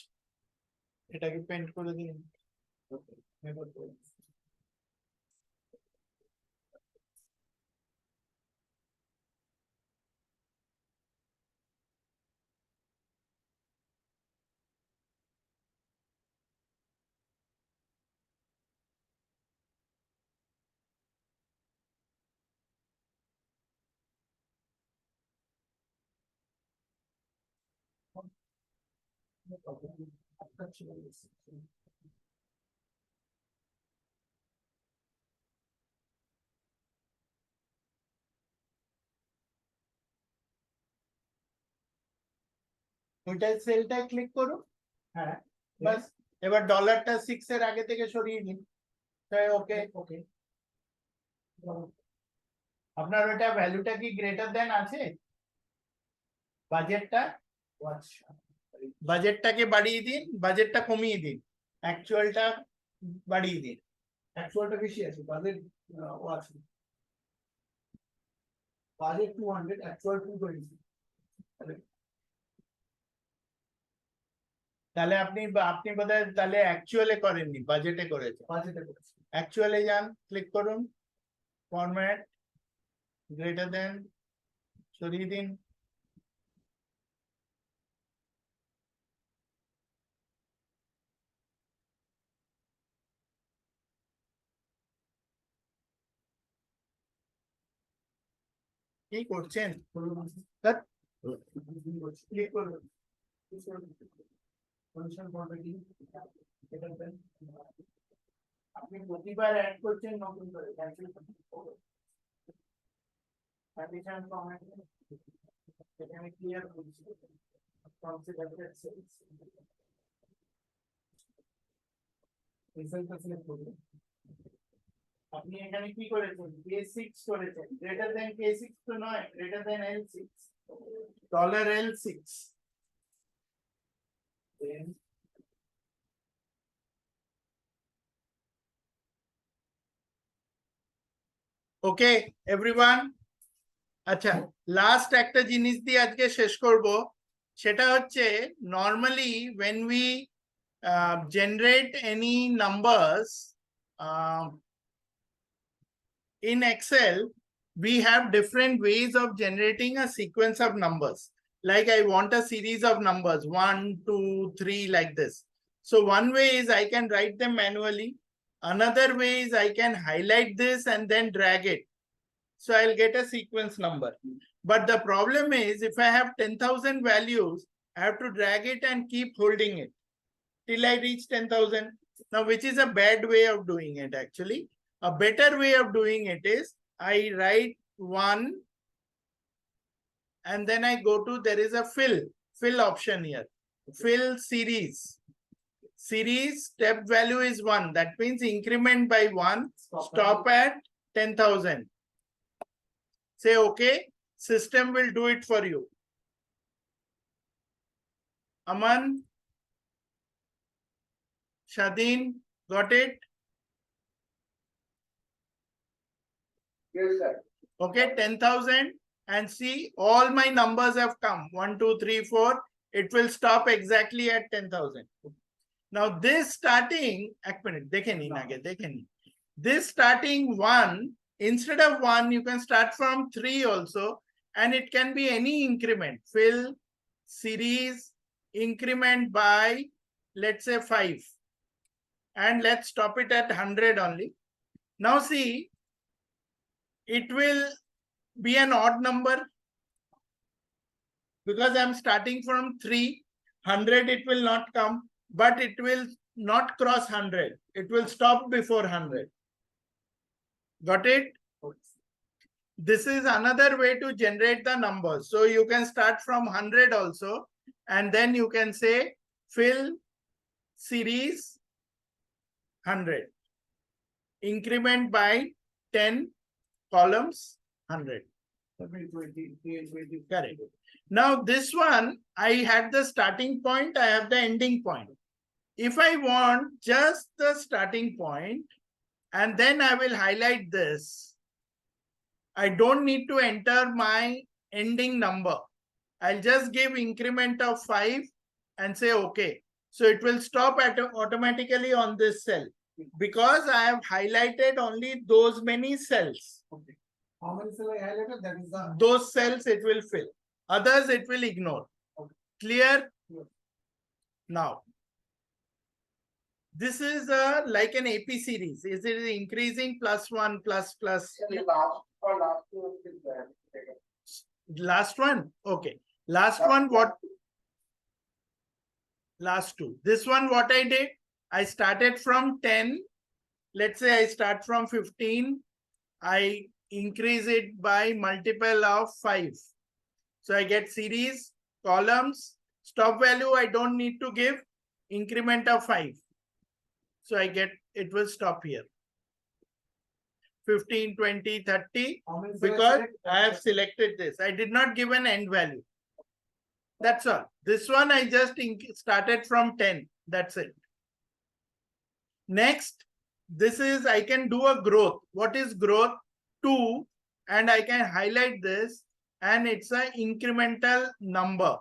এটাকে পেইন্ট করে দিন। ওইটা সেলটায় ক্লিক করুন। হ্যাঁ, বাস এবার ডলারটা 6 এর আগে থেকে সরিয়ে দিন। ওকে ওকে, আপনার ওটা ভ্যালুটা কি গ্রেটার দেন আছে? বাজেটটা, বাজেটটাকে বাড়িয়ে দিন, বাজেটটা কমিয়ে দিন, অ্যাকচুয়ালটা বাড়িয়ে দিন। অ্যাকচুয়ালটা বেশি আছে, বাজেট ও আছে, বাজেট 200, অ্যাকচুয়াল 220। তাহলে আপনি আপনি বোধহয় তাহলে অ্যাকচুয়ালে করেননি, বাজেটে করেছেন। বাজেটে করেছি। অ্যাকচুয়ালে যান, ক্লিক করুন, ফরম্যাট, গ্রেটার দেন, সরিয়ে দিন। কি করছেন? ধ্যাৎ। ক্লিক করবেন, ফাংশন কোয়ান্টিটি এটা দেন। আপনি প্রতিবার অ্যাড করছেন নতুন করে, ক্যান্সেল করুন। কন্ডিশন ফরম্যাট, এখানে ক্লিয়ার করছি, কনসিডারেড সেলস। রিজাল্টটা সিলেক্ট করবেন। আপনি এখানে কি করেছেন? K6 করেছেন, গ্রেটার দেন K6 তো নয়, greater than L6, dollar L6। দেন ওকে এভরিওয়ান, আচ্ছা লাস্ট একটা জিনিস দিয়ে আজকে শেষ করব, সেটা হচ্ছে normally when we generate any numbers in Excel, we have different ways of generating a sequence of numbers. Like I want a series of numbers 1 2 3 like this. So one way is I can write them manually, another way is I can highlight this and then drag it. So I'll get a sequence number. But the problem is if I have 10,000 values, I have to drag it and keep holding it till I reach 10,000. Now, which is a bad way of doing it actually. A better way of doing it is I write 1 and then I go to, there is a fill option here. Fill series. Series step value is 1. That means increment by 1. Stop at 10,000. Say okay, system will do it for you. Aman, Shadeen, got it? Yes, sir. Okay, 10,000 and see all my numbers have come 1 2 3 4. It will stop exactly at 10,000. Now this starting, ek minute, dekhe nahi aage, dekhe nahi. This starting 1, instead of 1 you can start from 3 also, and it can be any increment. Fill series increment by let's say 5, and let's stop it at 100 only. Now see, it will be an odd number because I'm starting from 3. 100 it will not come, but it will not cross 100. It will stop before 100. Got it? This is another way to generate the numbers. So you can start from 100 also, and then you can say fill series 100, increment by 10 columns 100. February 20, Correct. Now this one, I had the starting point, I have the ending point. If I want just the starting point, and then I will highlight this, I don't need to enter my ending number. I'll just give increment of 5 and say okay. So it will stop automatically on this cell because I have highlighted only those many cells. Okay. How many cells I highlighted? That is the Those cells it will fill. Others it will ignore. Okay. Clear? Yes. Now, this is like an AP series. Is it increasing +1 plus? The last or last two is there. Last one? Okay. Last one, what? Last two. This one, what I did? I started from 10. Let's say I start from 15. I increase it by multiple of 5. So I get series, columns, stop value. I don't need to give increment of 5. So I get, it will stop here. 15, 20, 30. how many cells Because select? I have selected this. I did not give an end value. That's all. This one I just started from 10. That's it. Next, this is, I can do a growth. What is growth? 2. And I can highlight this. And it's an incremental number.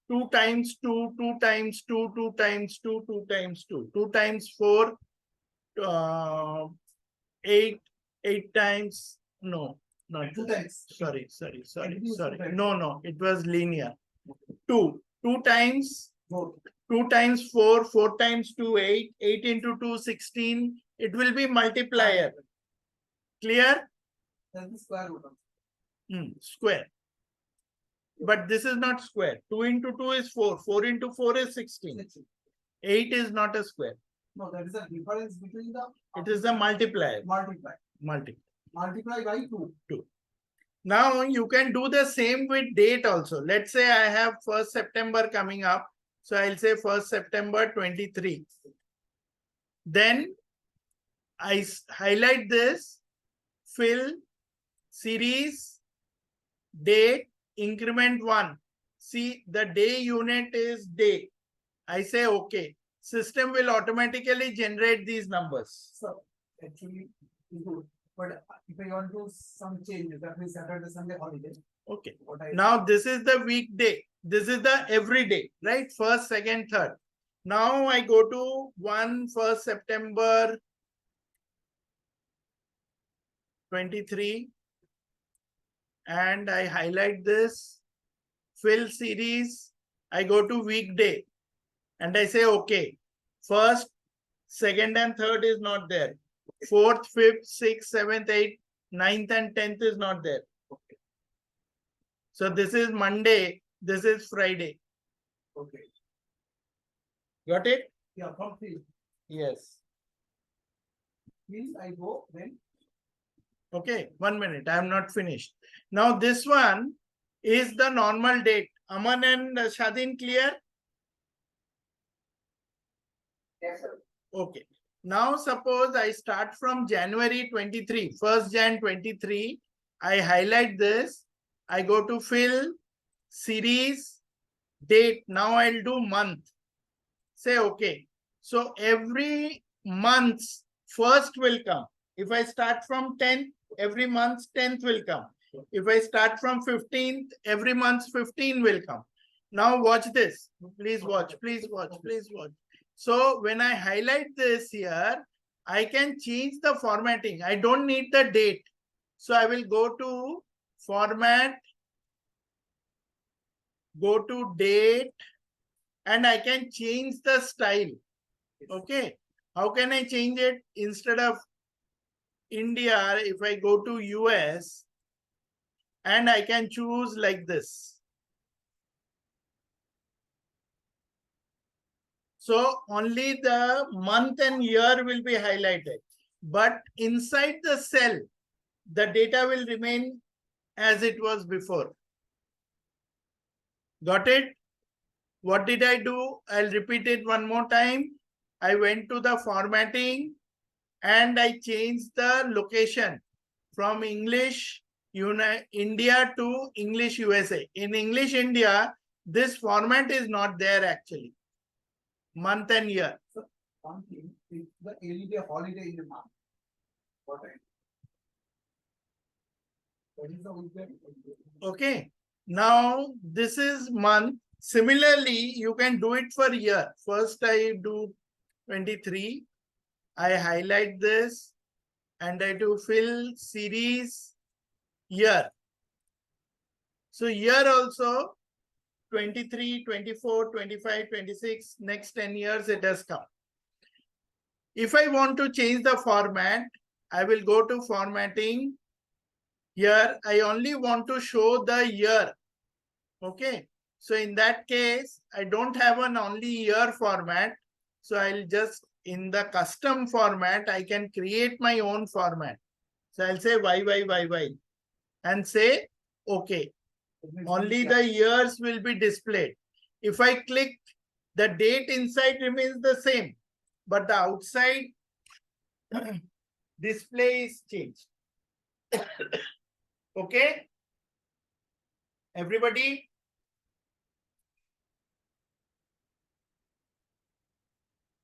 2 times 2, 2 times 2, 2 times 2, 2 times 2. 2 times 4, 8, 8 times, no, not 2 this. times. Sorry. No, it was linear. 2 times, Both. 2 times 4, 4 times 2, 8, 8 into 2, 16. It will be multiplier. Clear? That is square root of. Square. But this is not square. 2 into 2 is 4. 4 into 4 is 16. 8 is not a square. No, that is the difference between the. It is the multiplier. Multiply. Multiply by 2. Now you can do the same with date also. Let's say I have 1st September coming up. So I'll say 1st September 23. Then I highlight this, fill, series, date, increment 1. See, the day unit is day. I say okay. System will automatically generate these numbers. So actually it's good. But if I want to some changes, that means Saturday, Sunday holiday. Okay. What I Now this is the weekday. This is the everyday, right? 1st, 2nd, 3rd. Now I go to 1st September 23 and I highlight this, fill series. I go to weekday and I say okay. 1st, 2nd and 3rd is not there. 4th, 5th, 6th, 7th, 8th, 9th and 10th is not there. Okay. So this is Monday. This is Friday. Okay. Got it? Yeah, complete. Yes. Means I go then. Okay, 1 minute. I am not finished. Now this one is the normal date. Aman and Shadin, clear? Yes, sir. Okay. Now suppose I start from January 23, 1st Jan 23. I highlight this. I go to fill, series, date. Now I'll do month. Say okay. So every month first will come. If I start from 10th, every month 10th will come. If I start from 15th, every month 15 will come. Now watch this. Please watch. So when I highlight this here, I can change the formatting. I don't need the date. So I will go to format, go to date, and I can change the style. Okay. How can I change it? Instead of India, if I go to US, and I can choose like this. So only the month and year will be highlighted. But inside the cell, the data will remain as it was before. Got it? What did I do? I'll repeat it one more time. I went to the formatting and I changed the location from English India to English USA. In English India, this format is not there actually. Month and year. One thing, if the LED holiday in a month. What time? What is the weekend? Okay. Now this is month. Similarly, you can do it for year. First, I do 23. I highlight this and I do fill series year. So year also 23, 24, 25, 26, next 10 years it has come. If I want to change the format, I will go to formatting. Here, I only want to show the year. Okay. So in that case, I don't have an only year format. So I'll just, in the custom format, I can create my own format. So I'll say YYYY and say, okay. Only the years will be displayed. If I click, the date inside remains the same, but the outside display is changed. Okay. Everybody?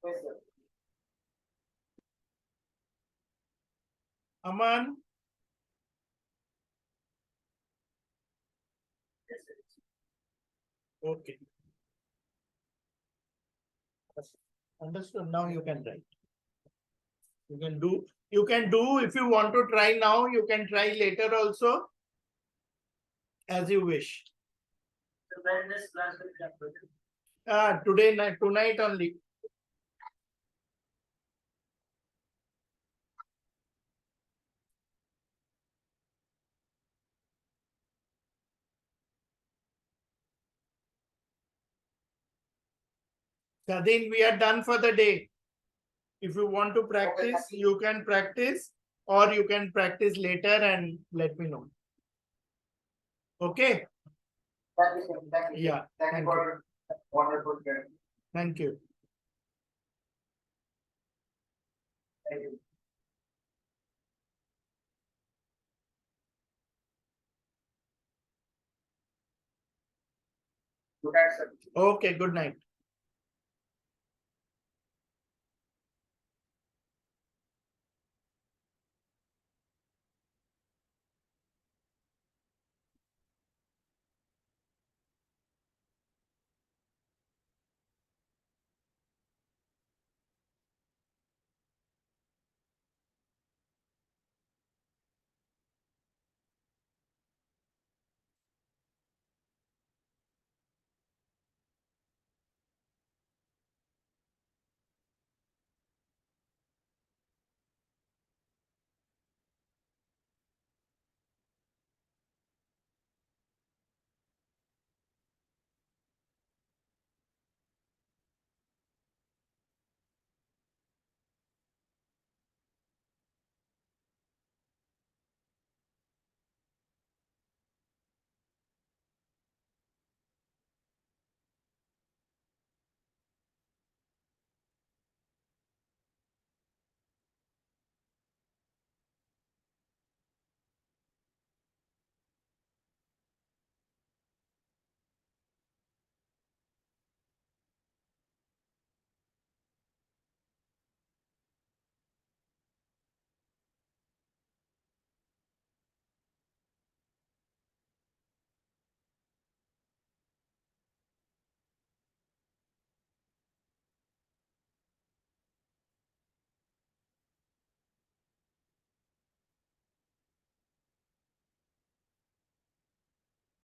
Yes, sir. Aman? Okay. Understood. Now you can write. You can do if you want to try now, you can try later also. As you wish. So when this class will be uploaded? Today night, tonight only. Then we are done for the day. If you want to practice, you can practice, or you can practice later and let me know. Okay? Thank you, sir. Thank you. Yeah. Thank you for wonderful training. Thank you. Thank you. Good night, sir. Okay, good night.